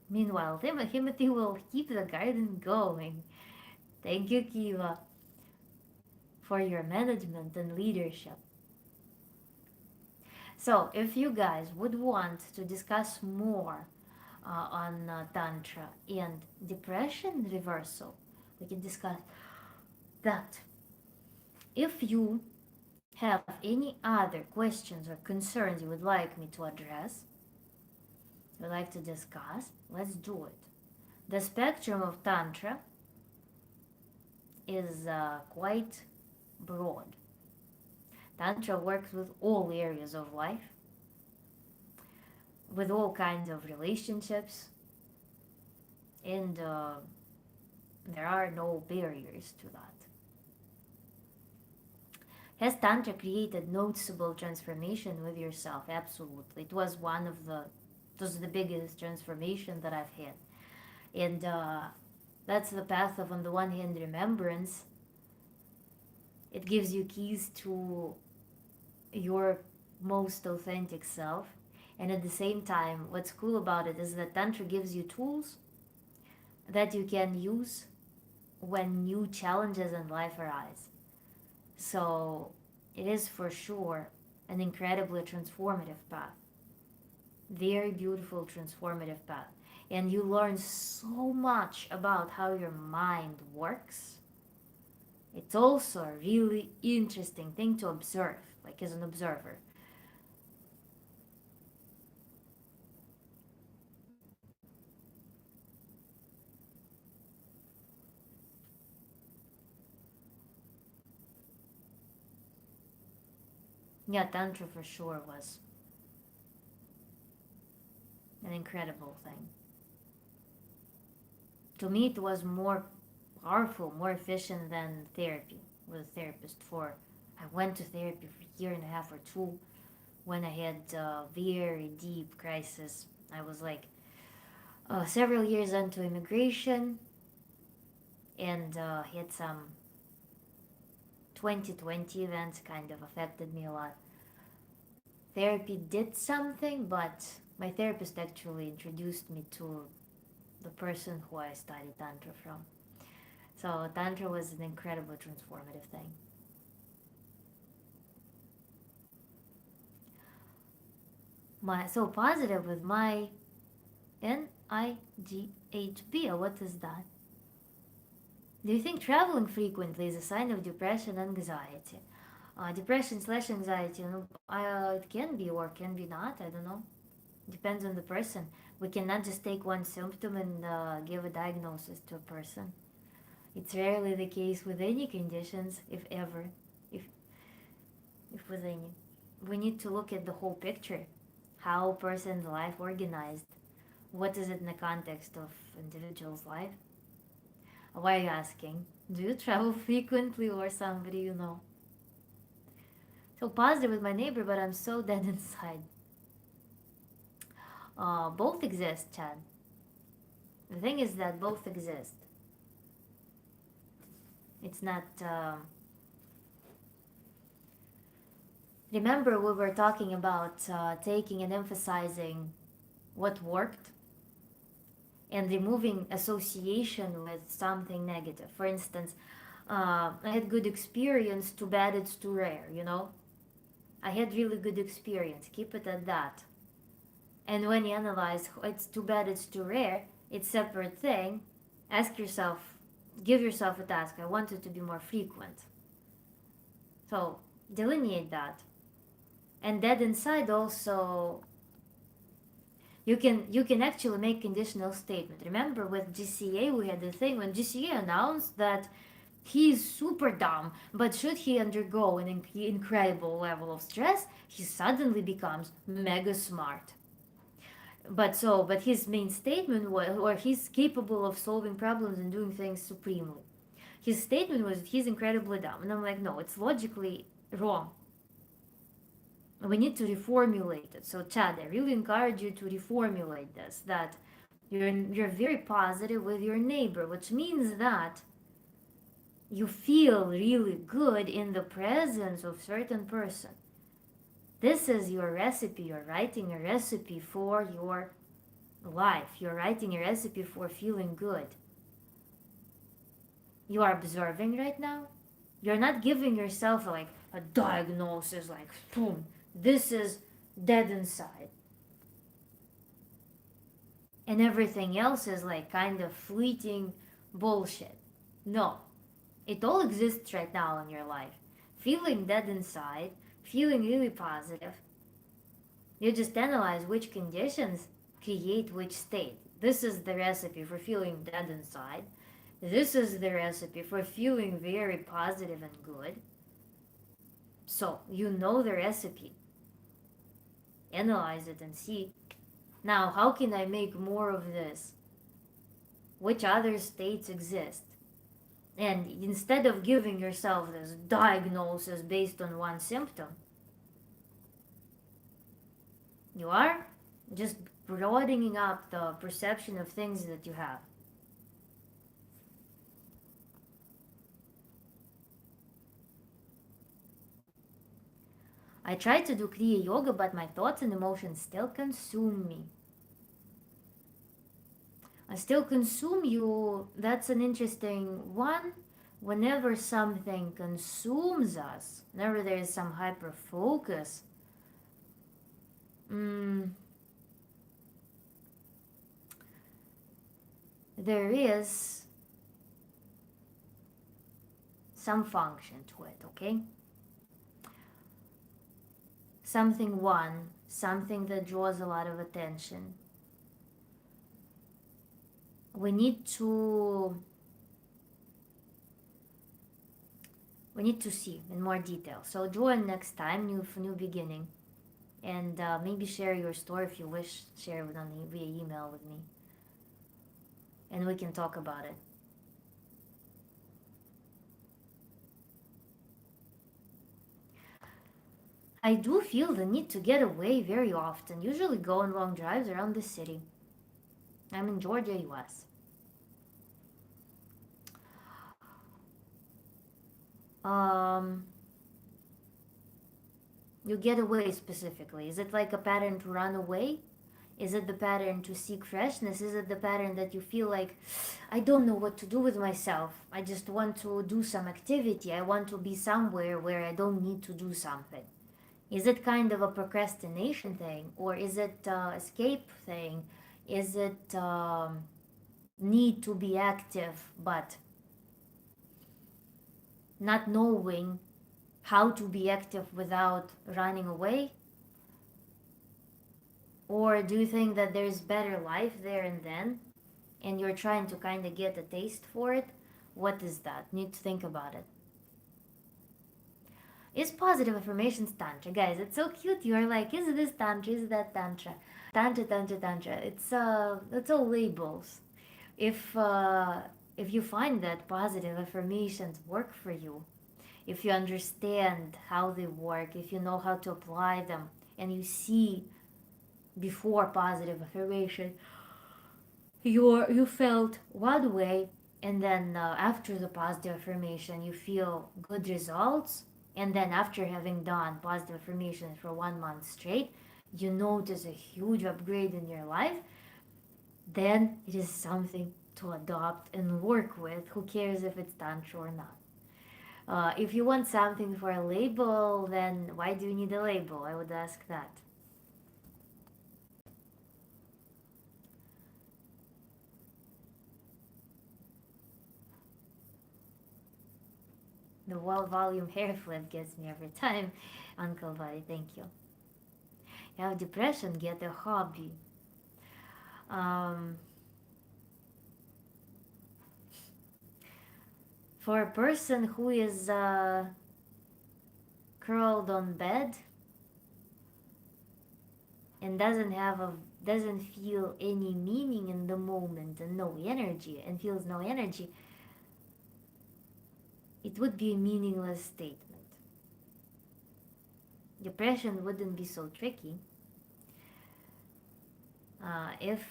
Meanwhile, Timothy will keep the garden going. Thank you, Kiva, for your management and leadership. So, if you guys would want to discuss more on Tantra and depression reversal, we can discuss that. If you have any other questions or concerns you would like me to address, would like to discuss, let's do it. The spectrum of Tantra is quite broad. Tantra works with all areas of life, with all kinds of relationships, and there are no barriers to that. Has Tantra created noticeable transformation with yourself? Absolutely. It was the biggest transformation that I've had. And that's the path of, on the one hand, remembrance. It gives you keys to your most authentic self. And at the same time, what's cool about it is that Tantra gives you tools that you can use when new challenges in life arise. So it is for sure an incredibly transformative path. Very beautiful transformative path. And you learn so much about how your mind works. It's also a really interesting thing to observe, like as an observer. Yeah, Tantra for sure was an incredible thing. To me, it was more powerful, more efficient than therapy with a therapist. I went to therapy for a year and a half or two when I had a very deep crisis. I was like several years into immigration and had some 2020 events kind of affected me a lot. Therapy did something, but my therapist actually introduced me to the person who I studied Tantra from. So Tantra was an incredibly transformative thing. So positive with my NIGHB. What is that? Do you think traveling frequently is a sign of depression and anxiety? Depression slash anxiety, it can be or can be not. I don't know. Depends on the person. We cannot just take one symptom and give a diagnosis to a person. It's rarely the case with any conditions, if ever, if if with any. We need to look at the whole picture. How a person's life organized. What is it in the context of individual's life? Why are you asking? Do you travel frequently or somebody you know? So positive with my neighbor, but I'm so dead inside. Both exist, Chad. The thing is that both exist. It's not. Remember, we were talking about taking and emphasizing what worked and removing association with something negative. For instance, I had good experience, too bad it's too rare, you know? I had really good experience, keep it at that. And when you analyze, it's too bad it's too rare, it's a separate thing, ask yourself, give yourself a task, I want it to be more frequent. So delineate that. And that inside also you can actually make conditional statement. Remember with GCA we had the thing when GCA announced that he's super dumb, but should he undergo an incredible level of stress, he suddenly becomes mega smart. But his main statement was, or he's capable of solving problems and doing things supremely. His statement was he's incredibly dumb, and I'm like, no, it's logically wrong. We need to reformulate it. So Chad, I really encourage you to reformulate this, that you're very positive with your neighbor, which means that you feel really good in the presence of certain person. This is your recipe. You're writing a recipe for your life. You're writing a recipe for feeling good. You are observing right now. You're not giving yourself like a diagnosis, like boom, this is dead inside, and everything else is like kind of fleeting bullshit. No, it all exists right now in your life. Feeling dead inside, feeling really positive. You just analyze which conditions create which state. This is the recipe for feeling dead inside. This is the recipe for feeling very positive and good. So you know the recipe. Analyze it and see. Now, how can I make more of this? Which other states exist? And instead of giving yourself this diagnosis based on one symptom, you are just broadening up the perception of things that you have. I try to do Kriya Yoga, but my thoughts and emotions still consume me. I still consume you. That's an interesting one. Whenever something consumes us, whenever there is some hyper focus, there is some function to it, okay? Something that draws a lot of attention. We need to see in more detail. So join next time, new beginning, and maybe share your story if you wish. Share it via email with me, and we can talk about it. I do feel the need to get away very often. Usually go on long drives around the city. I'm in Georgia, US. You get away specifically. Is it like a pattern to run away? Is it the pattern to seek freshness? Is it the pattern that you feel like, I don't know what to do with myself? I just want to do some activity. I want to be somewhere where I don't need to do something. Is it kind of a procrastination thing? Or is it escape thing? Is it need to be active but not knowing how to be active without running away? Or do you think that there's better life there and then, and you're trying to kind of get a taste for it? What is that? Need to think about it. Is positive affirmations Tantra? Guys, it's so cute. You're like, is this Tantra? Is that Tantra? Tantra, Tantra, Tantra. It's all labels. If you find that positive affirmations work for you, if you understand how they work, if you know how to apply them, and you see before positive affirmation you felt one way, and then after the positive affirmation you feel good results, and then after having done positive affirmations for 1 month straight you notice a huge upgrade in your life, then it is something to adopt and work with. Who cares if it's Tantra or not? If you want something for a label, then why do you need a label? I would ask that. The wall volume hair flip gets me every time. Uncle Buddy, thank you. You have depression, get a hobby. For a person who is curled on bed and doesn't feel any meaning in the moment and no energy and feels no energy, it would be a meaningless statement. depression wouldn't be so tricky if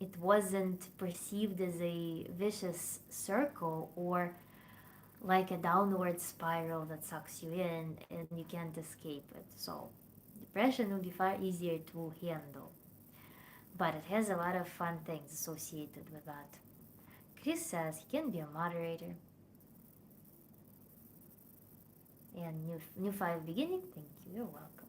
it wasn't perceived as a vicious circle or like a downward spiral that sucks you in and you can't escape it. So, depression would be far easier to handle, but it has a lot of fun things associated with that. Chris says he can be a moderator. And new five beginning, thank you, you're welcome.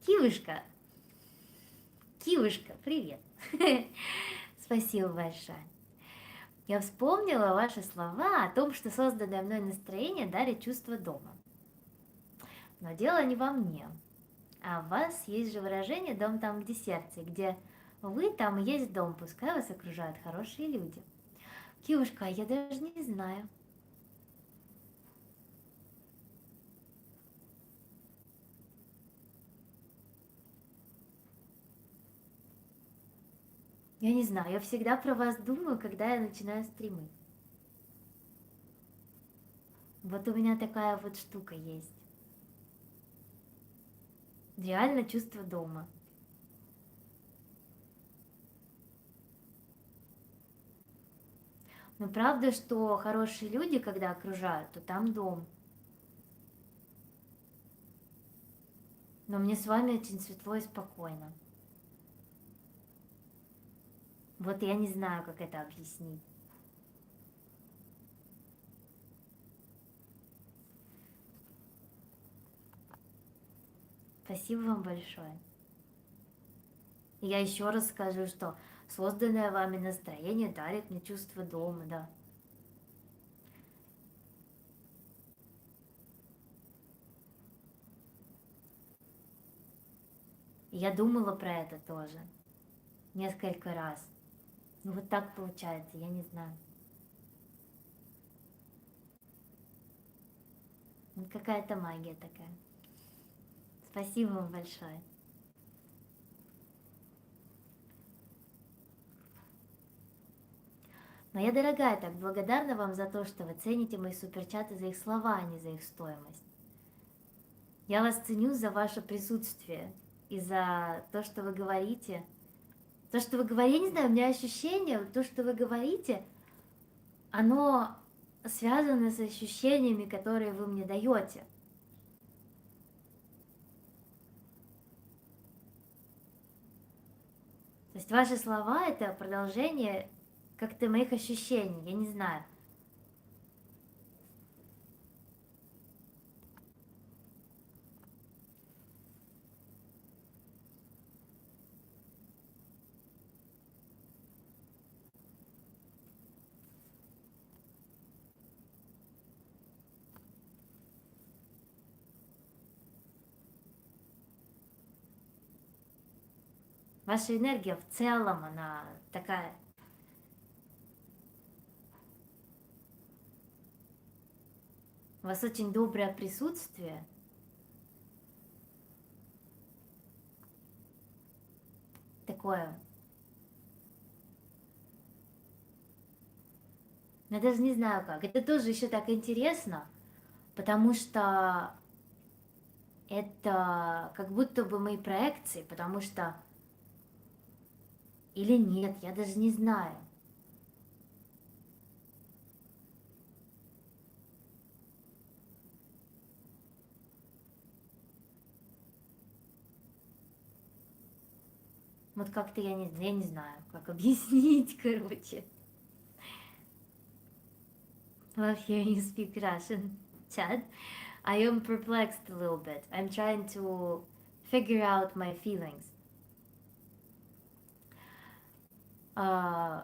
Кивушка, Кивушка, привет. Спасибо большое. Я вспомнила ваши слова о том, что созданное мной настроение дарит чувство дома. Но дело не во мне. А в вас есть же выражение «дом там, где сердце», где вы там и есть дом, пускай вас окружают хорошие люди. Кивушка, я даже не знаю. Я не знаю, я всегда про вас думаю, когда я начинаю стримы. Вот у меня такая вот штука есть. Реально чувство дома. Но правда, что хорошие люди, когда окружают, то там дом. Но мне с вами очень светло и спокойно. Вот я не знаю, как это объяснить. Спасибо вам большое. И я еще раз скажу, что созданное вами настроение дарит мне чувство дома, да. И я думала про это тоже. Несколько раз. Ну вот так получается, я не знаю. Вот какая-то магия такая. Спасибо вам большое. Моя дорогая, так благодарна вам за то, что вы цените мои суперчаты за их слова, а не за их стоимость. Я вас ценю за ваше присутствие и за то, что вы говорите. То, что вы говорите, я не знаю, у меня ощущение, то, что вы говорите, оно связано с ощущениями, которые вы мне даете. То есть ваши слова — это продолжение как-то моих ощущений, я не знаю. Ваша энергия в целом, она такая. У вас очень доброе присутствие. Такое. Я даже не знаю как. Это тоже еще так интересно, потому что это как будто бы мои проекции, потому что... Или нет, я даже не знаю. Вот как-то я не знаю, как объяснить, короче. Love hearing you speak Russian, Chad. I am perplexed a little bit. I'm trying to figure out my feelings. Uh,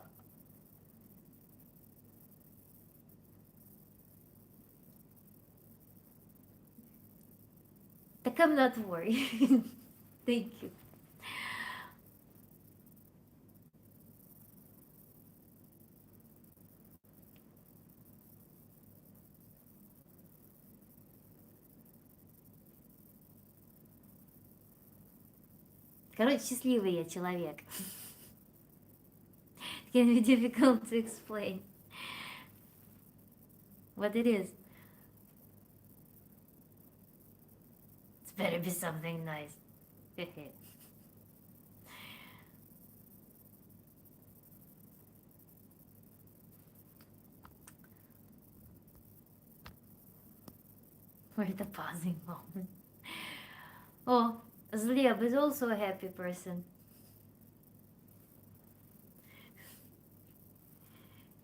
так I'm not worried. Thank you. Короче, счастливый я человек. It can be difficult to explain what it is. It's better be something nice. For the pausing moment. Oh, Zleb is also a happy person.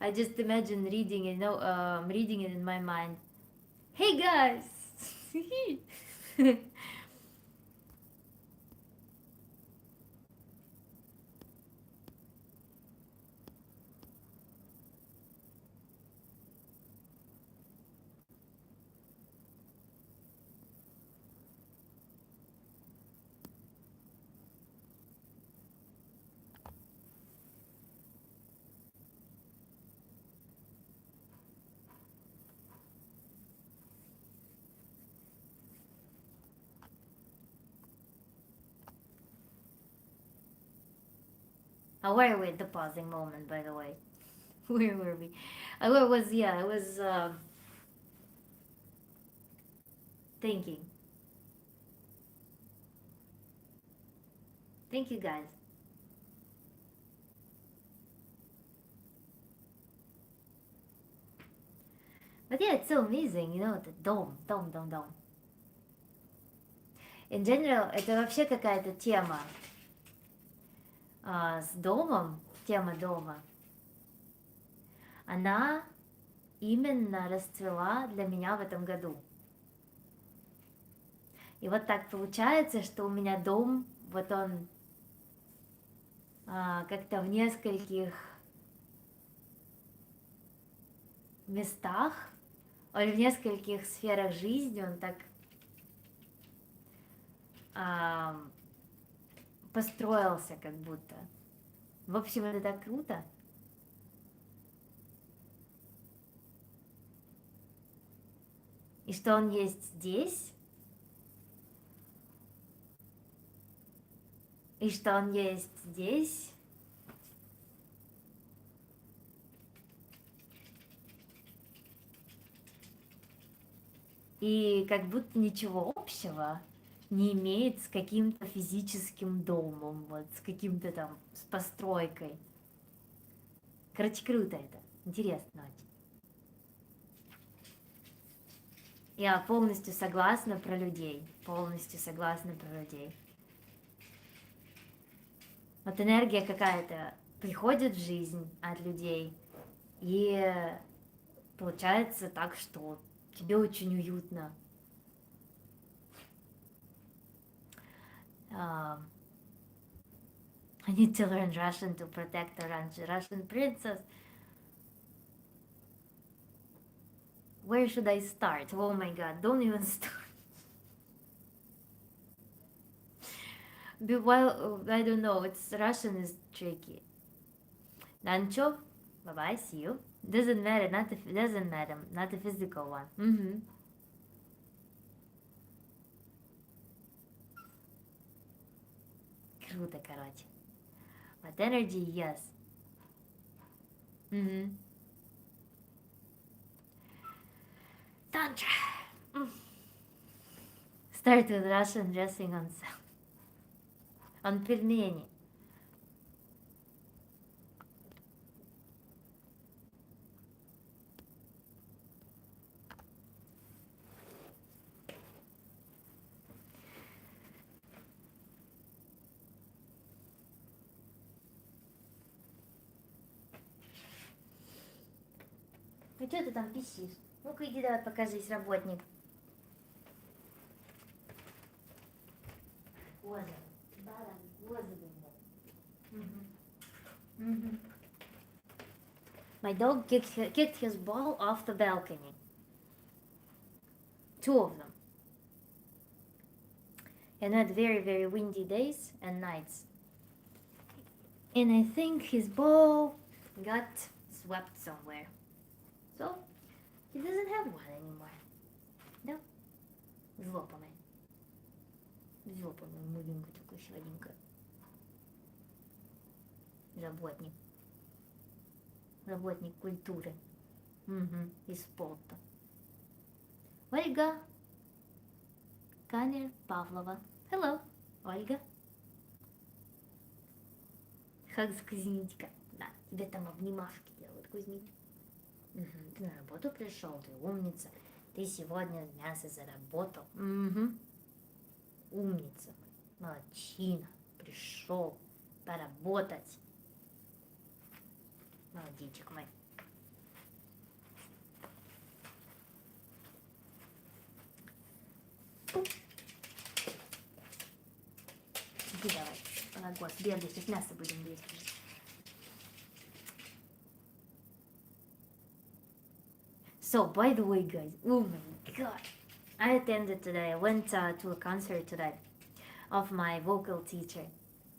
I just imagine reading it, reading it in my mind. Hey guys! Where were we at the pausing moment, by the way? Where were we? I was thinking. Thank you guys. But yeah, it's so amazing, the дом. In general, это вообще какая-то тема с домом, тема дома. Она именно расцвела для меня в этом году. И вот так получается, что у меня дом, вот он как-то в нескольких местах, или в нескольких сферах жизни, он так построился как будто. В общем, это так круто. И что он есть здесь, и что он есть здесь, и как будто ничего общего не имеет с каким-то физическим домом, вот, с каким-то там, с постройкой. Короче, круто это, интересно очень. Я полностью согласна про людей, полностью согласна про людей. Вот энергия какая-то приходит в жизнь от людей, и получается так, что тебе очень уютно. I need to learn Russian to protect the Russian princess. Where should I start? Oh my god, don't even start. Well, I don't know, Russian is tricky. Nancho, bye-bye, see you. Doesn't matter, doesn't matter, not the physical one. Mm-hmm. Круто, короче. But energy, yes. Mm-hmm. Tantra. Start with Russian dressing on пельмени. Ну что ты там писишь? Ну-ка иди давай покажись, работник. Коза. Да, коза. My dog kicked his ball off the balcony. 2 of them. And had very, very windy days and nights. And I think his ball got swept somewhere. So, he doesn't have one anymore. Да? Злопанный. Злопанный, маленькая такая, сладенькая. работник, работник культуры, угу, из спорта. Ольга Канер Павлова. Hello, Ольга. Как Кузьмичка. Да, тебе там обнимашки делают, Кузьмич. Угу. Ты на работу пришел, ты умница. Ты сегодня мясо заработал. Угу. Умница. Молодчина. Пришел поработать. Молодечек мой. Иди давай, Панагос, бегай, сейчас мясо будем есть. So, by the way, guys, oh my god, I attended today. I went to a concert today of my vocal teacher,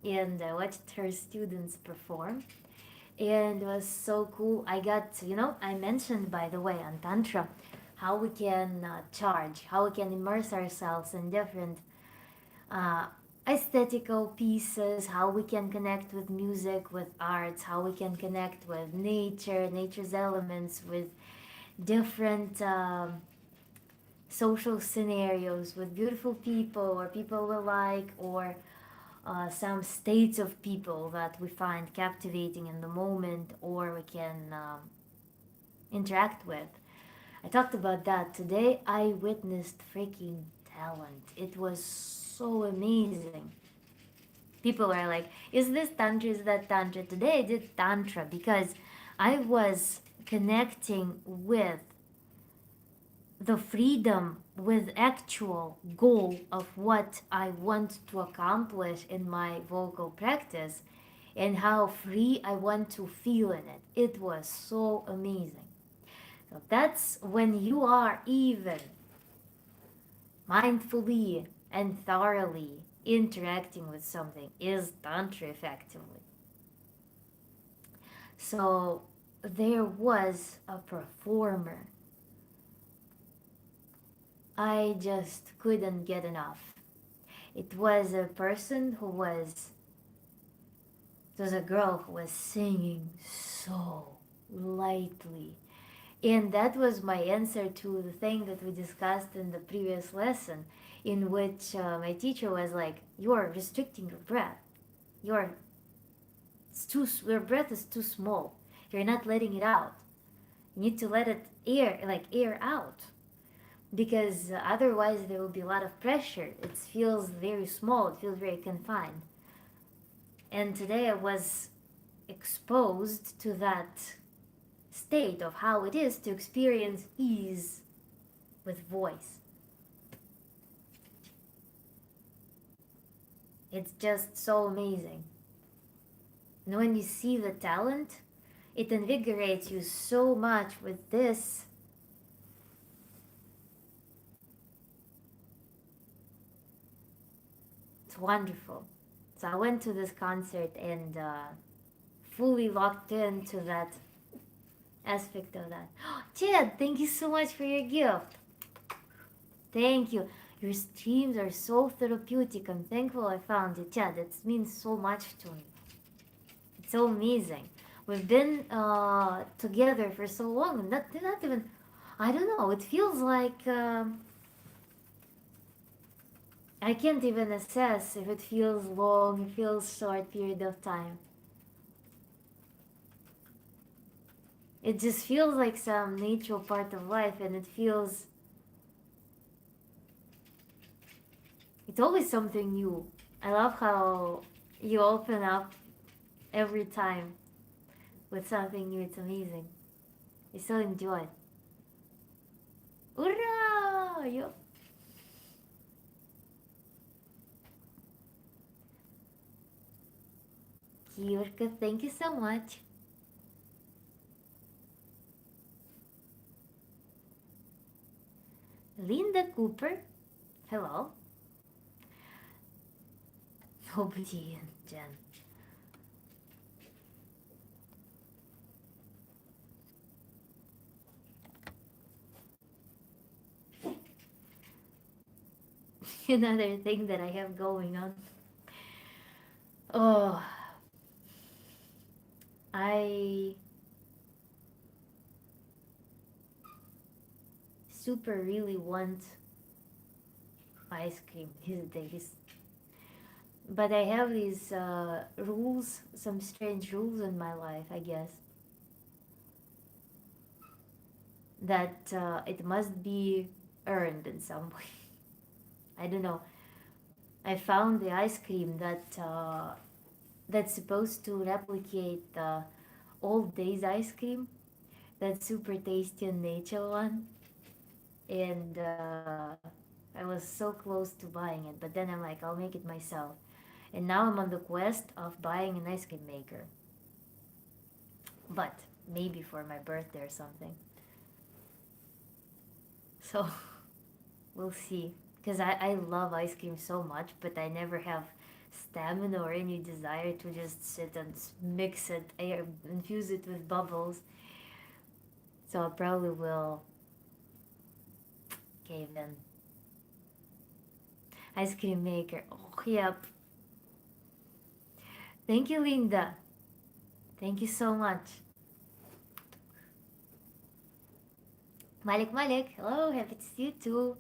and I watched her students perform, and it was so cool. I got, I mentioned, by the way, on Tantra, how we can charge, how we can immerse ourselves in different uh, aesthetical pieces, how we can connect with music, with arts, how we can connect with nature, nature's elements, with different social scenarios, with beautiful people or people we like, or some states of people that we find captivating in the moment or we can interact with. I talked about that today. I witnessed freaking talent. It was so amazing. People were like, is this Tantra? Is that Tantra? Today I did Tantra because I was connecting with the freedom, with actual goal of what I want to accomplish in my vocal practice and how free I want to feel in it. It was so amazing. So that's when you are even mindfully and thoroughly interacting with something is Tantra effectively. So there was a performer. I just couldn't get enough. It was a person who was, it was a girl who was singing so lightly. And that was my answer to the thing that we discussed in the previous lesson, in which my teacher was like, "You're restricting your breath. Your your breath is too small. You're not letting it out. You need to let it air out, because otherwise there will be a lot of pressure. It feels very small. It feels very confined." And today I was exposed to that state of how it is to experience ease with voice. It's just so amazing. And when you see the talent, it invigorates you so much with this. It's wonderful. So I went to this concert and fully locked into that aspect of that. Chad, thank you so much for your gift. Thank you. Your streams are so therapeutic. I'm thankful I found it. Chad, it means so much to me. It's so amazing. We've been together for so long. Not even, I don't know. It feels like I can't even assess if it feels long, it feels short period of time. It just feels like some natural part of life, and it feels, it's always something new. I love how you open up every time with something new. It's amazing. I so enjoy. Ura! Yup. Kiyorka, thank you so much. Linda Cooper, hello. Nobody and Jen. Another thing that I have going on. Oh, I super really want ice cream these days. But I have these rules, some strange rules in my life, I guess, that it must be earned in some way. I don't know. I found the ice cream that's supposed to replicate the old days ice cream, that super tasty and nature one, and I was so close to buying it. But then I'm like, I'll make it myself. And now I'm on the quest of buying an ice cream maker, but maybe for my birthday or something. So we'll see. Because I love ice cream so much, but I never have stamina or any desire to just sit and mix it, infuse it with bubbles. So I probably will cave in. Ice cream maker. Oh, yep. Thank you, Linda. Thank you so much. Malik Malik. Hello, happy to see you too.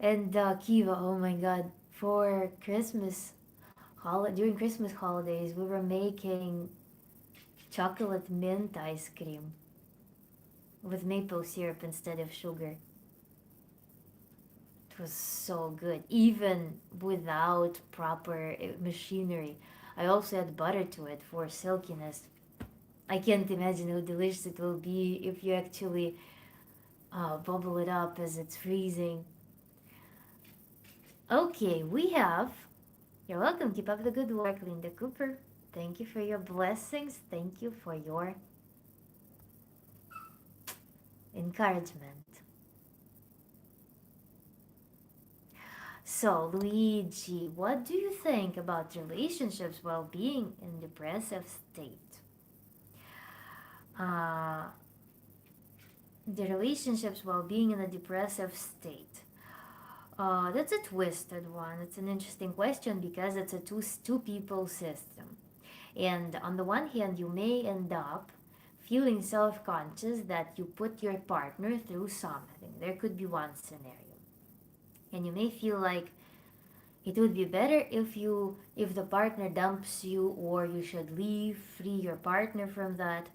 And Kiva, oh my god. For Christmas, during Christmas holidays, we were making chocolate mint ice cream with maple syrup instead of sugar. It was so good, even without proper machinery. I also add butter to it for silkiness. I can't imagine how delicious it will be if you actually bubble it up as it's freezing. Okay, we have. You're welcome. Keep up the good work, Linda Cooper. Thank you for your blessings. Thank you for your encouragement. So, Luigi, what do you think about relationships while being in depressive state? Uh, the relationships while being in a depressive state. That's a twisted one. It's an interesting question because it's a two people system. And on the one hand, you may end up feeling self conscious that you put your partner through something. There could be one scenario. And you may feel like it would be better if the partner dumps you, or you should leave, free your partner from that.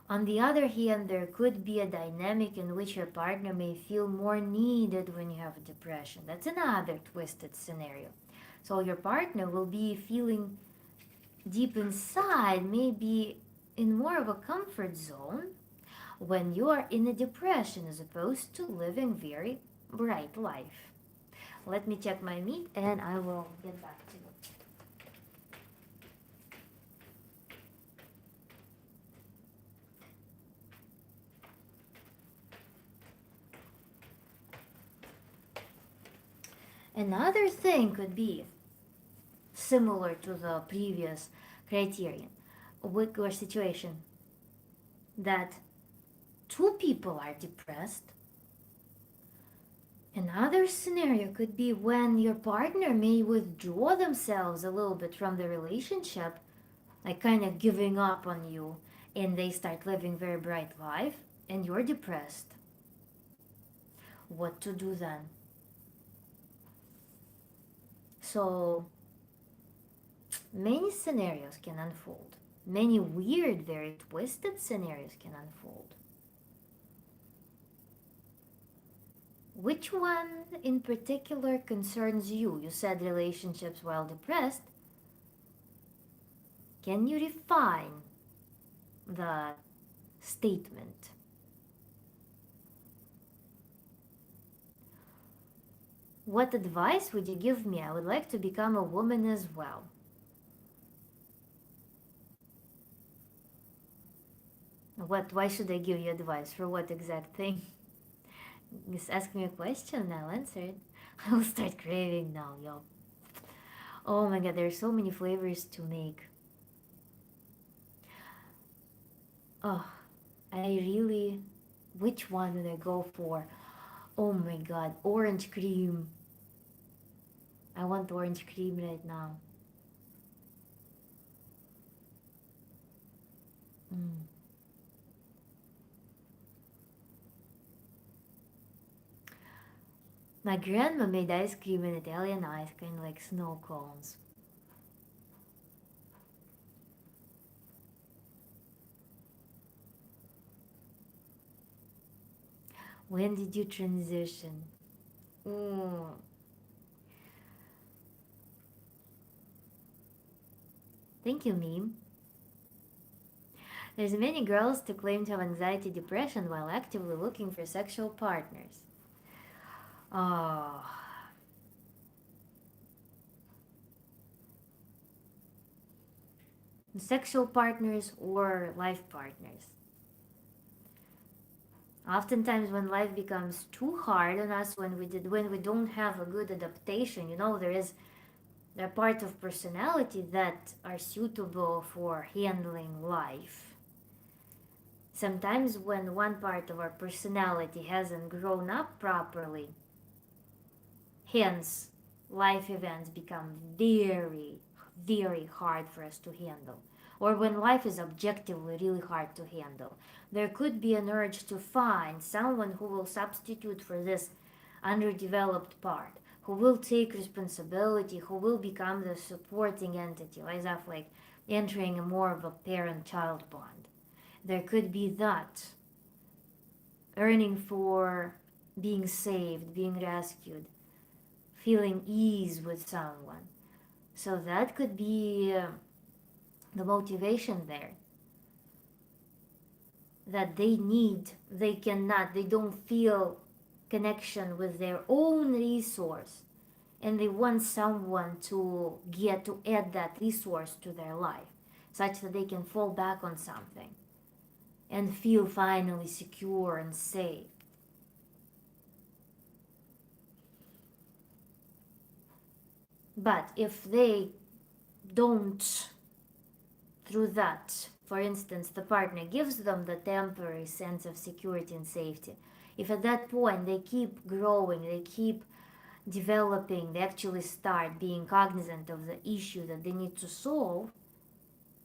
On the other hand, there could be a dynamic in which your partner may feel more needed when you have depression. That's another twisted scenario. So your partner will be feeling deep inside, maybe in more of a comfort zone when you are in a depression as opposed to living very bright life. Let me check my meat and I will get back to you. Another thing could be similar to the previous criterion or situation that two people are depressed. Another scenario could be when your partner may withdraw themselves a little bit from the relationship, like kind of giving up on you, and they start living very bright life, and you're depressed. What to do then? So many scenarios can unfold. Many weird, very twisted scenarios can unfold. Which one in particular concerns you? You said relationships while depressed. Can you refine the statement? What advice would you give me? I would like to become a woman as well. What? Why should I give you advice? For what exact thing? Just ask me a question, I'll answer it. I will start craving now, yo. Oh my god, there's so many flavors to make. Oh, I really. Which one would I go for? Oh my god, orange cream. I want orange cream right now. Mm. My grandma made ice cream in Italian ice cream like snow cones. When did you transition? Mm. Thank you, meme. There's many girls to claim to have anxiety depression while actively looking for sexual partners. Oh, sexual partners or life partners. Oftentimes when life becomes too hard on us, when we don't have a good adaptation, there are part of personality that are suitable for handling life. Sometimes when one part of our personality hasn't grown up properly, hence life events become very, very hard for us to handle. Or when life is objectively really hard to handle, there could be an urge to find someone who will substitute for this underdeveloped part, who will take responsibility, who will become the supporting entity, as of like entering a more of a parent-child bond. There could be that yearning for being saved, being rescued, feeling ease with someone. So that could be the motivation there that they need, they cannot, they don't feel connection with their own resource, and they want someone to get to add that resource to their life such that they can fall back on something and feel finally secure and safe. But if they don't, through that, for instance, the partner gives them the temporary sense of security and safety, if at that point they keep growing, they keep developing, they actually start being cognizant of the issue that they need to solve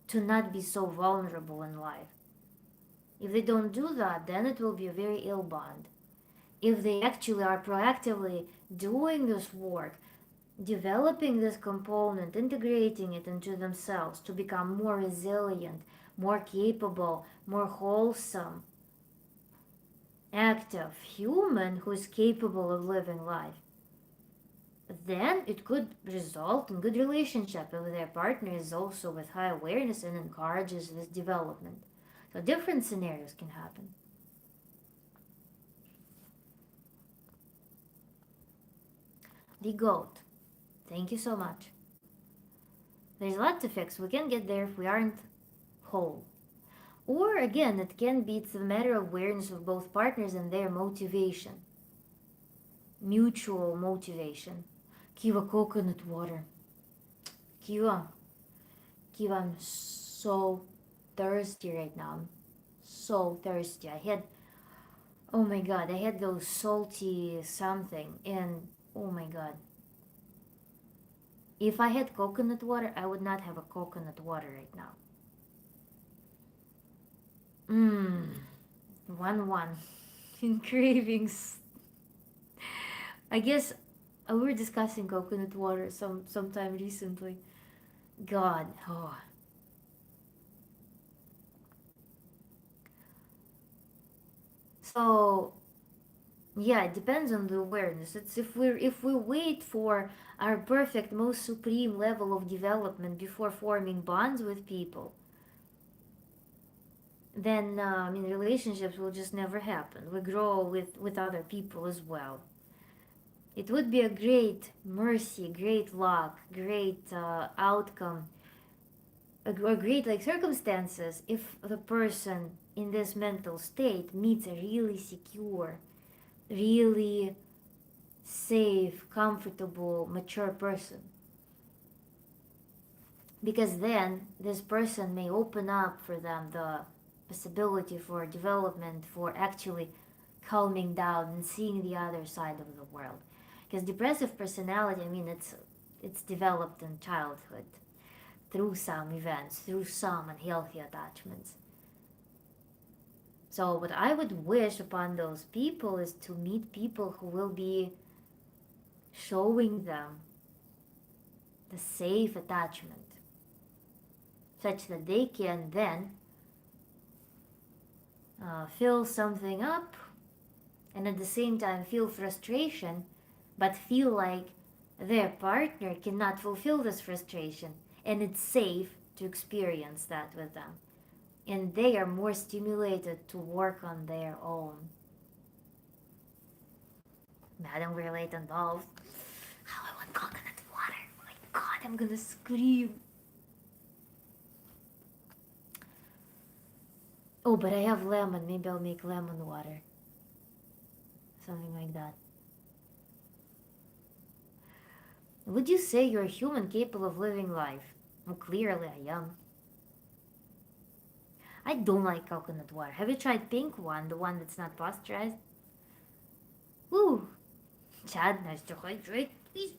to not be so vulnerable in life. If they don't do that, then it will be a very ill bond. If they actually are proactively doing this work, developing this component, integrating it into themselves to become more resilient, more capable, more wholesome, active human who is capable of living life, then it could result in good relationship if their partner is also with high awareness and encourages this development. So different scenarios can happen. The goat. Thank you so much. There's a lot to fix. We can get there if we aren't whole. Or again, it can be it's a matter of awareness of both partners and their motivation. Mutual motivation. Kiva coconut water. Kiva. Kiva, I'm so thirsty right now. I'm so thirsty. Oh my god, I had those salty something and oh my god. If I had coconut water, I would not have a coconut water right now. Mmm. 1-1. In cravings. I guess we were discussing coconut water sometime recently. God, oh. So yeah, it depends on the awareness. It's if we wait for our perfect, most supreme level of development before forming bonds with people, then relationships will just never happen. We grow with other people as well. It would be a great mercy, great luck, great outcome, a great like circumstances if the person in this mental state meets a really secure, really safe, comfortable, mature person. Because then this person may open up for them the possibility for development, for actually calming down and seeing the other side of the world. Because depressive personality, it's developed in childhood through some events, through some unhealthy attachments. So what I would wish upon those people is to meet people who will be showing them the safe attachment, such that they can then fill something up and at the same time feel frustration, but feel like their partner cannot fulfill this frustration, and it's safe to experience that with them. And they are more stimulated to work on their own. Madam relate involved. How I want coconut water. Oh my god, I'm gonna scream. Oh, but I have lemon. Maybe I'll make lemon water. Something like that. Would you say you're a human capable of living life? Well, clearly I am. I don't like coconut water. Have you tried pink one, the one that's not pasteurized? Woo! Chad, nice to hydrate, please.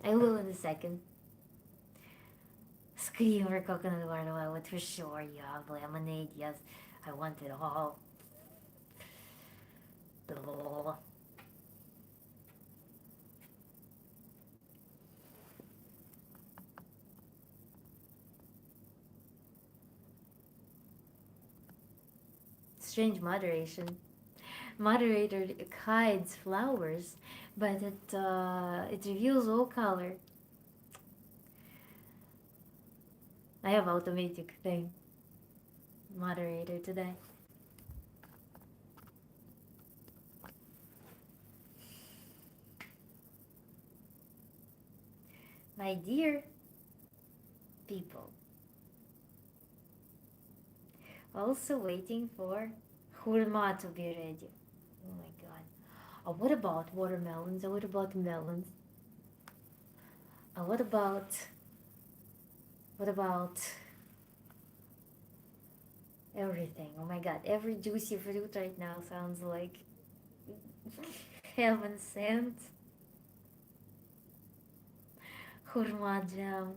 I will in a second. Scream for coconut water. I would for sure. You have lemonade. Yes, I want it all. Blah. Strange moderation. Moderator hides flowers, but it reveals all color. I have automatic thing. Moderator today. My dear people, also waiting for hurma to be ready. Oh my god. What about watermelons? What about melons? What about everything? Oh my god, every juicy fruit right now sounds like heaven sent. Hurma jam.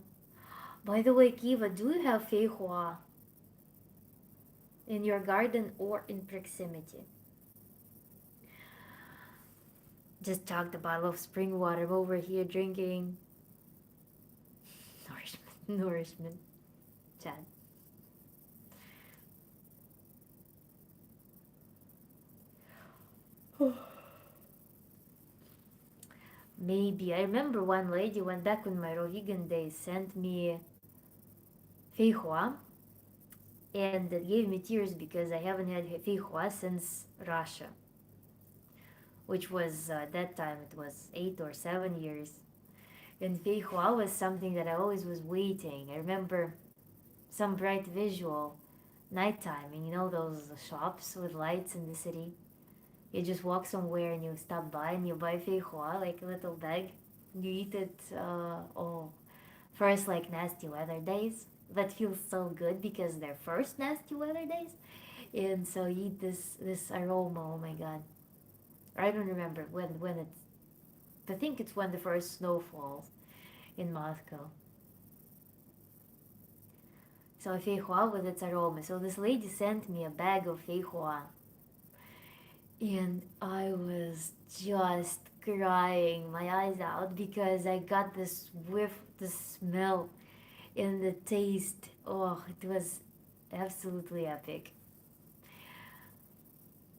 By the way, Kiva, do you have feihua in your garden or in proximity? Just chugged a bottle of spring water. I'm over here drinking nourishment. Chad. Maybe. I remember one lady went back when my Rohingyan days sent me feihua and it gave me tears because I haven't had feihua since Russia, which was at that time it was 8 or 7 years. And feihua was something that I always was waiting. I remember some bright visual, nighttime, and you know those shops with lights in the city. You just walk somewhere and you stop by and you buy feihua, like a little bag. You eat it. Oh, first like nasty weather days. That feels so good because they're first nasty weather days, and so you eat this aroma. Oh my god! I don't remember when it's. I think it's when the first snow falls in Moscow. So feihua with its aroma. So this lady sent me a bag of feihua, and I was just crying my eyes out because I got this whiff, the smell, and the taste. Oh, it was absolutely epic.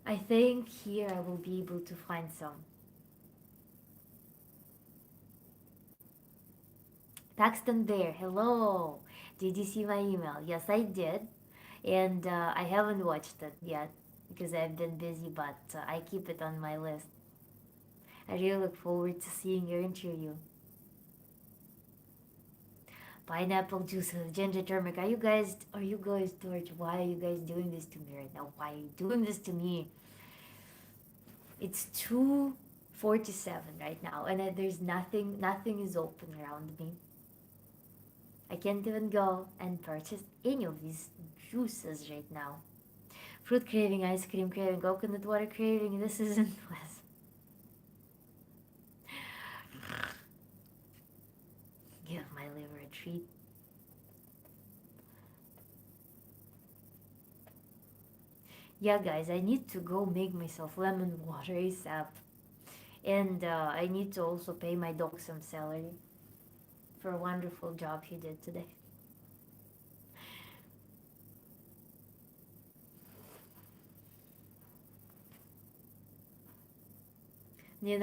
I think here I will be able to find some. Paxton Bear, hello. Did you see my email? Yes, I did. And I haven't watched it yet because I've been busy, but I keep it on my list. I really look forward to seeing your interview. Pineapple juice with ginger turmeric. Are you guys, George? Why are you guys doing this to me right now? Why are you doing this to me? It's 2:47 right now, and there's nothing is open around me. I can't even go and purchase any of these juices right now. Fruit craving, ice cream craving, coconut water craving. This isn't less. Give my liver a treat. Yeah, guys, I need to go make myself lemon water ASAP. And I need to also pay my dog some salary for a wonderful job he did today.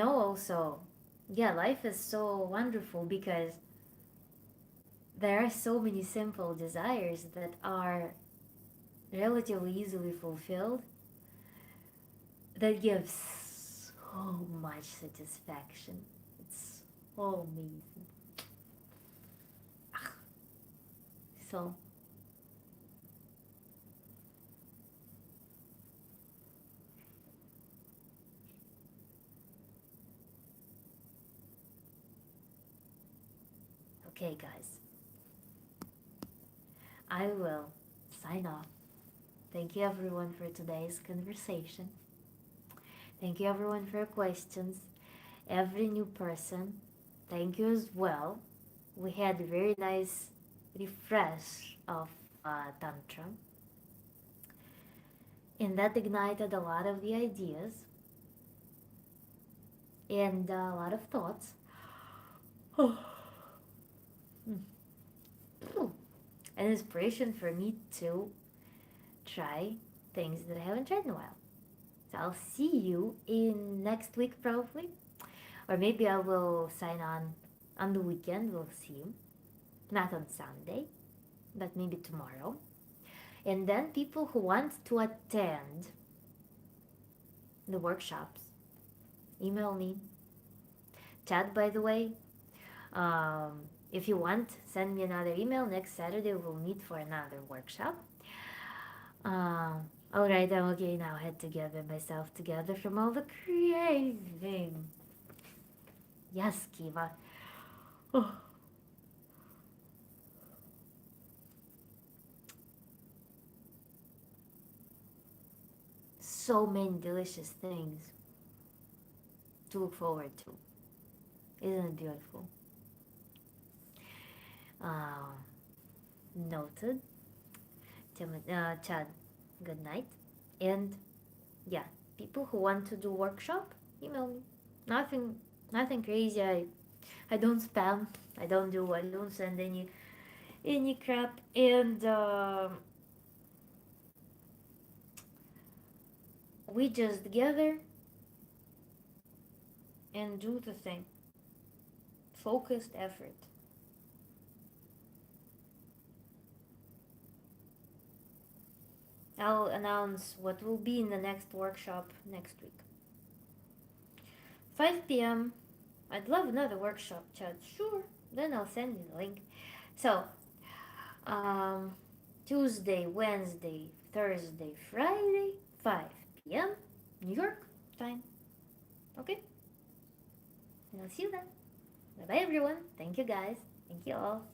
Also, yeah, life is so wonderful because there are so many simple desires that are relatively easily fulfilled that gives so much satisfaction. It's so amazing. So, okay, guys, I will sign off. Thank you, everyone, for today's conversation. Thank you, everyone, for your questions. Every new person, thank you as well. We had a very nice refresh of Tantra, and that ignited a lot of the ideas and a lot of thoughts. And inspiration for me to try things that I haven't tried in a while. So I'll see you in next week probably, or maybe I will sign on the weekend. We'll see. Not on Sunday, but maybe tomorrow. And then people who want to attend the workshops, email me. Chad, by the way, if you want, send me another email. Next Saturday we'll meet for another workshop. Alright, I'm okay now. I had to gather myself together from all the craving. Yes, Kiva. Oh, so many delicious things to look forward to. Isn't it beautiful? Uh, Noted. Chad, good night. And yeah, people who want to do workshop, email me. Nothing, nothing crazy. I don't spam. I don't send any crap. And we just gather and do the thing. Focused effort. I'll announce what will be in the next workshop next week. 5 p.m. I'd love another workshop, Chad. Sure. Then I'll send you the link. So, um, Tuesday, Wednesday, Thursday, Friday, 5 p.m. New York time. Okay? And I'll see you then. Bye bye, everyone. Thank you, guys. Thank you all.